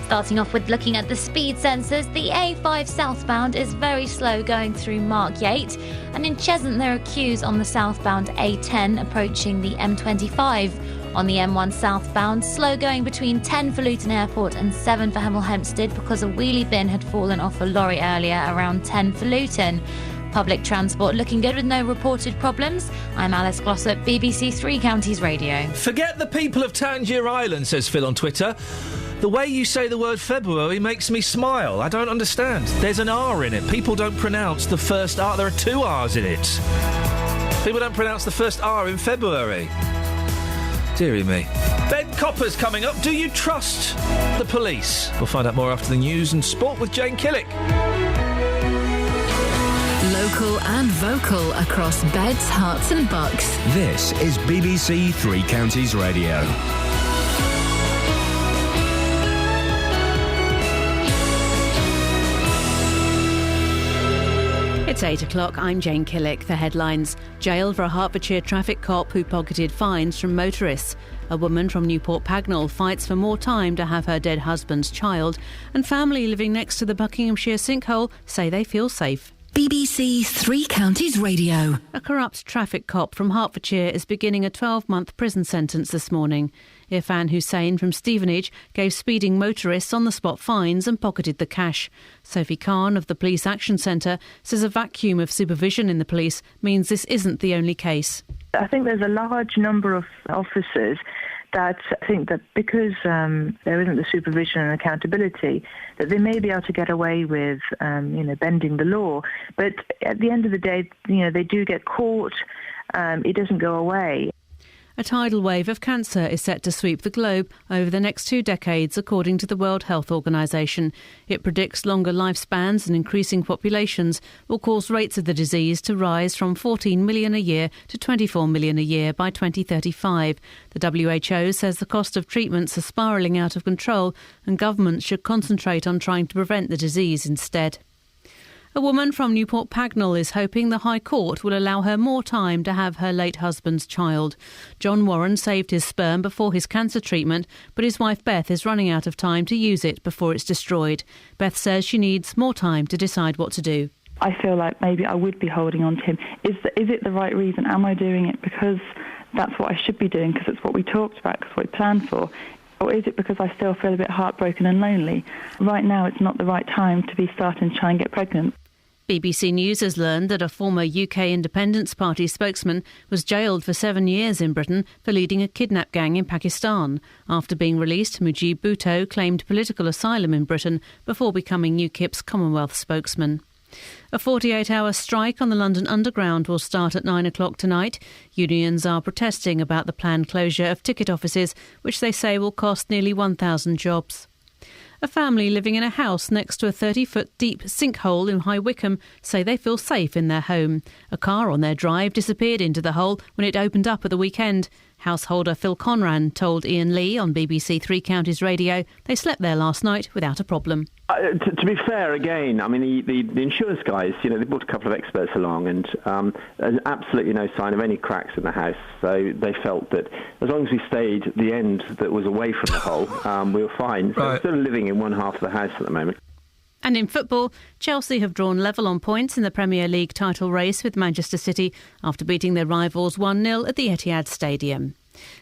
Starting off with looking at the speed sensors, the A5 southbound is very slow going through Markyate, and in Cheshunt there are queues on the southbound A10 approaching the M25. On the M1 southbound, slow going between 10 for Luton Airport and 7 for Hemel Hempstead because a wheelie bin had fallen off a lorry earlier around 10 for Luton. Public transport looking good with no reported problems. I'm Alice Glossop, BBC Three Counties Radio. Forget the people of Tangier Island, says Phil on Twitter. The way you say the word February makes me smile. I don't understand. There's an R in it. People don't pronounce the first R. There are 2 R's in it. People don't pronounce the first R in February. Dearie me. Ben Copper's coming up. Do you trust the police? We'll find out more after the news and sport with Jane Killick. Local and vocal across beds, hearts and bucks. This is BBC Three Counties Radio. It's 8 o'clock. I'm Jane Killick. The headlines. Jailed for a Hertfordshire traffic cop who pocketed fines from motorists. A woman from Newport Pagnell fights for more time to have her dead husband's child. And family living next to the Buckinghamshire sinkhole say they feel safe. BBC Three Counties Radio. A corrupt traffic cop from Hertfordshire is beginning a 12-month prison sentence this morning. Irfan Hussain from Stevenage gave speeding motorists on-the-spot fines and pocketed the cash. Sophie Khan of the Police Action Centre says a vacuum of supervision in the police means this isn't the only case. I think there's a large number of officers that think that because there isn't the supervision and accountability, that they may be able to get away with, bending the law. But at the end of the day, they do get caught. It doesn't go away. A tidal wave of cancer is set to sweep the globe over the next 2 decades, according to the World Health Organization. It predicts longer lifespans and increasing populations will cause rates of the disease to rise from 14 million a year to 24 million a year by 2035. The WHO says the cost of treatments are spiralling out of control and governments should concentrate on trying to prevent the disease instead. A woman from Newport Pagnell is hoping the High Court will allow her more time to have her late husband's child. John Warren saved his sperm before his cancer treatment, but his wife Beth is running out of time to use it before it's destroyed. Beth says she needs more time to decide what to do. I feel like maybe I would be holding on to him. Is it the right reason? Am I doing it because that's what I should be doing, because it's what we talked about, because what we planned for? Or is it because I still feel a bit heartbroken and lonely? Right now, it's not the right time to be starting to try and get pregnant. BBC News has learned that a former UK Independence Party spokesman was jailed for 7 years in Britain for leading a kidnap gang in Pakistan. After being released, Mujib Bhutto claimed political asylum in Britain before becoming UKIP's Commonwealth spokesman. A 48-hour strike on the London Underground will start at 9 o'clock tonight. Unions are protesting about the planned closure of ticket offices, which they say will cost nearly 1,000 jobs. A family living in a house next to a 30-foot deep sinkhole in High Wycombe say they feel safe in their home. A car on their drive disappeared into the hole when it opened up at the weekend. Householder Phil Conran told Iain Lee on BBC Three Counties Radio they slept there last night without a problem. To be fair, again, I mean, the insurance guys, they brought a couple of experts along, and there's absolutely no sign of any cracks in the house. So they felt that as long as we stayed at the end that was away from the hole, we were fine. So we're still living in one half of the house at the moment. And in football, Chelsea have drawn level on points in the Premier League title race with Manchester City after beating their rivals 1-0 at the Etihad Stadium.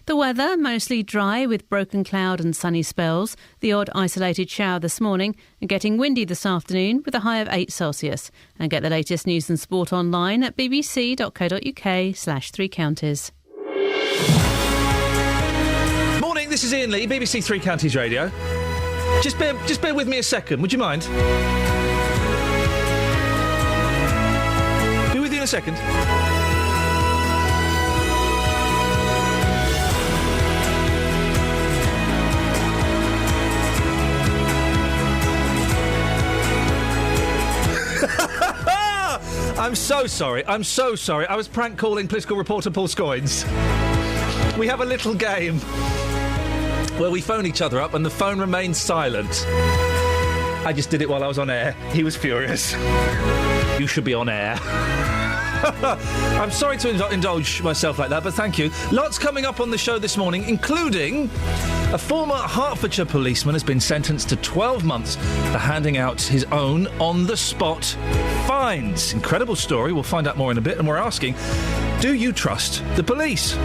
The weather, mostly dry with broken cloud and sunny spells, the odd isolated shower this morning and getting windy this afternoon with a high of 8 Celsius. And get the latest news and sport online at bbc.co.uk/Three Counties. Morning, this is Iain Lee, BBC Three Counties Radio. Just bear with me a second, would you mind? Be with you in a second. I'm so sorry. I was prank calling political reporter Paul Scoynes. We have a little game where we phone each other up and the phone remains silent. I just did it while I was on air. He was furious. You should be on air. I'm sorry to indulge myself like that, but thank you. Lots coming up on the show this morning, including a former Hertfordshire policeman has been sentenced to 12 months for handing out his own on-the-spot fines. Incredible story. We'll find out more in a bit, and we're asking, do you trust the police?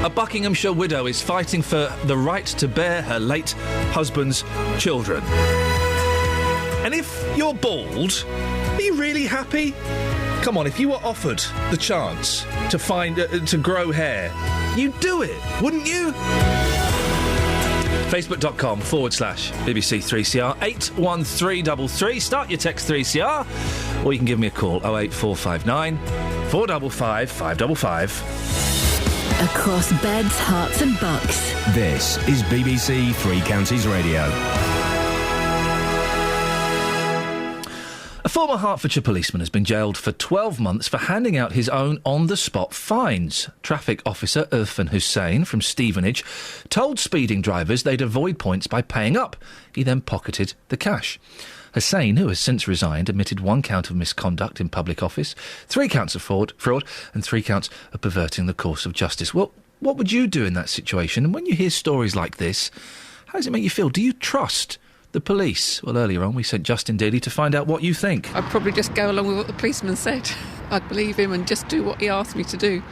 A Buckinghamshire widow is fighting for the right to bear her late husband's children. And if you're bald, are you really happy? Come on, if you were offered the chance to grow hair, you'd do it, wouldn't you? Facebook.com/BBC3CR 81333. Start your text 3CR, or you can give me a call 08459 455 555. Across beds, hearts and bucks. This is BBC Three Counties Radio. A former Hertfordshire policeman has been jailed for 12 months for handing out his own on-the-spot fines. Traffic officer Irfan Hussain from Stevenage told speeding drivers they'd avoid points by paying up. He then pocketed the cash. Hussain, who has since resigned, admitted 1 count of misconduct in public office, 3 counts of fraud and 3 counts of perverting the course of justice. Well, what would you do in that situation? And when you hear stories like this, how does it make you feel? Do you trust the police? Well, earlier on we sent Justin Dealey to find out what you think. I'd probably just go along with what the policeman said. I'd believe him and just do what he asked me to do.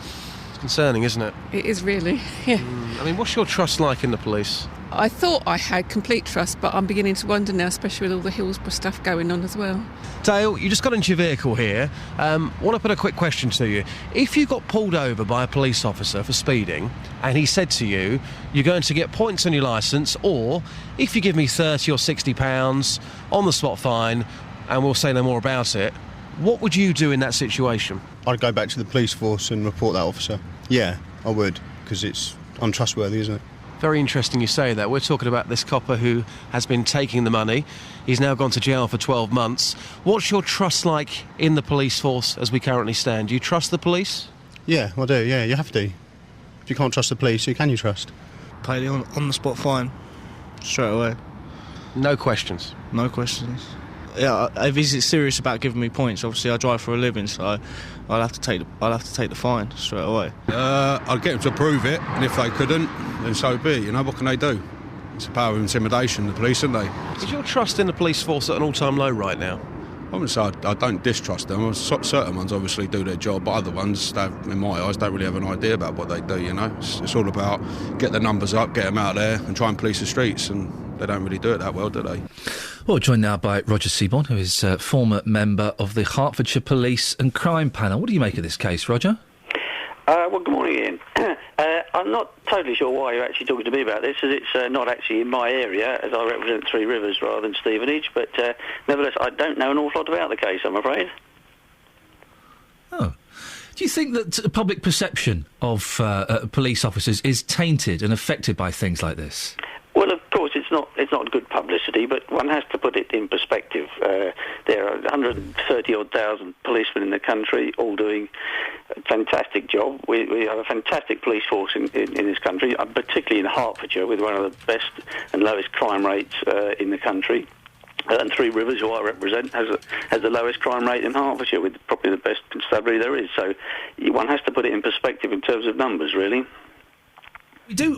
It's concerning, isn't it? It is really, yeah. I mean, what's your trust like in the police? I thought I had complete trust, but I'm beginning to wonder now, especially with all the Hillsborough stuff going on as well. Dale, you just got into your vehicle here. Want to put a quick question to you. If you got pulled over by a police officer for speeding and he said to you, you're going to get points on your licence, or if you give me £30 or £60 on the spot fine and we'll say no more about it, what would you do in that situation? I'd go back to the police force and report that officer. Yeah, I would, because it's untrustworthy, isn't it? Very interesting you say that. We're talking about this copper who has been taking the money. He's now gone to jail for 12 months. What's your trust like in the police force as we currently stand? Do you trust the police? Yeah, I do, yeah, you have to. If you can't trust the police, who can you trust? Pay the on-the-spot fine, straight away. No questions? No questions. Yeah, if he's serious about giving me points, obviously I drive for a living, so I'll have to take the fine straight away. I'd get them to prove it, and if they couldn't, then so be it. You know, what can they do? It's a power of intimidation, the police, isn't they? Is your trust in the police force at an all-time low right now? I wouldn't say I don't distrust them. Certain ones obviously do their job, but other ones, in my eyes, don't really have an idea about what they do, you know. It's all about get the numbers up, get them out there and try and police the streets, and they don't really do it that well, do they? Well, we're joined now by Roger Seaborn, who is a former member of the Hertfordshire Police and Crime Panel. What do you make of this case, Roger? Well, good morning, Ian. I'm not totally sure why you're actually talking to me about this, as it's not actually in my area, as I represent Three Rivers rather than Stevenage, but nevertheless, I don't know an awful lot about the case, I'm afraid. Oh. Do you think that public perception of police officers is tainted and affected by things like this? Well, of course, it's not good publicity, but one has to put it in perspective. There are 130,000 policemen in the country, all doing a fantastic job. We have a fantastic police force in this country, particularly in Hertfordshire, with one of the best and lowest crime rates in the country. And Three Rivers, who I represent, has the lowest crime rate in Hertfordshire, with probably the best constabulary there is. So one has to put it in perspective in terms of numbers, really.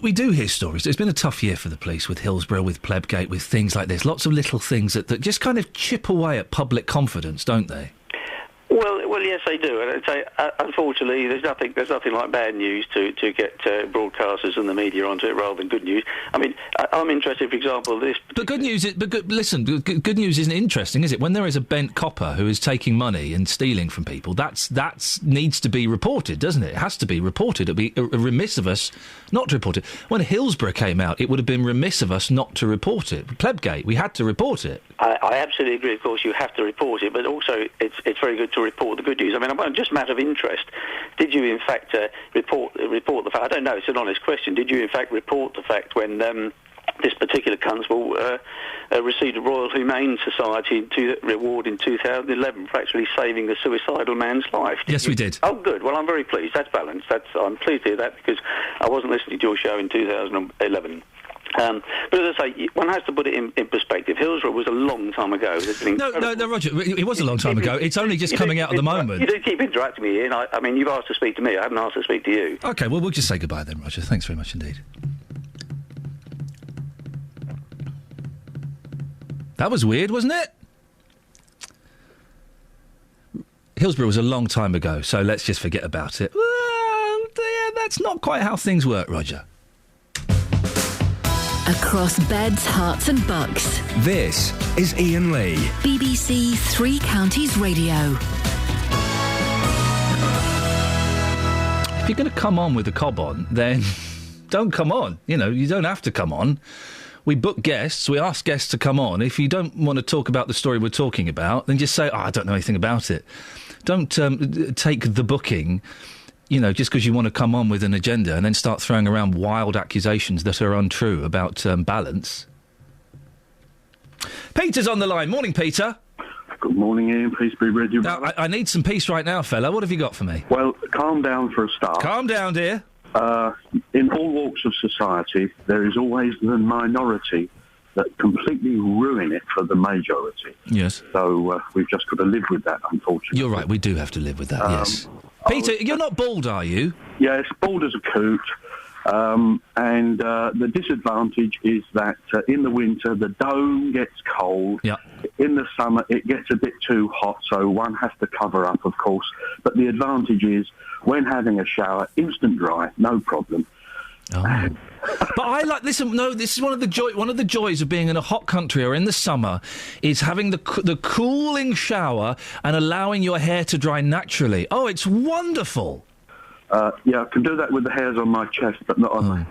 We do hear stories. It's been a tough year for the police with Hillsborough, with Plebgate, with things like this. Lots of little things that just kind of chip away at public confidence, don't they? Well, yes, they do. And I'd say, unfortunately, there's nothing like bad news to get broadcasters and the media onto it rather than good news. I mean, I'm interested, for example, this. But good news. Listen, good news isn't interesting, is it? When there is a bent copper who is taking money and stealing from people, that needs to be reported, doesn't it? It has to be reported. It'd be remiss of us not to report it. When Hillsborough came out, it would have been remiss of us not to report it. Plebgate, we had to report it. I absolutely agree. Of course, you have to report it, but also it's very good to report the good news. I mean, just a matter of interest. Did you, in fact, report the fact? I don't know. It's an honest question. Did you, in fact, report the fact when this particular constable received a Royal Humane Society reward in 2011 for actually saving a suicidal man's life? Yes, we did. Oh, good. Well, I'm very pleased. That's balanced. I'm pleased to hear that, because I wasn't listening to your show in 2011. But as I say, one has to put it in perspective. Hillsborough was a long time ago. No, Roger, it was a long time ago. It's only just coming out at the moment. You do keep interrupting me, Ian. I mean, you've asked to speak to me. I haven't asked to speak to you. OK, well, we'll just say goodbye then, Roger. Thanks very much indeed. That was weird, wasn't it? Hillsborough was a long time ago, so let's just forget about it. Well, yeah, that's not quite how things work, Roger. Across beds, hearts and bucks. This is Iain Lee. BBC Three Counties Radio. If you're going to come on with the cob on, then don't come on. You know, you don't have to come on. We book guests, we ask guests to come on. If you don't want to talk about the story we're talking about, then just say, I don't know anything about it. Don't take the booking, you know, just because you want to come on with an agenda and then start throwing around wild accusations that are untrue about balance. Peter's on the line. Morning, Peter. Good morning, Ian. Peace be with you. Now, I need some peace right now, fella. What have you got for me? Well, calm down for a start. Calm down, dear. In all walks of society, there is always the minority that completely ruin it for the majority. Yes. So we've just got to live with that, unfortunately. You're right, we do have to live with that, yes. Peter, you're not bald, are you? Yes, bald as a coot. And the disadvantage is that in the winter the dome gets cold. Yeah. In the summer it gets a bit too hot, so one has to cover up, of course. But the advantage is when having a shower, instant dry, no problem. Oh. But I like this. No, this is one of the joys of being in a hot country or in the summer is having the cooling shower and allowing your hair to dry naturally. Oh, it's wonderful. Yeah, I can do that with the hairs on my chest, but not on my...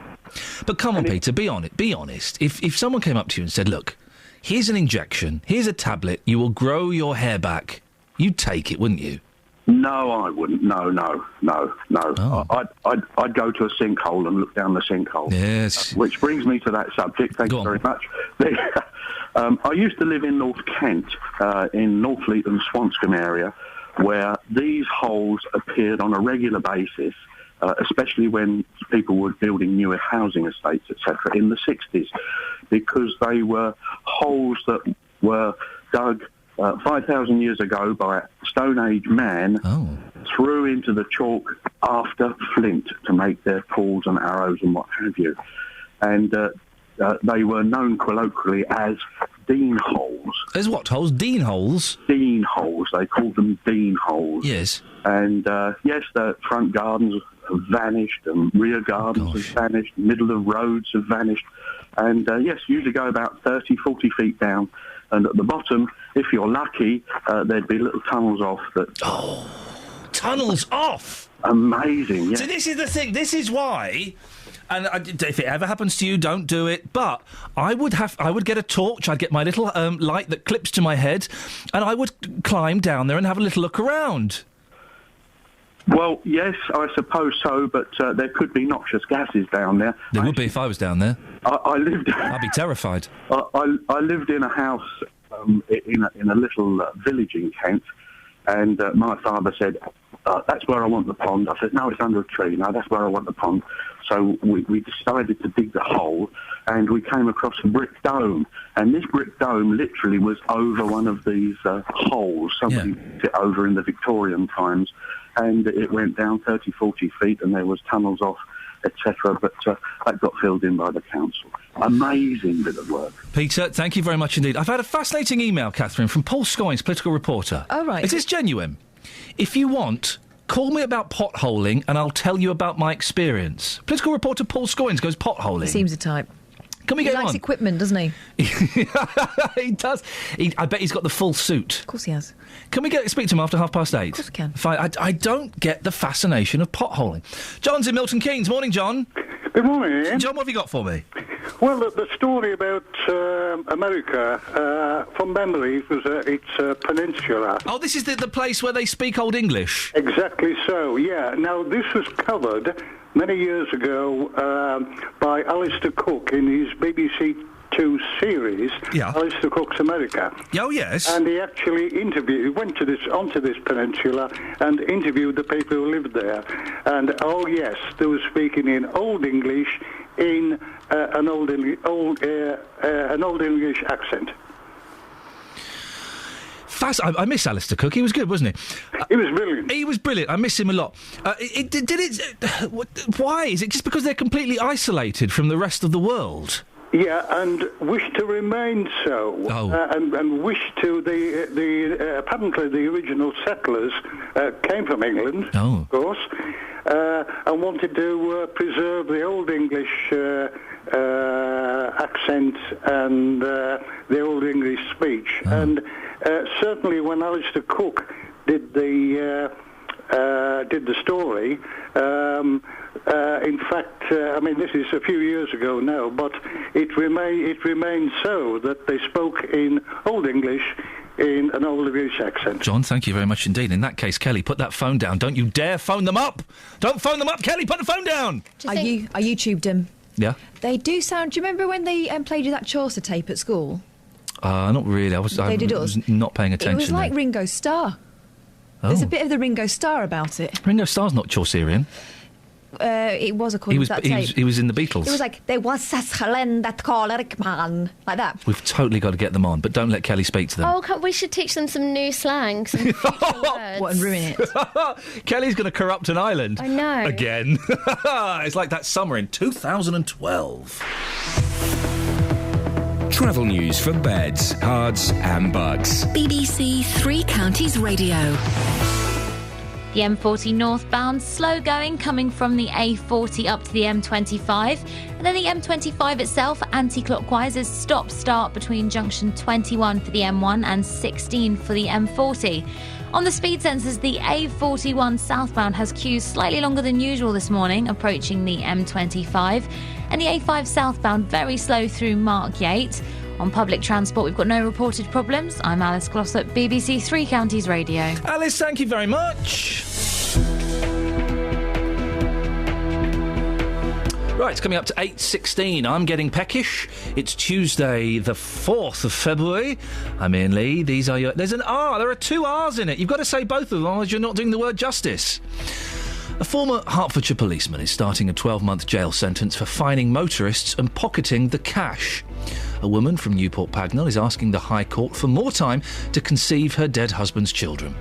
But come on, Peter, be honest. If someone came up to you and said, look, here's an injection, here's a tablet, you will grow your hair back, you'd take it, wouldn't you? No, I wouldn't. No. Oh. I'd go to a sinkhole and look down the sinkhole. Yes. Which brings me to that subject. Thank you very much. I used to live in North Kent, in Northfleet and Swanscombe area, where these holes appeared on a regular basis, especially when people were building newer housing estates, etc., in the 60s, because they were holes that were dug 5,000 years ago by a Stone Age man threw into the chalk after flint to make their tools and arrows and what have you. And they were known colloquially as Dean holes. As what holes? Dean holes? Dean holes. They called them Dean holes. Yes. And yes, the front gardens have vanished and rear gardens have vanished, middle of roads have vanished. And yes, usually go about 30, 40 feet down. And at the bottom, if you're lucky, there'd be little tunnels off that... Oh, tunnels off? Amazing, yeah. So this is the thing. This is why... And if it ever happens to you, don't do it. But I would get a torch. I'd get my little light that clips to my head, and I would climb down there and have a little look around. Well, yes, I suppose so, but there could be noxious gases down there. There would be if I was down there. I'd be terrified. I lived in a house in a little village in Kent, and my father said, that's where I want the pond. I said, no, it's under a tree. No, that's where I want the pond. So we decided to dig the hole, and we came across a brick dome. And this brick dome literally was over one of these holes. Somebody put it over in the Victorian times, and it went down 30, 40 feet, and there was tunnels off, etc. But that got filled in by the council. Amazing bit of work. Peter, thank you very much indeed. I've had a fascinating email, Catherine, from Paul Scoynes, political reporter. Oh, right. Is this genuine? If you want, call me about potholing and I'll tell you about my experience. Political reporter Paul Scoynes goes potholing. He seems a type. Can we get on? He likes equipment, doesn't he? He does. I bet he's got the full suit. Of course he has. Can we speak to him after 8:30? Of course we can. Fine. I don't get the fascination of potholing. John's in Milton Keynes. Morning, John. Good morning, Ian. John, what have you got for me? Well, the story about America, from memory, it's a peninsula. Oh, this is the place where they speak Old English? Exactly so, yeah. Now, this was covered many years ago by Alistair Cook in his BBC Two series, Alistair Cook's America. Oh, yes. And he actually went onto this peninsula and interviewed the people who lived there. And, oh, yes, they were speaking in Old English in an old English accent. I miss Alistair Cook. He was good, wasn't he? He was brilliant. He was brilliant. I miss him a lot. Why? Is it just because they're completely isolated from the rest of the world? Yeah, and wish to remain so. And wish to apparently the original settlers came from England, of course, and wanted to preserve the Old English accent and the Old English speech. And certainly when Alistair Cook did the story, in fact, I mean, this is a few years ago now, but it remained so that they spoke in Old English in an Old English accent. John, thank you very much indeed. In that case, Kelly, put that phone down. Don't you dare phone them up! Don't phone them up, Kelly! Put the phone down! I YouTubed them. Yeah? They do sound... Do you remember when they played you that Chaucer tape at school? Not really. I was not paying attention. It was like Ringo Starr. There's a bit of the Ringo Starr about it. Ringo Starr's not Chaucerian. it was according to that tape. He was in the Beatles. It was like, there was a splendid choleric man, like that. We've totally got to get them on, but don't let Kelly speak to them. Oh, we should teach them some new slang, some future words. What, and ruin it? Kelly's going to corrupt an island. I know. Again. It's like that summer in 2012. Travel news for beds, cards and bugs. BBC Three Counties Radio. The M40 northbound, slow going, coming from the A40 up to the M25. And then the M25 itself, anti-clockwise, is stop-start between junction 21 for the M1 and 16 for the M40. On the speed sensors, the A41 southbound has queues slightly longer than usual this morning, approaching the M25. And the A5 southbound, very slow through Markyate. On public transport, we've got no reported problems. I'm Alice Glossop, BBC Three Counties Radio. Alice, thank you very much. Right, it's coming up to 8:16. I'm getting peckish. It's Tuesday, the 4th of February. I'm Iain Lee. These are your... There's an R. There are 2 R's in it. You've got to say both of them, otherwise you're not doing the word justice. A former Hertfordshire policeman is starting a 12-month jail sentence for fining motorists and pocketing the cash. A woman from Newport Pagnell is asking the High Court for more time to conceive her dead husband's children.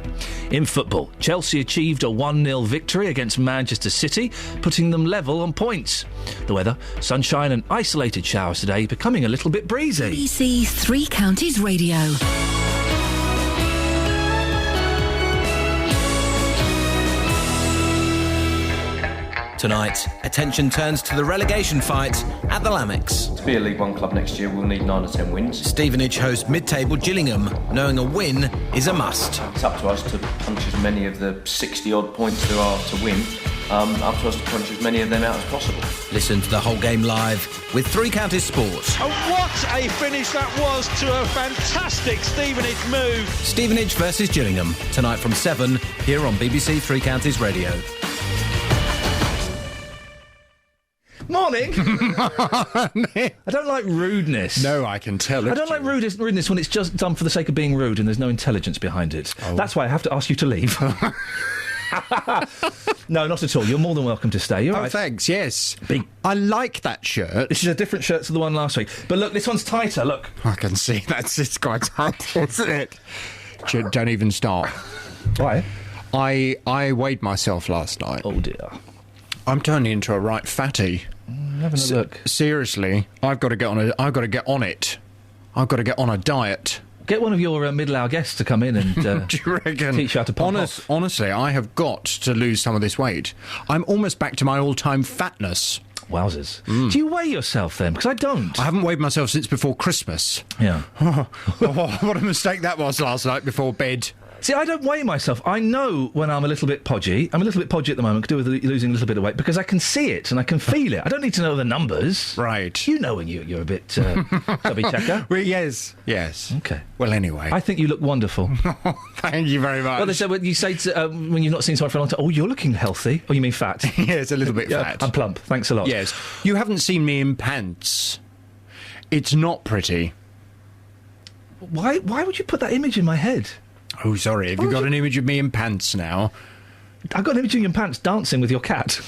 In football, Chelsea achieved a 1-0 victory against Manchester City, putting them level on points. The weather, sunshine and isolated showers today, becoming a little bit breezy. BBC Three Counties Radio. Tonight, attention turns to the relegation fight at the Lamex. To be a League One club next year, we'll need 9 or 10 wins. Stevenage host mid-table Gillingham, knowing a win is a must. It's up to us to punch as many of the 60-odd points there are to win. Up to us to punch as many of them out as possible. Listen to the whole game live with Three Counties Sports. And what a finish that was to a fantastic Stevenage move. Stevenage versus Gillingham, tonight from 7, here on BBC Three Counties Radio. Morning! I don't like rudeness. No, I can tell. I don't like rudeness when it's just done for the sake of being rude and there's no intelligence behind it. Oh. That's why I have to ask you to leave. No, not at all. You're more than welcome to stay. You're right. Thanks, yes. I like that shirt. This is a different shirt to the one last week. But look, this one's tighter, look. I can see. It's quite tight, isn't it? Don't even start. Why? I weighed myself last night. Oh, dear. I'm turning into a right fatty. Having a look. Seriously, I've got to get on it. I've got to get on a diet. Get one of your middle-hour guests to come in and do you reckon? Teach you how to pump off. Honestly, I have got to lose some of this weight. I'm almost back to my all-time fatness. Wowzers. Do you weigh yourself then? Because I don't. I haven't weighed myself since before Christmas. Yeah. What a mistake that was last night before bed. See, I don't weigh myself. I know when I'm a little bit podgy. I'm a little bit podgy at the moment, to do with losing a little bit of weight, because I can see it and I can feel it. I don't need to know the numbers. Right. You know when you're a bit chubby checker. Well, yes. Okay. Well, anyway. I think you look wonderful. Thank you very much. Well, they say when you say to, when you've not seen someone for a long time, oh, you're looking healthy. Oh, you mean fat? Yes, a little bit fat. I'm plump. Thanks a lot. Yes. You haven't seen me in pants. It's not pretty. Why would you put that image in my head? Oh, sorry. Have you got an image of me in pants now? I've got an image of you in pants dancing with your cat.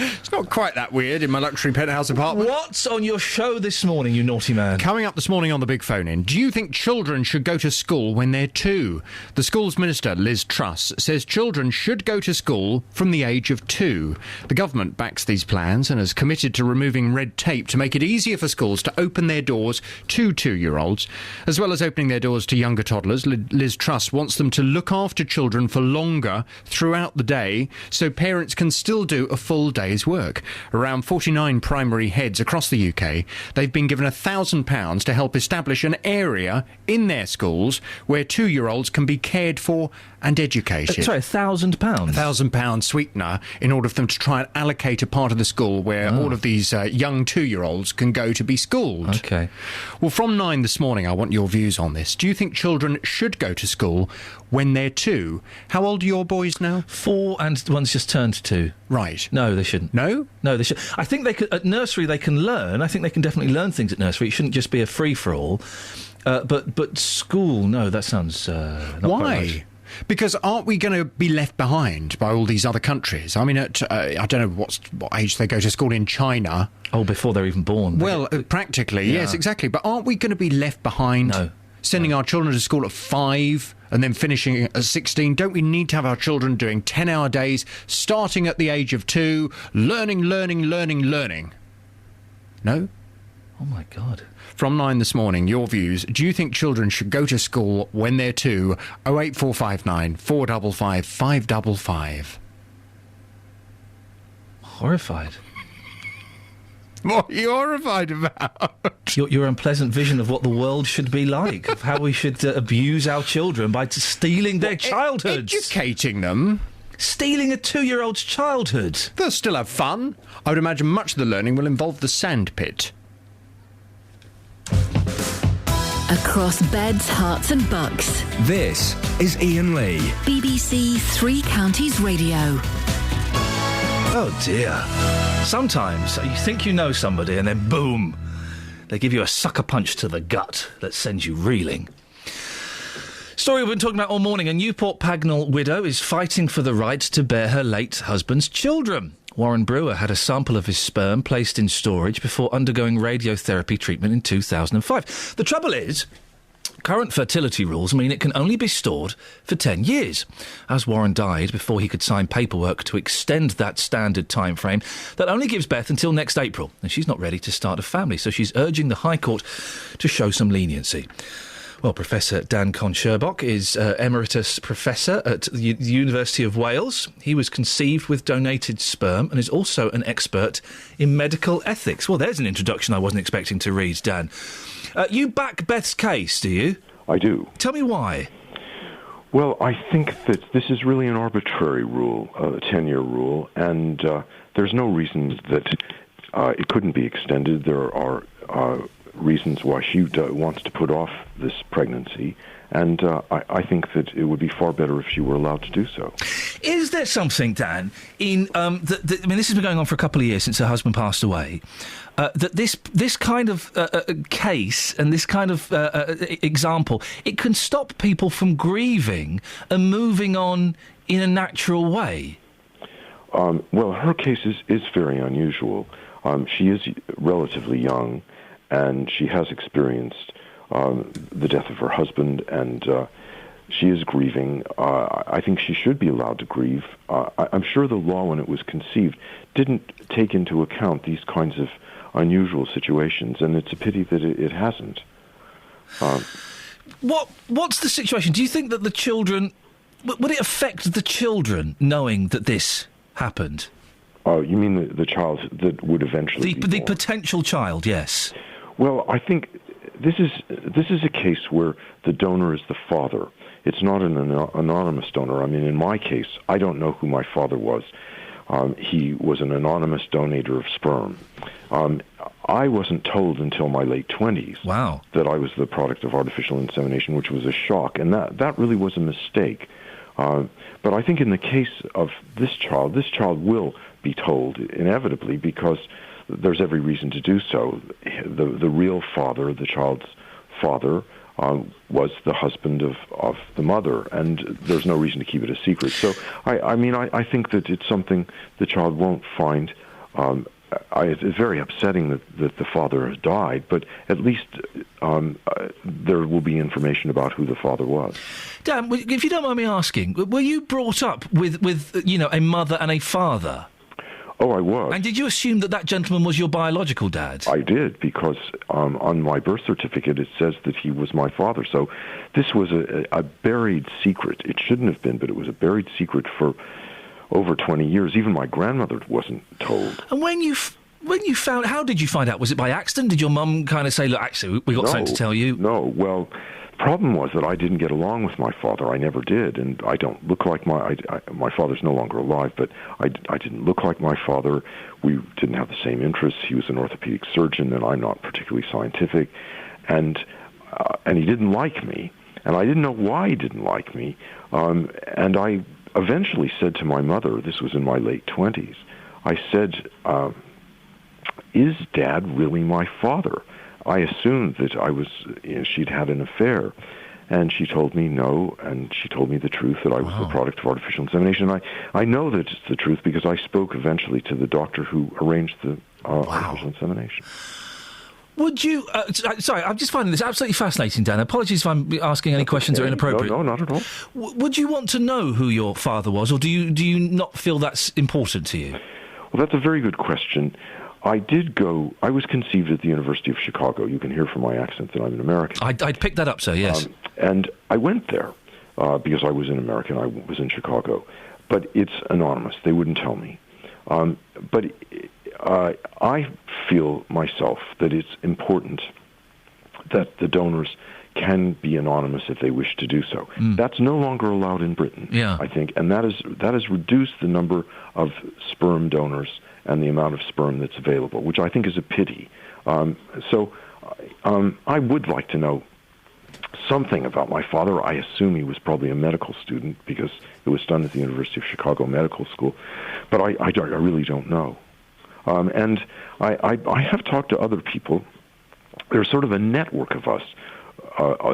It's not quite that weird in my luxury penthouse apartment. What's on your show this morning, you naughty man? Coming up this morning on the Big Phone In, do you think children should go to school when they're 2? The Schools Minister, Liz Truss, says children should go to school from the age of 2. The government backs these plans and has committed to removing red tape to make it easier for schools to open their doors to 2-year-olds. As well as opening their doors to younger toddlers, Liz Truss wants them to look after children for longer throughout the day so parents can still do a full day's work. Around 49 primary heads across the UK, they've been given £1,000 to help establish an area in their schools where 2-year-olds can be cared for and educated. Sorry, £1,000? £1,000 sweetener in order for them to try and allocate a part of the school where all of these young 2-year-olds can go to be schooled. OK. Well, from 9 this morning, I want your views on this. Do you think children should go to school when they're 2? How old are your boys now? 4 and one's just turned 2. Right. No, they shouldn't. No? No, they should. I think they could, at nursery they can learn. I think they can definitely learn things at nursery. It shouldn't just be a free-for-all. But school, no, that sounds not Why? quite right. Because aren't we going to be left behind by all these other countries? I mean, I don't know what age they go to school in China. Oh, before they're even born. Well, practically, yes, exactly. But aren't we going to be left behind? No. Sending our children to school at 5 and then finishing at 16? Don't we need to have our children doing 10-hour days, starting at the age of 2, learning? No? Oh, my God. From 9 this morning, your views. Do you think children should go to school when they're 2? 08459 455 555. Horrified. What are you horrified about? Your unpleasant vision of what the world should be like, of how we should abuse our children by stealing their childhoods. Educating them. Stealing a 2-year-old's childhood. They'll still have fun. I would imagine much of the learning will involve the sandpit. Across beds, hearts and bucks. This is Iain Lee. BBC Three Counties Radio. Oh dear. Sometimes you think you know somebody and then boom, they give you a sucker punch to the gut that sends you reeling. Story we've been talking about all morning. A Newport Pagnell widow is fighting for the right to bear her late husband's children. Warren Brewer had a sample of his sperm placed in storage before undergoing radiotherapy treatment in 2005. The trouble is, current fertility rules mean it can only be stored for 10 years. As Warren died before he could sign paperwork to extend that standard time frame, that only gives Beth until next April, and she's not ready to start a family, so she's urging the High Court to show some leniency. Well, Professor Dan Concherbach is Emeritus Professor at the University of Wales. He was conceived with donated sperm and is also an expert in medical ethics. Well, there's an introduction I wasn't expecting to read, Dan. You back Beth's case, do you? I do. Tell me why. Well, I think that this is really an arbitrary rule, a 10-year rule, and there's no reason that it couldn't be extended. There are reasons why she wants to put off this pregnancy, and I think that it would be far better if she were allowed to do so. Is there something, Dan, in I mean, this has been going on for a couple of years since her husband passed away, that this kind of case and this kind of example, it can stop people from grieving and moving on in a natural way? Well, her case is very unusual. She is relatively young, and she has experienced the death of her husband, and she is grieving. I think she should be allowed to grieve. I'm sure the law, when it was conceived, didn't take into account these kinds of unusual situations, and it's a pity that it hasn't. What's the situation? Do you think that the children... Would it affect the children knowing that this happened? You mean the child that would eventually be born? The potential child, yes. Well, I think this is a case where the donor is the father. It's not an anonymous donor. I mean, in my case, I don't know who my father was. He was an anonymous donator of sperm. I wasn't told until my late 20s that I was the product of artificial insemination, which was a shock, and that really was a mistake. But I think in the case of this child will be told inevitably, because there's every reason to do so. The real father, the child's father, was the husband of the mother, and there's no reason to keep it a secret. So, I think that it's something the child won't find. It's very upsetting that the father has died, but at least there will be information about who the father was. Dan, if you don't mind me asking, were you brought up with a mother and a father? Oh, I was. And did you assume that gentleman was your biological dad? I did, because on my birth certificate it says that he was my father. So this was a buried secret. It shouldn't have been, but it was a buried secret for over 20 years. Even my grandmother wasn't told. And when you found, how did you find out? Was it by accident? Did your mum kind of say, look, actually, we got something to tell you? No, well... problem was that I didn't get along with my father. I never did, and I don't look like my father's no longer alive, but I didn't look like my father. We didn't have the same interests. He was an orthopedic surgeon, and I'm not particularly scientific, and he didn't like me, and I didn't know why he didn't like me, and I eventually said to my mother, this was in my late 20s, I said, is Dad really my father? I assumed that she'd had an affair, And she told me no, and she told me the truth, that I was the product of artificial insemination. I know that it's the truth because I spoke eventually to the doctor who arranged the artificial insemination. Would you... sorry, I'm just finding this absolutely fascinating, Dan. Apologies if I'm asking any questions that are inappropriate. No, not at all. Would you want to know who your father was, or do you not feel that's important to you? Well, that's a very good question. I was conceived at the University of Chicago. You can hear from my accent that I'm an American. I'd picked that up, sir, yes. And I went there because I was an American. I was in Chicago. But it's anonymous. They wouldn't tell me. But I feel myself that it's important that the donors can be anonymous if they wish to do so. That's no longer allowed in Britain, I think. And that has reduced the number of sperm donors and the amount of sperm that's available, which I think is a pity. So I would like to know something about my father. I assume he was probably a medical student because it was done at the University of Chicago Medical School. But I really don't know. And I have talked to other people. There's sort of a network of us,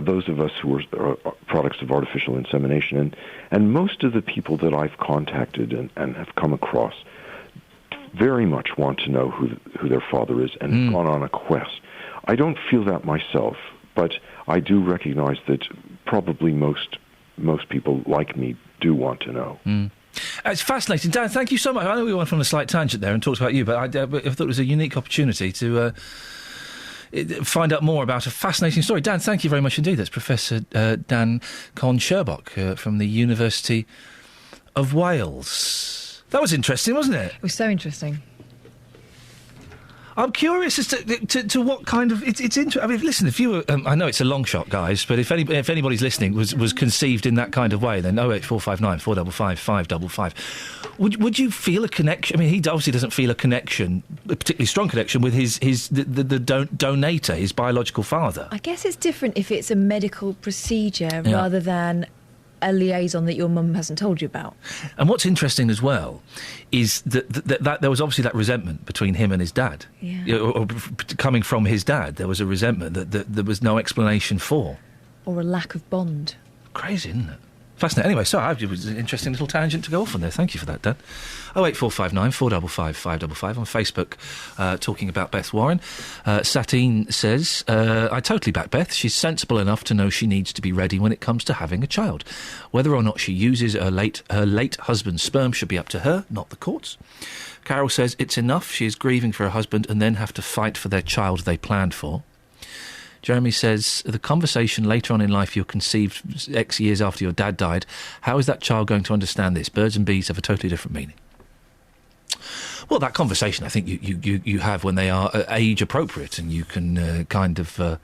those of us who are products of artificial insemination. And most of the people that I've contacted and have come across very much want to know who their father is and have gone on a quest. I don't feel that myself, but I do recognize that probably most people like me do want to know. It's fascinating. Dan, thank you so much. I know we went on a slight tangent there and talked about you, but I thought it was a unique opportunity to find out more about a fascinating story. Dan, thank you very much indeed. That's Professor Dan Conn-Sherbock from the University of Wales. That was interesting, wasn't it? It was so interesting. I'm curious as to what kind of... It's interesting. I mean, listen, if you were... I know it's a long shot, guys, but if anybody's listening was conceived in that kind of way, then 08459 455 555. Would you feel a connection? I mean, he obviously doesn't feel a connection, a particularly strong connection, with the donator, his biological father. I guess it's different if it's a medical procedure rather than a liaison that your mum hasn't told you about. And what's interesting as well is that there was obviously that resentment between him and his dad. Or coming from his dad, there was a resentment that there was no explanation for. Or a lack of bond. Crazy, isn't it? Fascinating. Anyway, sorry, it was an interesting little tangent to go off on there. Thank you for that, Dan. 08459 455 555 on Facebook, talking about Beth Warren. Satine says, I totally back Beth. She's sensible enough to know she needs to be ready when it comes to having a child. Whether or not she uses her late husband's sperm should be up to her, not the courts. Carol says, it's enough she is grieving for her husband and then have to fight for their child they planned for. Jeremy says, the conversation later on in life you're conceived X years after your dad died, how is that child going to understand this? Birds and bees have a totally different meaning. Well, that conversation I think you have when they are age appropriate, and you can kind of...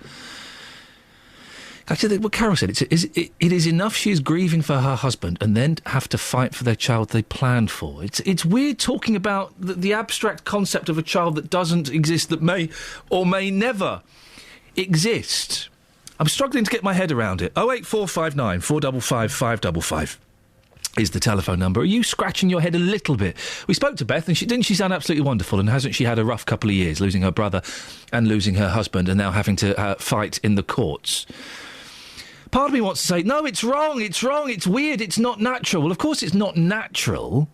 Actually, what Carol said, it is enough she is grieving for her husband and then have to fight for their child they planned for. It's weird talking about the abstract concept of a child that doesn't exist, that may or may never exist. I'm struggling to get my head around it. 08459 455 555 is the telephone number. Are you scratching your head a little bit? We spoke to Beth, and didn't she sound absolutely wonderful? And hasn't she had a rough couple of years, losing her brother and losing her husband, and now having to fight in the courts? Part of me wants to say, no, it's wrong, it's weird, it's not natural. Well, of course it's not natural.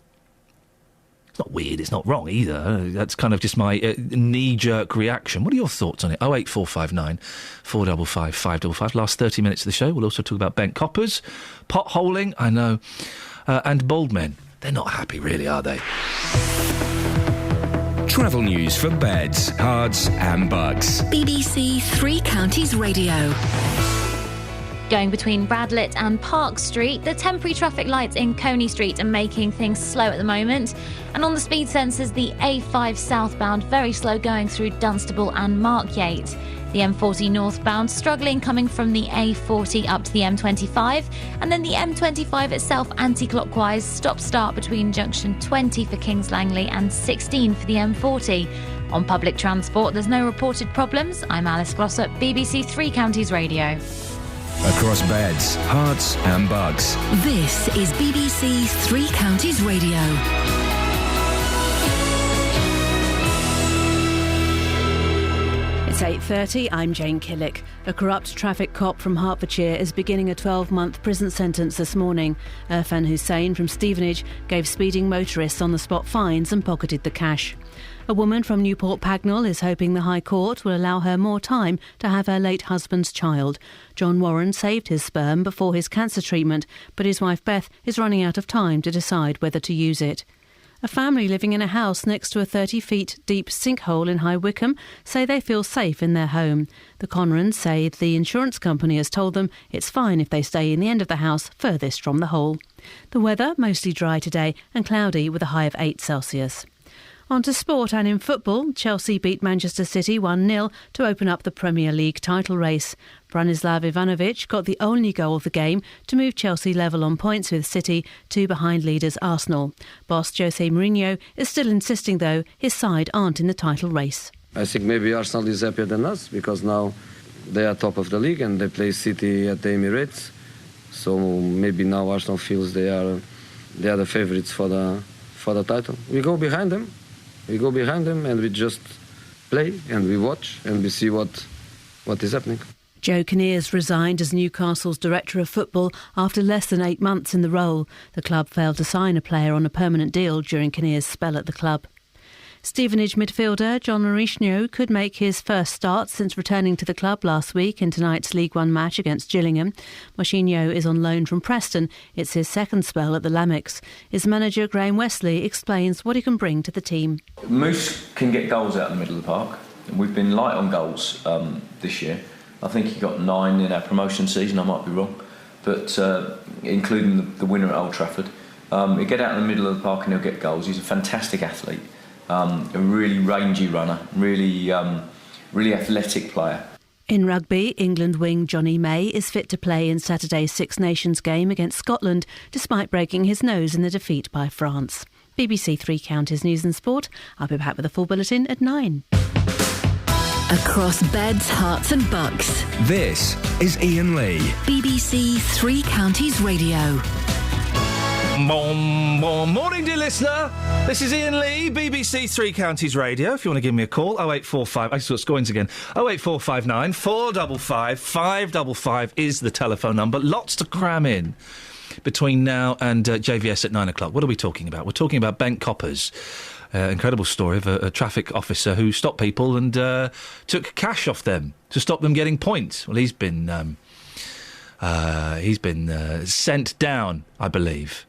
It's not weird, it's not wrong either. That's kind of just my knee-jerk reaction. What are your thoughts on it? 08459 455 555. Last 30 minutes of the show. We'll also talk about bent coppers, potholing, I know, and bald men. They're not happy, really, are they? Travel news for beds, cards and bugs. BBC Three Counties Radio. Going between Bradlett and Park Street, the temporary traffic lights in Coney Street are making things slow at the moment. And on the speed sensors, the A5 southbound very slow going through Dunstable and Markyate. The M40 northbound struggling coming from the A40 up to the M25. And then the M25 itself anti-clockwise, stop-start between junction 20 for Kings Langley and 16 for the M40. On public transport, there's no reported problems. I'm Alice Glossop, BBC Three Counties Radio. Across beds, hearts and bugs. This is BBC Three Counties Radio. It's 8:30, I'm Jane Killick. A corrupt traffic cop from Hertfordshire is beginning a 12-month prison sentence this morning. Irfan Hussain from Stevenage gave speeding motorists on-the-spot fines and pocketed the cash. A woman from Newport Pagnell is hoping the High Court will allow her more time to have her late husband's child. John Warren saved his sperm before his cancer treatment, but his wife Beth is running out of time to decide whether to use it. A family living in a house next to a 30-feet-deep sinkhole in High Wycombe say they feel safe in their home. The Conrans say the insurance company has told them it's fine if they stay in the end of the house furthest from the hole. The weather, mostly dry today and cloudy with a high of 8 Celsius. On to sport, and in football, Chelsea beat Manchester City 1-0 to open up the Premier League title race. Branislav Ivanovic got the only goal of the game to move Chelsea level on points with City, 2 behind leaders Arsenal. Boss Jose Mourinho is still insisting, though, his side aren't in the title race. I think maybe Arsenal is happier than us because now they are top of the league and they play City at the Emirates. So maybe now Arsenal feels they are the favourites for the title. We go behind them. And we just play and we watch and we see what is happening. Joe Kinnear's resigned as Newcastle's director of football after less than 8 months in the role. The club failed to sign a player on a permanent deal during Kinnear's spell at the club. Stevenage midfielder John Mourinho could make his first start since returning to the club last week in tonight's League One match against Gillingham. Mourinho is on loan from Preston. It's his second spell at the Lammocks. His manager Graham Wesley explains what he can bring to the team. Moose can get goals out in the middle of the park. We've been light on goals this year. I think he got 9 in our promotion season, I might be wrong, but including the winner at Old Trafford. He'll get out in the middle of the park and he'll get goals. He's a fantastic athlete. A really rangy runner, really athletic player. In rugby, England wing Johnny May is fit to play in Saturday's Six Nations game against Scotland, despite breaking his nose in the defeat by France. BBC Three Counties News and Sport. I'll be back with a full bulletin at 9. Across beds, hearts and bucks. This is Iain Lee. BBC Three Counties Radio. Morning, dear listener. This is Iain Lee, BBC Three Counties Radio. If you want to give me a call, 0845... I saw Scoins again. 08459 455 555 is the telephone number. Lots to cram in between now and JVS at 9 o'clock. What are we talking about? We're talking about bent coppers. Incredible story of a traffic officer who stopped people and took cash off them to stop them getting points. Well, he's been sent down, I believe.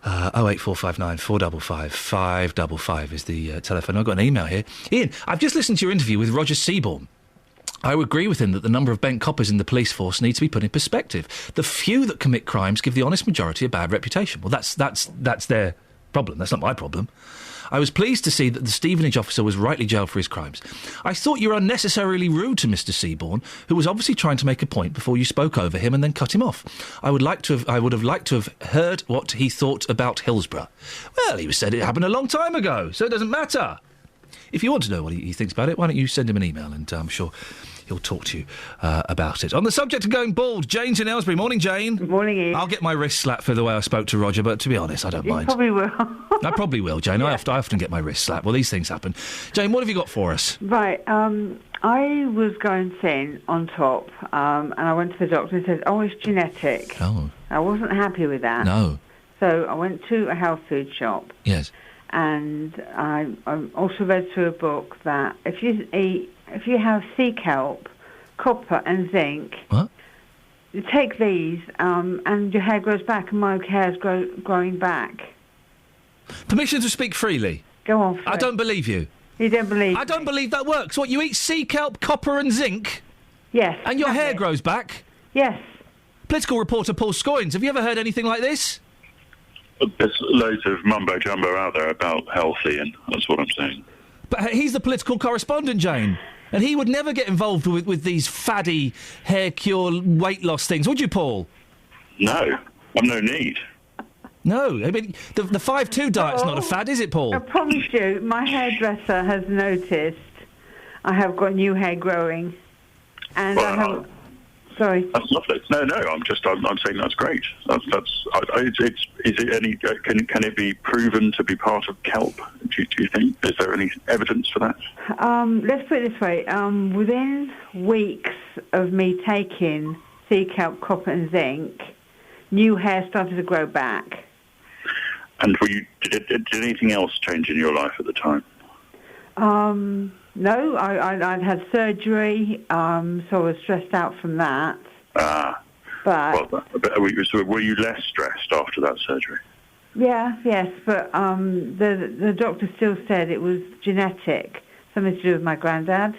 08459 455 555 is the telephone. I've got an email here. Iain, I've just listened to your interview with Roger Seaborn. I would agree with him that the number of bent coppers in the police force needs to be put in perspective. The few that commit crimes give the honest majority a bad reputation. Well, that's their problem. That's not my problem. I was pleased to see that the Stevenage officer was rightly jailed for his crimes. I thought you were unnecessarily rude to Mr. Seaborn, who was obviously trying to make a point before you spoke over him and then cut him off. I would have liked to have heard what he thought about Hillsborough. Well, he said it happened a long time ago, so it doesn't matter. If you want to know what he thinks about it, why don't you send him an email and I'm sure he'll talk to you about it. On the subject of going bald, Jane's in Aylesbury. Morning, Jane. Good morning, Ian. I'll get my wrist slapped for the way I spoke to Roger, but to be honest, I don't mind. You probably will. I probably will, Jane. Yeah. I often get my wrist slapped. Well, these things happen. Jane, what have you got for us? Right. I was going thin on top, and I went to the doctor and said, it's genetic. Oh. I wasn't happy with that. No. So I went to a health food shop. Yes. And I also read through a book that if you have sea kelp, copper and zinc, what? You take these and your hair grows back, and my hair's growing back. Permission to speak freely? Go on, Fred. I don't believe you. You don't believe I don't believe that works. What, you eat sea kelp, copper and zinc? Yes. And your hair grows back? Yes. Political reporter Paul Scoins, have you ever heard anything like this? There's loads of mumbo-jumbo out there about health, Ian. That's what I'm saying. But he's the political correspondent, Jane. And he would never get involved with these faddy hair cure weight loss things, would you, Paul? No. I've no need. No. I mean, the 5-2 diet's not a fad, is it, Paul? I promise you, my hairdresser has noticed I have got new hair growing. And Sorry. That's lovely. No, I'm saying that's great. Is it any? Can it be proven to be part of kelp? Do you think? Is there any evidence for that? Let's put it this way. Within weeks of me taking sea kelp, copper, and zinc, new hair started to grow back. And did anything else change in your life at the time? No, I'd had surgery, so I was stressed out from that. But were you less stressed after that surgery? Yes, but the doctor still said it was genetic, something to do with my granddad,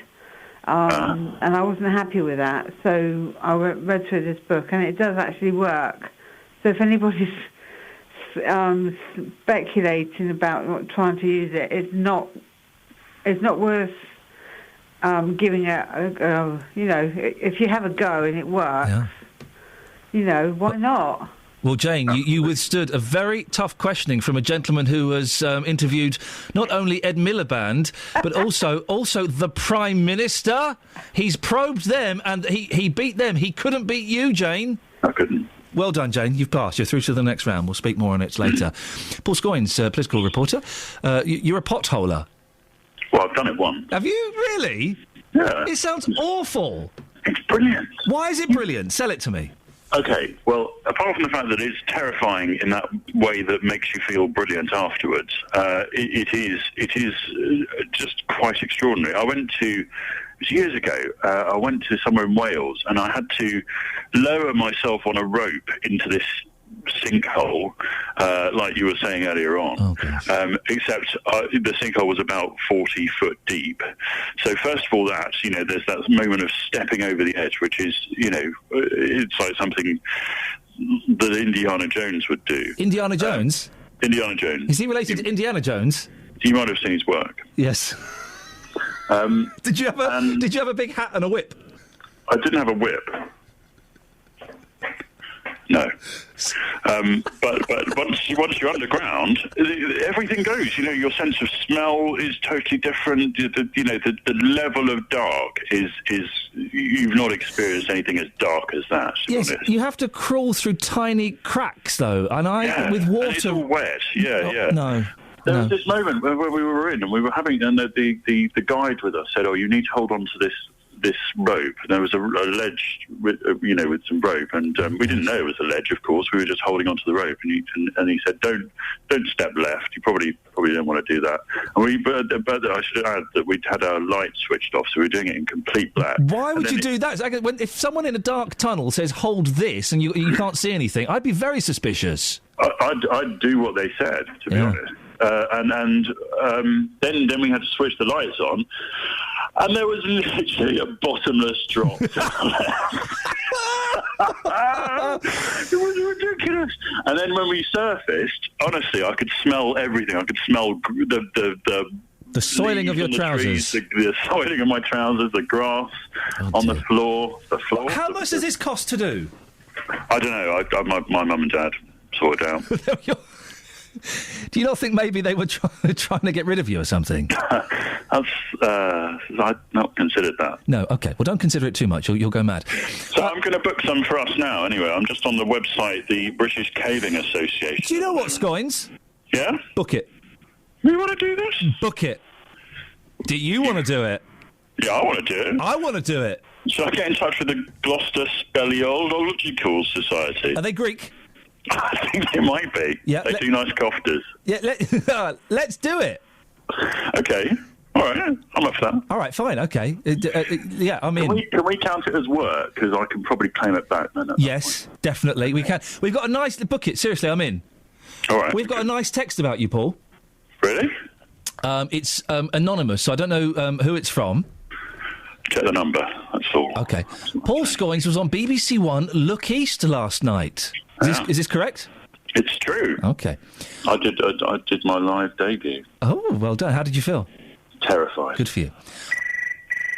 and I wasn't happy with that. So I read through this book, and it does actually work. So if anybody's speculating about trying to use it, it's not worth giving it a go. If you have a go and it works, why not? Well, Jane, you withstood a very tough questioning from a gentleman who has interviewed not only Ed Miliband, but also the Prime Minister. He's probed them, and he beat them. He couldn't beat you, Jane. I couldn't. Well done, Jane. You've passed. You're through to the next round. We'll speak more on it later. Paul Scoynes, political reporter. You're a potholer. Well, I've done it once. Have you really? Yeah. It sounds awful. It's brilliant. Why is it brilliant? Sell it to me. Okay, well, apart from the fact that it's terrifying in that way that makes you feel brilliant afterwards, it is just quite extraordinary. It was years ago, I went to somewhere in Wales, and I had to lower myself on a rope into this sinkhole, like you were saying earlier on, except the sinkhole was about 40 foot deep. So first of all, there's that moment of stepping over the edge, which is, it's like something that Indiana Jones would do. Indiana Jones? Indiana Jones. Is he related to Indiana Jones? You might have seen his work. Yes. Did you have a big hat and a whip? I didn't have a whip. No, but once you're underground, everything goes. Your sense of smell is totally different. The level of dark is you've not experienced anything as dark as that. Yes, you have to crawl through tiny cracks though, with water. And it's all wet. Yeah. No. There was this moment where we were in, and we were having, and the guide with us said, "Oh, you need to hold on to this rope." And there was a ledge with some rope, and we didn't know it was a ledge. Of course, we were just holding onto the rope, and he said, "Don't step left. You probably don't want to do that." And but I should add that we'd had our lights switched off, so we were doing it in complete black. Why would you do that? If someone in a dark tunnel says, "Hold this," and you can't see anything, I'd be very suspicious. I'd do what they said, to be honest. Then we had to switch the lights on, and there was literally a bottomless drop down there. It was ridiculous. And then when we surfaced, honestly, I could smell everything. I could smell the soiling of your trousers, trees, the soiling of my trousers, the grass on the floor. How much does this cost to do? I don't know. My mum and dad sorted it out. Do you not think maybe they were trying to get rid of you or something? I'd not considered that. No, OK. Well, don't consider it too much. You'll go mad. So I'm going to book some for us now, anyway. I'm just on the website, the British Caving Association. Do you know what, Scoynes? Yeah? Book it. You want to do this? Book it. Do you want to do it? Yeah, I want to do it. I want to do it. Should I get in touch with the Gloucester Speleological Society? Are they Greek? I think they might be. Yeah, they do nice cofters. Yeah, let's do it. Okay. All right. I'm up for that. All right, fine. Okay. Yeah, I'm in. Can we count it as work? Because I can probably claim it back then. Yes, definitely. We can. We've got a nice... Book it. Seriously, I'm in. All right. We've got a nice text about you, Paul. Really? It's anonymous, so I don't know who it's from. Check the number. That's all. Okay. Paul Scoynes was on BBC One Look East last night. Is this correct? It's true. Okay. I did my live debut. Oh, well done. How did you feel? Terrified. Good for you.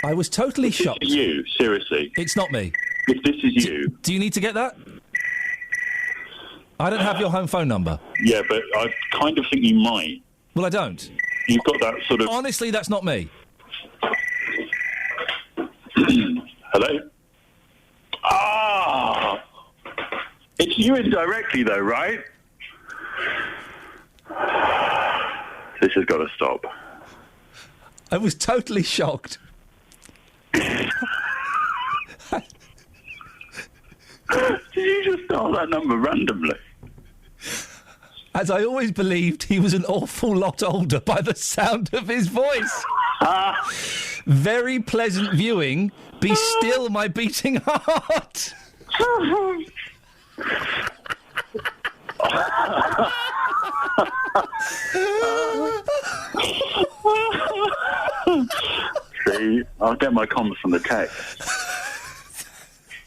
I was totally shocked. It's you, seriously. It's not me. If this is you... Do you need to get that? I don't have your home phone number. Yeah, but I kind of think you might. Well, I don't. You've got that sort of... Honestly, that's not me. Hello? It's you indirectly, though, right? This has got to stop. I was totally shocked. Did you just dial that number randomly? As I always believed, he was an awful lot older by the sound of his voice. Very pleasant viewing. Be still, my beating heart. See, I'll get my comments from the text.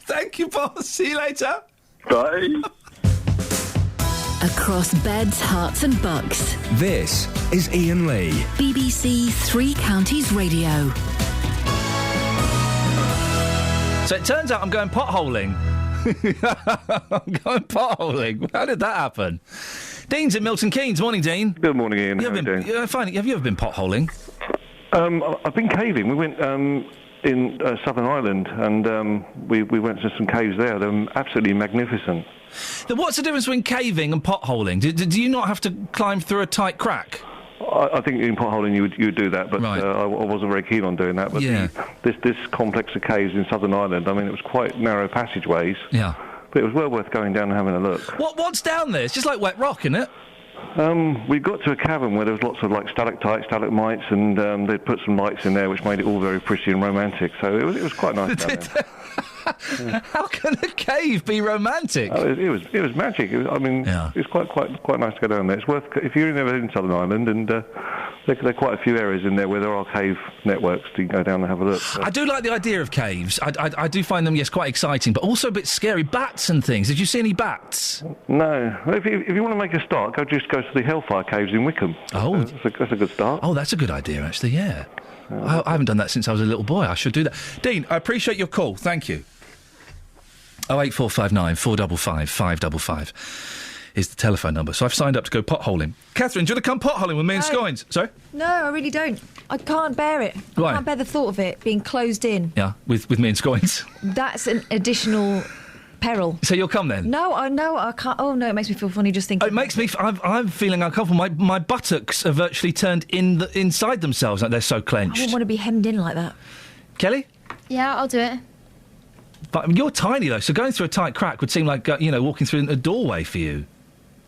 Thank you, boss. See you later. Bye. Across beds, hearts and bucks. This is Iain Lee. BBC Three Counties Radio. So it turns out I'm going potholing. I'm going potholing. How did that happen? Dean's at Milton Keynes. Morning, Dean. Good morning, Ian. How are you doing? Fine. Have you ever been potholing? I've been caving. We went in Southern Ireland, and we went to some caves there. They're absolutely magnificent. Then what's the difference between caving and potholing? Do you not have to climb through a tight crack? I think in potholing you would do that, but right. I wasn't very keen on doing that. But yeah. This complex of caves in Southern Ireland, I mean, it was quite narrow passageways. Yeah. But it was well worth going down and having a look. What's down there? It's just like wet rock, isn't it? We got to a cavern where there was lots of like stalactites, stalagmites, and they'd put some lights in there, which made it all very pretty and romantic. So it was quite nice down there. How can a cave be romantic? It was magic. It's quite nice to go down there. It's worth if you're in Southern Ireland, and there are quite a few areas in there where there are cave networks to go down and have a look. So. I do like the idea of caves. I do find them quite exciting, but also a bit scary. Bats and things. Did you see any bats? No. If you want to make a start, go to the Hellfire Caves in Wickham. Oh, that's a good start. Oh, that's a good idea, actually. Yeah. I haven't done that since I was a little boy. I should do that. Dean, I appreciate your call. Thank you. 08459 455 555 is the telephone number. So I've signed up to go potholing. Catherine, do you want to come potholing with me and Scoins? Sorry? No, I really don't. I can't bear it. Why? I can't bear the thought of it being closed in. Yeah, with me and Scoins. That's an additional peril. So you'll come then? No, I can't. Oh, no, it makes me feel funny just thinking. It makes me... I'm feeling uncomfortable. My buttocks are virtually turned inside themselves. Like they're so clenched. I wouldn't want to be hemmed in like that. Kelly? Yeah, I'll do it. But you're tiny, though, so going through a tight crack would seem like, walking through a doorway for you.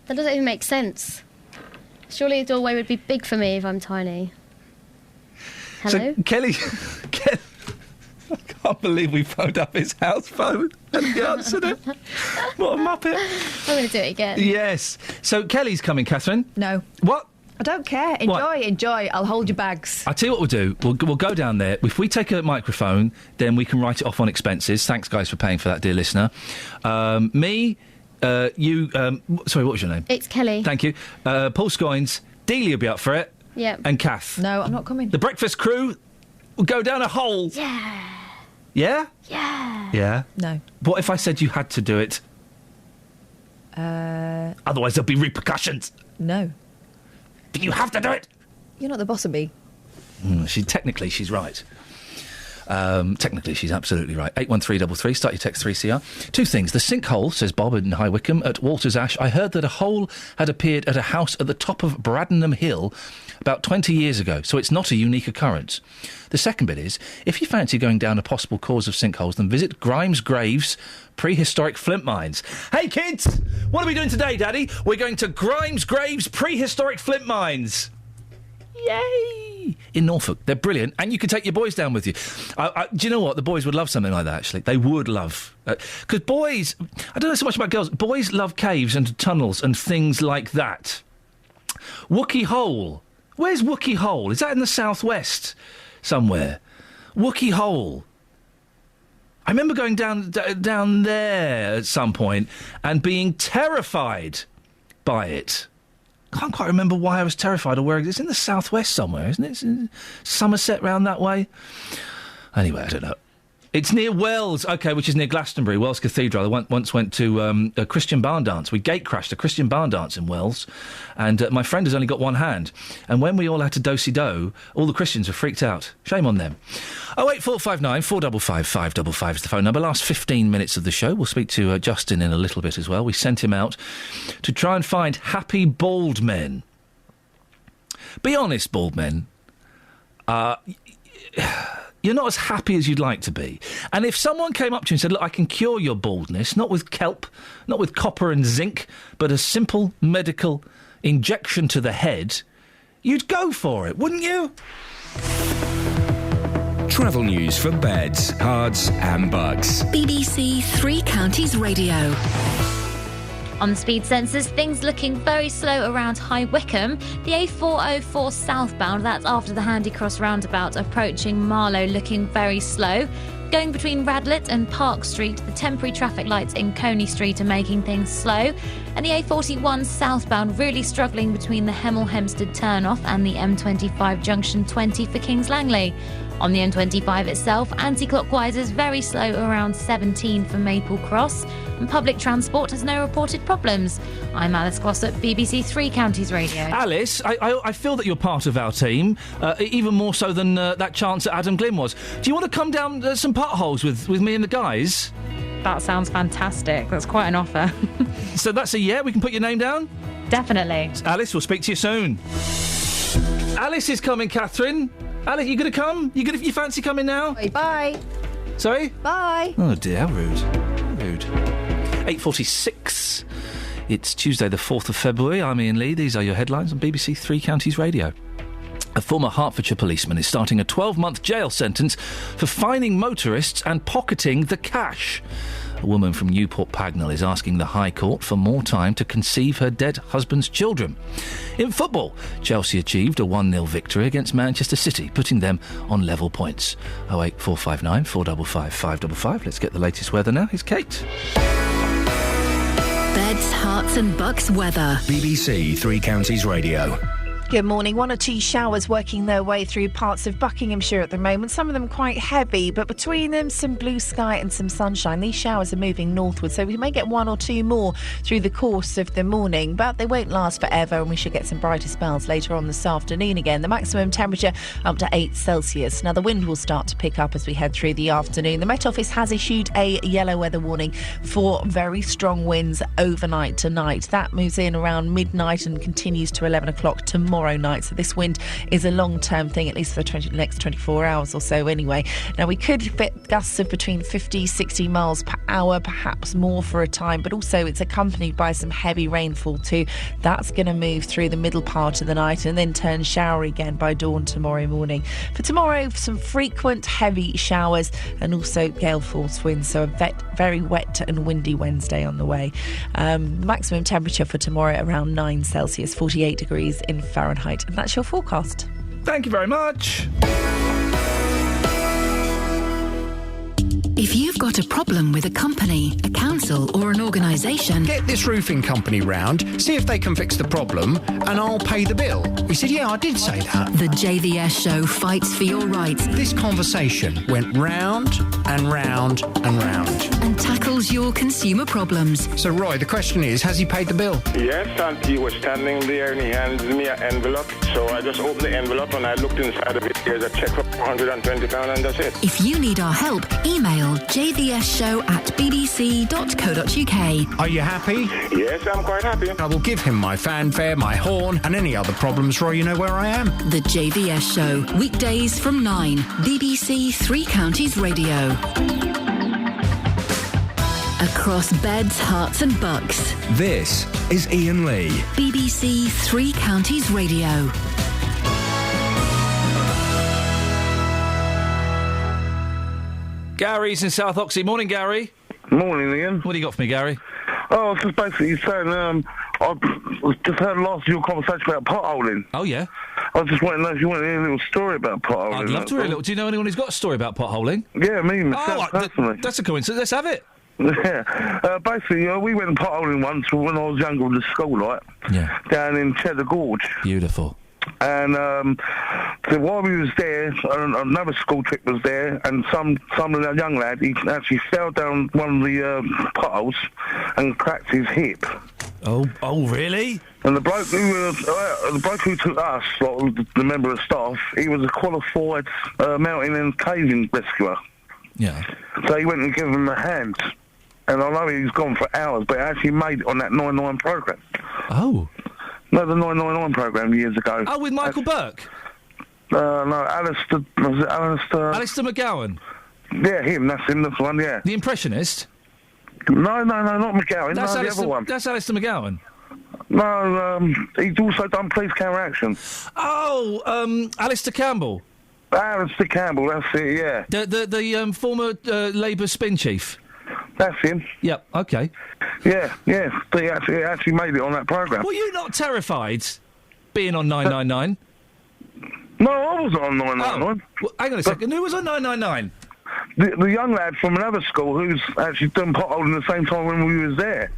That doesn't even make sense. Surely a doorway would be big for me if I'm tiny. Hello? So, Kelly... I can't believe we phoned up his house phone and he answered it. What a muppet. I'm going to do it again. Yes. So, Kelly's coming, Catherine. No. What? I don't care. Enjoy. I'll hold your bags. I'll tell you what we'll do. We'll go down there. If we take a microphone, then we can write it off on expenses. Thanks, guys, for paying for that, dear listener. Me, you... sorry, what was your name? It's Kelly. Thank you. Paul Scoins. Delia will be up for it. Yeah. And Kath. No, I'm not coming. The breakfast crew will go down a hole. Yeah. Yeah? Yeah. Yeah? No. What if I said you had to do it? Otherwise there'll be repercussions. No. But you have to do it. You're not the boss of me. Technically, she's right. Technically, she's absolutely right. 81333, start your text 3CR. Two things. The sinkhole, says Bob in High Wycombe, at Walter's Ash. I heard that a hole had appeared at a house at the top of Bradenham Hill about 20 years ago, so it's not a unique occurrence. The second bit is, if you fancy going down a possible cause of sinkholes, then visit Grimes Graves Prehistoric Flint Mines. Hey, kids! What are we doing today, Daddy? We're going to Grimes Graves Prehistoric Flint Mines. Yay! In Norfolk. They're brilliant, and you can take your boys down with you. Do you know what? The boys would love something like that, actually. They would love... Because boys... I don't know so much about girls. Boys love caves and tunnels and things like that. Wookey Hole. Where's Wookey Hole? Is that in the southwest somewhere? Wookey Hole. I remember going down there at some point and being terrified by it. Can't quite remember why I was terrified or where it is. It's in the southwest somewhere, isn't it? It's in Somerset round that way. Anyway, I don't know. It's near Wells, OK, which is near Glastonbury, Wells Cathedral. I once went to a Christian barn dance. We gate crashed a Christian barn dance in Wells, and my friend has only got one hand. And when we all had to do-si-do, all the Christians were freaked out. Shame on them. 08459 455 555 is the phone number. Last 15 minutes of the show. We'll speak to Justin in a little bit as well. We sent him out to try and find happy bald men. Be honest, bald men. You're not as happy as you'd like to be. And if someone came up to you and said, look, I can cure your baldness, not with kelp, not with copper and zinc, but a simple medical injection to the head, you'd go for it, wouldn't you? Travel news for beds, cards and bugs. BBC Three Counties Radio. On the speed sensors, things looking very slow around High Wycombe. The A404 southbound, that's after the Handy Cross roundabout, approaching Marlow, looking very slow. Going between Radlett and Park Street, the temporary traffic lights in Coney Street are making things slow. And the A41 southbound really struggling between the Hemel Hempstead turnoff and the M25 junction 20 for Kings Langley. On the M25 itself, anti-clockwise is very slow around 17 for Maple Cross, and public transport has no reported problems. I'm Alice Glossop, BBC Three Counties Radio. Alice, I feel that you're part of our team, even more so than that chance that Adam Glynn was. Do you want to come down some potholes with me and the guys? That sounds fantastic. That's quite an offer. So that's a yeah? We can put your name down? Definitely. Alice, we'll speak to you soon. Alice is coming, Catherine. Alice, you going to come? You fancy coming now? Bye. Sorry? Bye. Oh dear, how rude. How rude. 8:46. It's Tuesday the 4th of February. I'm Iain Lee. These are your headlines on BBC Three Counties Radio. A former Hertfordshire policeman is starting a 12-month jail sentence for fining motorists and pocketing the cash. A woman from Newport Pagnell is asking the High Court for more time to conceive her dead husband's children. In football, Chelsea achieved a 1-0 victory against Manchester City, putting them on level points. 08459 455 555. Let's get the latest weather now. Here's Kate. Beds, Herts and Bucks weather. BBC Three Counties Radio. Good morning. 1 or 2 showers working their way through parts of Buckinghamshire at the moment. Some of them quite heavy, but between them some blue sky and some sunshine. These showers are moving northward, so we may get 1 or 2 more through the course of the morning, but they won't last forever, and we should get some brighter spells later on this afternoon again. The maximum temperature up to 8 Celsius. Now the wind will start to pick up as we head through the afternoon. The Met Office has issued a yellow weather warning for very strong winds overnight tonight. That moves in around midnight and continues to 11 o'clock tomorrow night. So this wind is a long-term thing, at least for the next 24 hours or so anyway. Now we could get gusts of between 50, 60 miles per hour, perhaps more for a time, but also it's accompanied by some heavy rainfall too. That's going to move through the middle part of the night and then turn showery again by dawn tomorrow morning. For tomorrow, some frequent heavy showers and also gale force winds, so a very wet and windy Wednesday on the way. Maximum temperature for tomorrow around 9 Celsius, 48 degrees in Fahrenheit. And that's your forecast. Thank you very much. If you've got a problem with a company, a council or an organisation... Get this roofing company round, see if they can fix the problem, and I'll pay the bill. He said, yeah, I did say that. The JVS show fights for your rights. This conversation went round and round and round. And tackles your consumer problems. So, Roy, the question is, has he paid the bill? Yes, and he was standing there and he handed me an envelope. So I just opened the envelope and I looked inside of it. There's a cheque for £120 and that's it. If you need our help, email jvsshow@bbc.co.uk. Are you happy? Yes, I'm quite happy. I will give him my fanfare, my horn, and any other problems, Roy, you know where I am. The JVS Show, weekdays from 9, BBC Three Counties Radio. Across beds, Herts and Bucks. This is Iain Lee. BBC Three Counties Radio. Gary's in South Oxley. Morning, Gary. Morning, Ian. What do you got for me, Gary? Oh, I was just basically saying, I just heard last of your conversation about potholing. Oh, yeah? I just wanted to know if you want to hear a little story about potholing. I'd love to hear a little. Do you know anyone who's got a story about potholing? Yeah, me myself, personally. That's a coincidence. Let's have it. Yeah. Basically, we went potholing once when I was younger with the school, down in Cheddar Gorge. Beautiful. And so while we was there, another school trip was there, and some young lad, he actually fell down one of the potholes and cracked his hip. Oh, really? And the bloke who took us, like, the member of staff, he was a qualified mountain and caving rescuer. Yeah. So he went and gave him a hand. And I know he's gone for hours, but he actually made it on that 9-9 programme. Oh. No, the 999 programme years ago. Oh, with Michael Burke? No, Alistair... Was it Alistair... Alistair McGowan? Yeah, him, that's the one, yeah. The Impressionist? No, not McGowan, That's the other one. That's Alistair McGowan? No, he's also done Police Counteraction. Oh, Alistair Campbell? Alistair Campbell, that's it, yeah. The former Labour spin chief? That's him. Yep, okay. Yeah, but he actually made it on that programme. Were you not terrified being on 999? No, I wasn't on 999. Well, hang on a second, who was on 999? The young lad from another school who's actually done potholing the same time when we was there.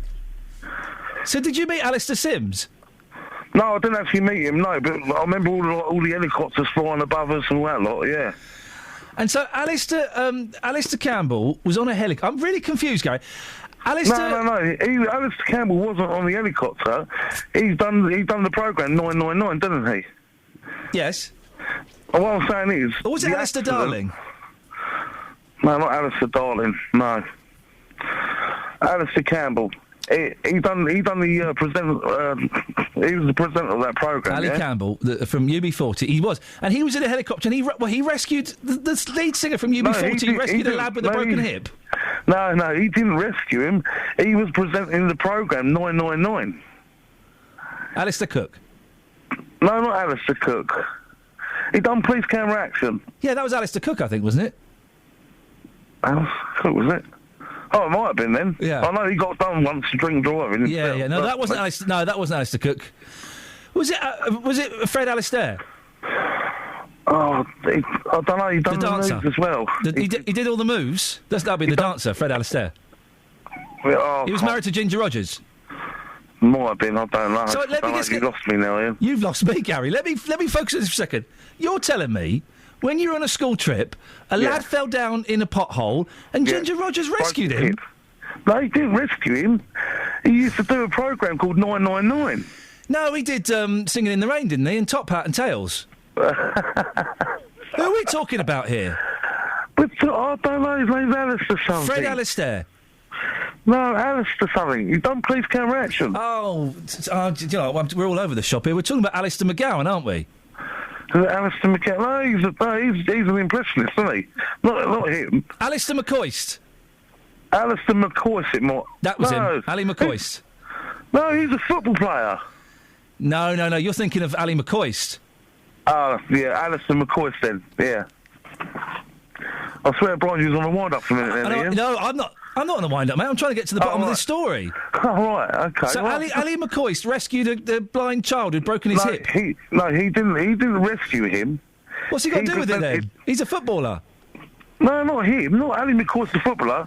So did you meet Alistair Sims? No, I didn't actually meet him, no, but I remember all the helicopters flying above us and all that lot, yeah. And so Alistair Campbell was on a helicopter. I'm really confused, Gary. Alistair... No. Alistair Campbell wasn't on the helicopter. He's done the programme 999, didn't he? Yes. And what I'm saying is... Or was it Alistair Darling? No, not Alistair Darling, no. Alistair Campbell. He done the presenter. He was the presenter of that programme. Ali Campbell from UB40. He was, and he was in a helicopter. And he rescued the lead singer from UB40. He rescued a lad with a broken hip. No, he didn't rescue him. He was presenting the programme 999. Alistair Cook. No, not Alistair Cook. He done Police Counteraction. Yeah, that was Alistair Cook, I think, wasn't it? Alistair Cook, was it? Oh, it might have been then. Yeah. I know he got done once drink driving. Yeah. No, that wasn't Alistair. No, that wasn't Alistair Cook. Was it Fred Alistair? Oh, I don't know. He done the dancer moves as well. He did all the moves. That'd be the dancer, Fred Alistair. Well, he was married to Ginger Rogers. Might have been. I don't know. So let me just you lost me now, Ian. You've lost me, Gary. Let me focus on this for a second. You're telling me, when you were on a school trip, a lad fell down in a pothole and Ginger Rogers rescued him? No, he didn't rescue him. He used to do a programme called 999. No, he did Singing in the Rain, didn't he? And Top Hat and Tails. Who are we talking about here? But I don't know. His name's Alistair something. Fred Alistair. No, Alistair something. You've done Police Counteraction. Oh, you know, we're all over the shop here. We're talking about Alistair McGowan, aren't we? Alistair McGowan. No, he's an impressionist, isn't he? Not him. Alistair McCoist. Alistair McCoist, it might. That was him. Ali McCoist. No, he's a football player. No. You're thinking of Ali McCoist. Oh, yeah, Alistair McCoist then. Yeah. I swear, Brian, you was on the wind-up for a minute then, Ian. No, I'm not on the wind-up, mate. I'm trying to get to the bottom of this story. Oh, right, OK. So Ali McCoist rescued a blind child who'd broken his hip? He didn't rescue him. What's he got to do with it, then? He's a footballer. No, not him. Not Ali McCoist, the footballer.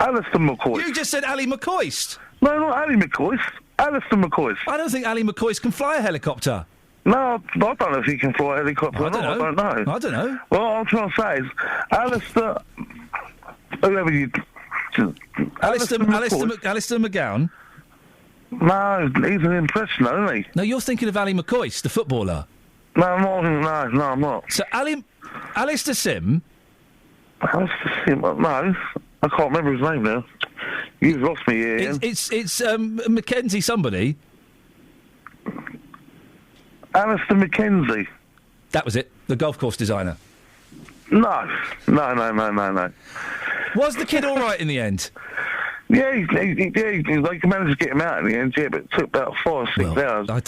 Alistair McCoist. You just said Ali McCoist. No, not Ali McCoist. Alistair McCoist. I don't think Ali McCoist can fly a helicopter. No, I don't know if he can fly a helicopter or not. I don't know. Well, what I'm trying to say is, Alistair... Whoever you... Alistair McGowan? No, he's an impressioner, isn't he? No, you're thinking of Ali McCoist, the footballer. No, I'm not. So Alistair Sim? Alistair Sim? No, I can't remember his name now. You've lost me here, Ian. It's Mackenzie somebody. Alistair Mackenzie. That was it, the golf course designer. No. Was the kid all right in the end? Yeah, they managed to get him out in the end, but it took about 5 or 6 hours. I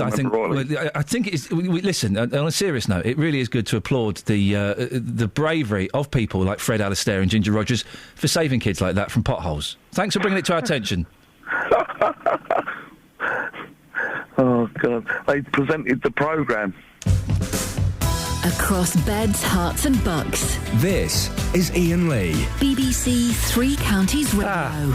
think it's... Listen, on a serious note, it really is good to applaud the bravery of people like Fred Alistair and Ginger Rogers for saving kids like that from potholes. Thanks for bringing it to our attention. Oh, God. They presented the programme. Across beds, hearts and bucks. This is Iain Lee. BBC Three Counties Radio.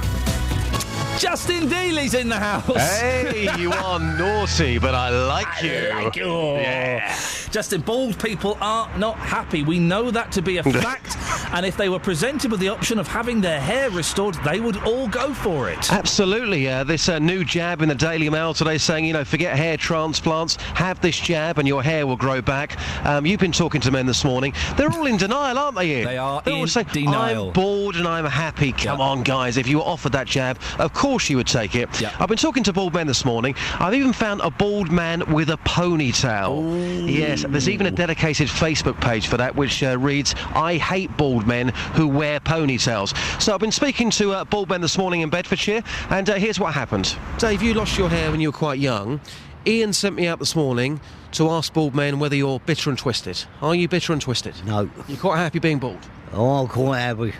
Justin Dealey's in the house. Hey, you are naughty, but I like you. Yeah. Justin, bald people are not happy. We know that to be a fact. And if they were presented with the option of having their hair restored, they would all go for it. Absolutely. This new jab in the Daily Mail today saying, you know, forget hair transplants, have this jab and your hair will grow back. You've been talking to men this morning. They're all in denial, aren't they, Ian? They are They're in all saying, denial. I'm bald and I'm happy. Come on, guys. If you were offered that jab, of course you would take it. I've been talking to bald men this morning. I've even found a bald man with a ponytail. Ooh. Yes, there's even a dedicated Facebook page for that, which reads, I hate bald men who wear ponytails. So I've been speaking to bald men this morning in Bedfordshire, and here's what happened. Dave, you lost your hair when you were quite young. Ian sent me out this morning to ask bald men whether you're bitter and twisted. Are you bitter and twisted? No. You're quite happy being bald? Oh, I'm quite happy.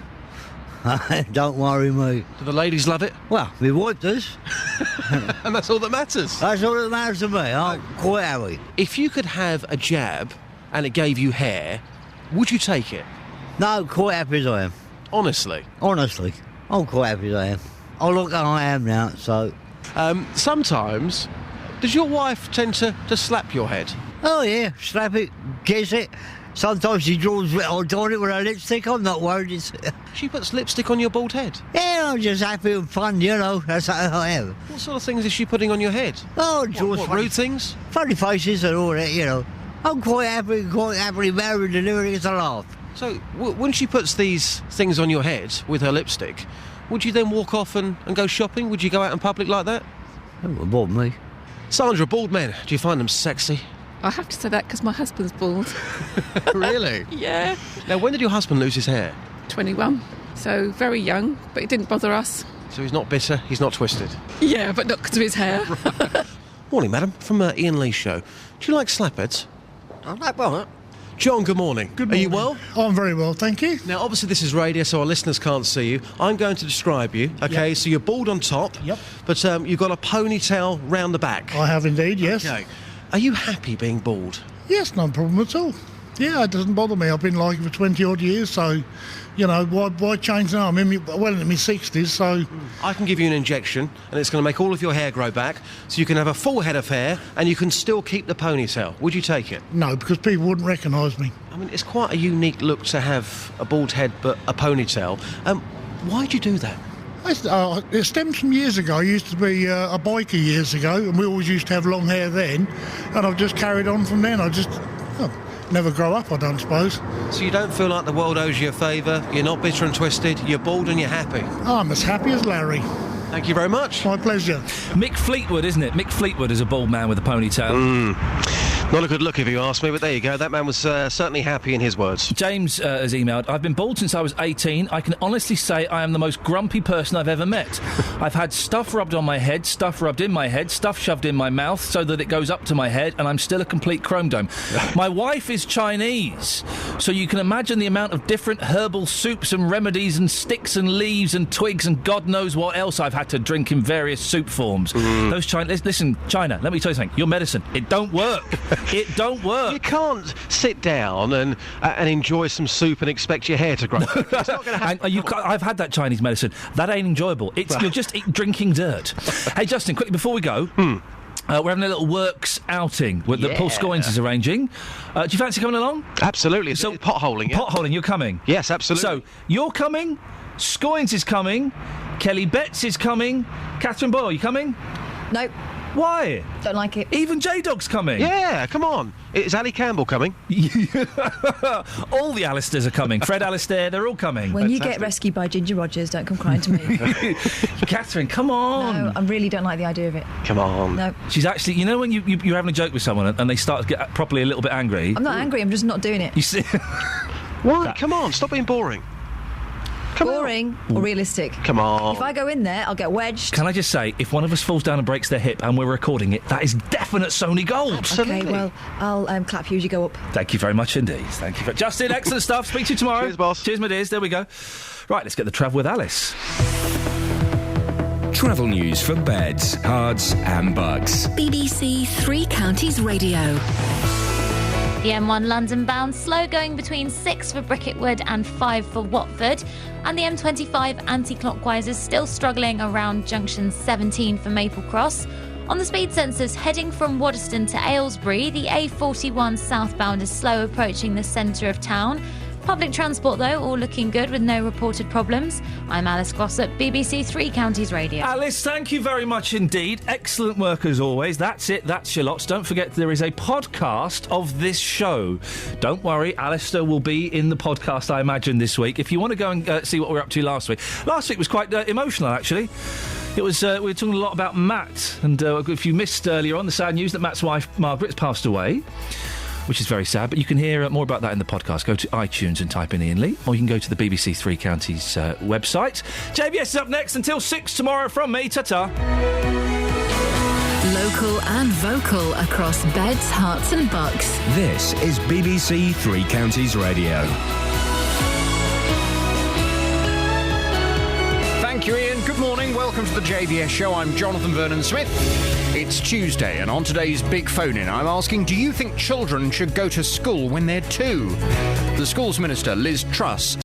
Don't worry me. Do the ladies love it? Well, my wife does. And that's all that matters. That's all that matters to me. I'm quite happy. If you could have a jab and it gave you hair, would you take it? No, quite happy as I am. Honestly? Honestly. I'm quite happy as I am. I look how I am now, so... Sometimes, does your wife tend to slap your head? Oh, yeah. Slap it, kiss it. Sometimes she draws on it with her lipstick. I'm not worried. She puts lipstick on your bald head? Yeah, I'm just happy and fun, you know. That's how I am. What sort of things is she putting on your head? Oh, what rude things? Funny faces and all that, you know. I'm quite happily married and everything. It's a laugh. So, when she puts these things on your head with her lipstick, would you then walk off and go shopping? Would you go out in public like that? It wouldn't bother me. Sandra, bald men, do you find them sexy? I have to say that because my husband's bald. Really? Yeah. Now, when did your husband lose his hair? 21. So very young, but it didn't bother us. So he's not bitter, he's not twisted? Yeah, but not because of his hair. Morning, madam. From Ian Lee's show. Do you like slapheads? I like what? John, good morning. Good morning. Are you well? I'm very well, thank you. Now, obviously this is radio, so our listeners can't see you. I'm going to describe you, OK? Yep. So you're bald on top. Yep. But you've got a ponytail round the back. I have indeed, yes. OK. Are you happy being bald? Yes, no problem at all. Yeah, it doesn't bother me. I've been like it for 20-odd years, so, you know, why change now? I'm well into my 60s, so... I can give you an injection, and it's going to make all of your hair grow back, so you can have a full head of hair, and you can still keep the ponytail. Would you take it? No, because people wouldn't recognise me. I mean, it's quite a unique look to have a bald head but a ponytail. Why'd you do that? It stems from years ago. I used to be a biker years ago, and we always used to have long hair then, and I've just carried on from then. I just never grow up, I don't suppose. So you don't feel like the world owes you a favour, you're not bitter and twisted, you're bald and you're happy? I'm as happy as Larry. Thank you very much. My pleasure. Mick Fleetwood, isn't it? Mick Fleetwood is a bald man with a ponytail. Not a good look if you ask me, but there you go. That man was certainly happy in his words. James has emailed, I've been bald since I was 18. I can honestly say I am the most grumpy person I've ever met. I've had stuff rubbed on my head, stuff rubbed in my head, stuff shoved in my mouth so that it goes up to my head, and I'm still a complete chrome dome. My wife is Chinese, so you can imagine the amount of different herbal soups and remedies and sticks and leaves and twigs and God knows what else I've had to drink in various soup forms. Those Chinese... Listen, China, let me tell you something. Your medicine, it don't work. It don't work. You can't sit down and enjoy some soup and expect your hair to grow. It's not going to happen. I've had that Chinese medicine. That ain't enjoyable. You're just drinking dirt. Hey, Justin, quickly before we go, we're having a little works outing that Paul Scoins is arranging. Do you fancy coming along? Absolutely. So potholing. Potholing, you're coming. Yes, absolutely. So you're coming. Scoins is coming. Kelly Betts is coming. Catherine Boyle, you coming? Nope. Why? Don't like it. Even J-Dog's coming. Yeah, come on. Is Ali Campbell coming? All the Alistairs are coming. Fred Alistair, they're all coming. When you get rescued by Ginger Rogers, don't come crying to me. Catherine, come on. No, I really don't like the idea of it. Come on. No. She's actually, you know when you're having a joke with someone and they start to get properly a little bit angry? I'm not angry, I'm just not doing it. You see? What? Come on, stop being boring. Boring or realistic? Come on. If I go in there, I'll get wedged. Can I just say, if one of us falls down and breaks their hip and we're recording it, that is definite Sony gold. Absolutely. Okay, well, I'll clap you as you go up. Thank you very much indeed. Thank you. Justin, excellent stuff. Speak to you tomorrow. Cheers, boss. Cheers, my dears. There we go. Right, let's get the travel with Alice. Travel news for beds, cards and bugs. BBC Three Counties Radio. The M1 London bound slow going between 6 for Bricketwood and 5 for Watford. And the M25 anti-clockwise is still struggling around junction 17 for Maple Cross. On the speed sensors, heading from Waddesdon to Aylesbury, the A41 southbound is slow approaching the centre of town. Public transport, though, all looking good with no reported problems. I'm Alice Glossop, BBC Three Counties Radio. Alice, thank you very much indeed. Excellent work as always. That's it. That's your lots. Don't forget there is a podcast of this show. Don't worry, Alistair will be in the podcast, I imagine, this week. If you want to go and see what we were up to last week. Last week was quite emotional, actually. It was we were talking a lot about Matt, and if you missed earlier on the sad news that Matt's wife Margaret's passed away, which is very sad, but you can hear more about that in the podcast. Go to iTunes and type in Iain Lee, or you can go to the BBC Three Counties website. JVS is up next until 6 tomorrow from me. Ta-ta. Local and vocal across Beds, Herts and Bucks. This is BBC Three Counties Radio. Thank you, Iain. Good morning. Welcome to the JVS show. I'm Jonathan Vernon-Smith. It's Tuesday, and on today's Big Phone-In, I'm asking, do you think children should go to school when they're 2? The Schools Minister, Liz Truss,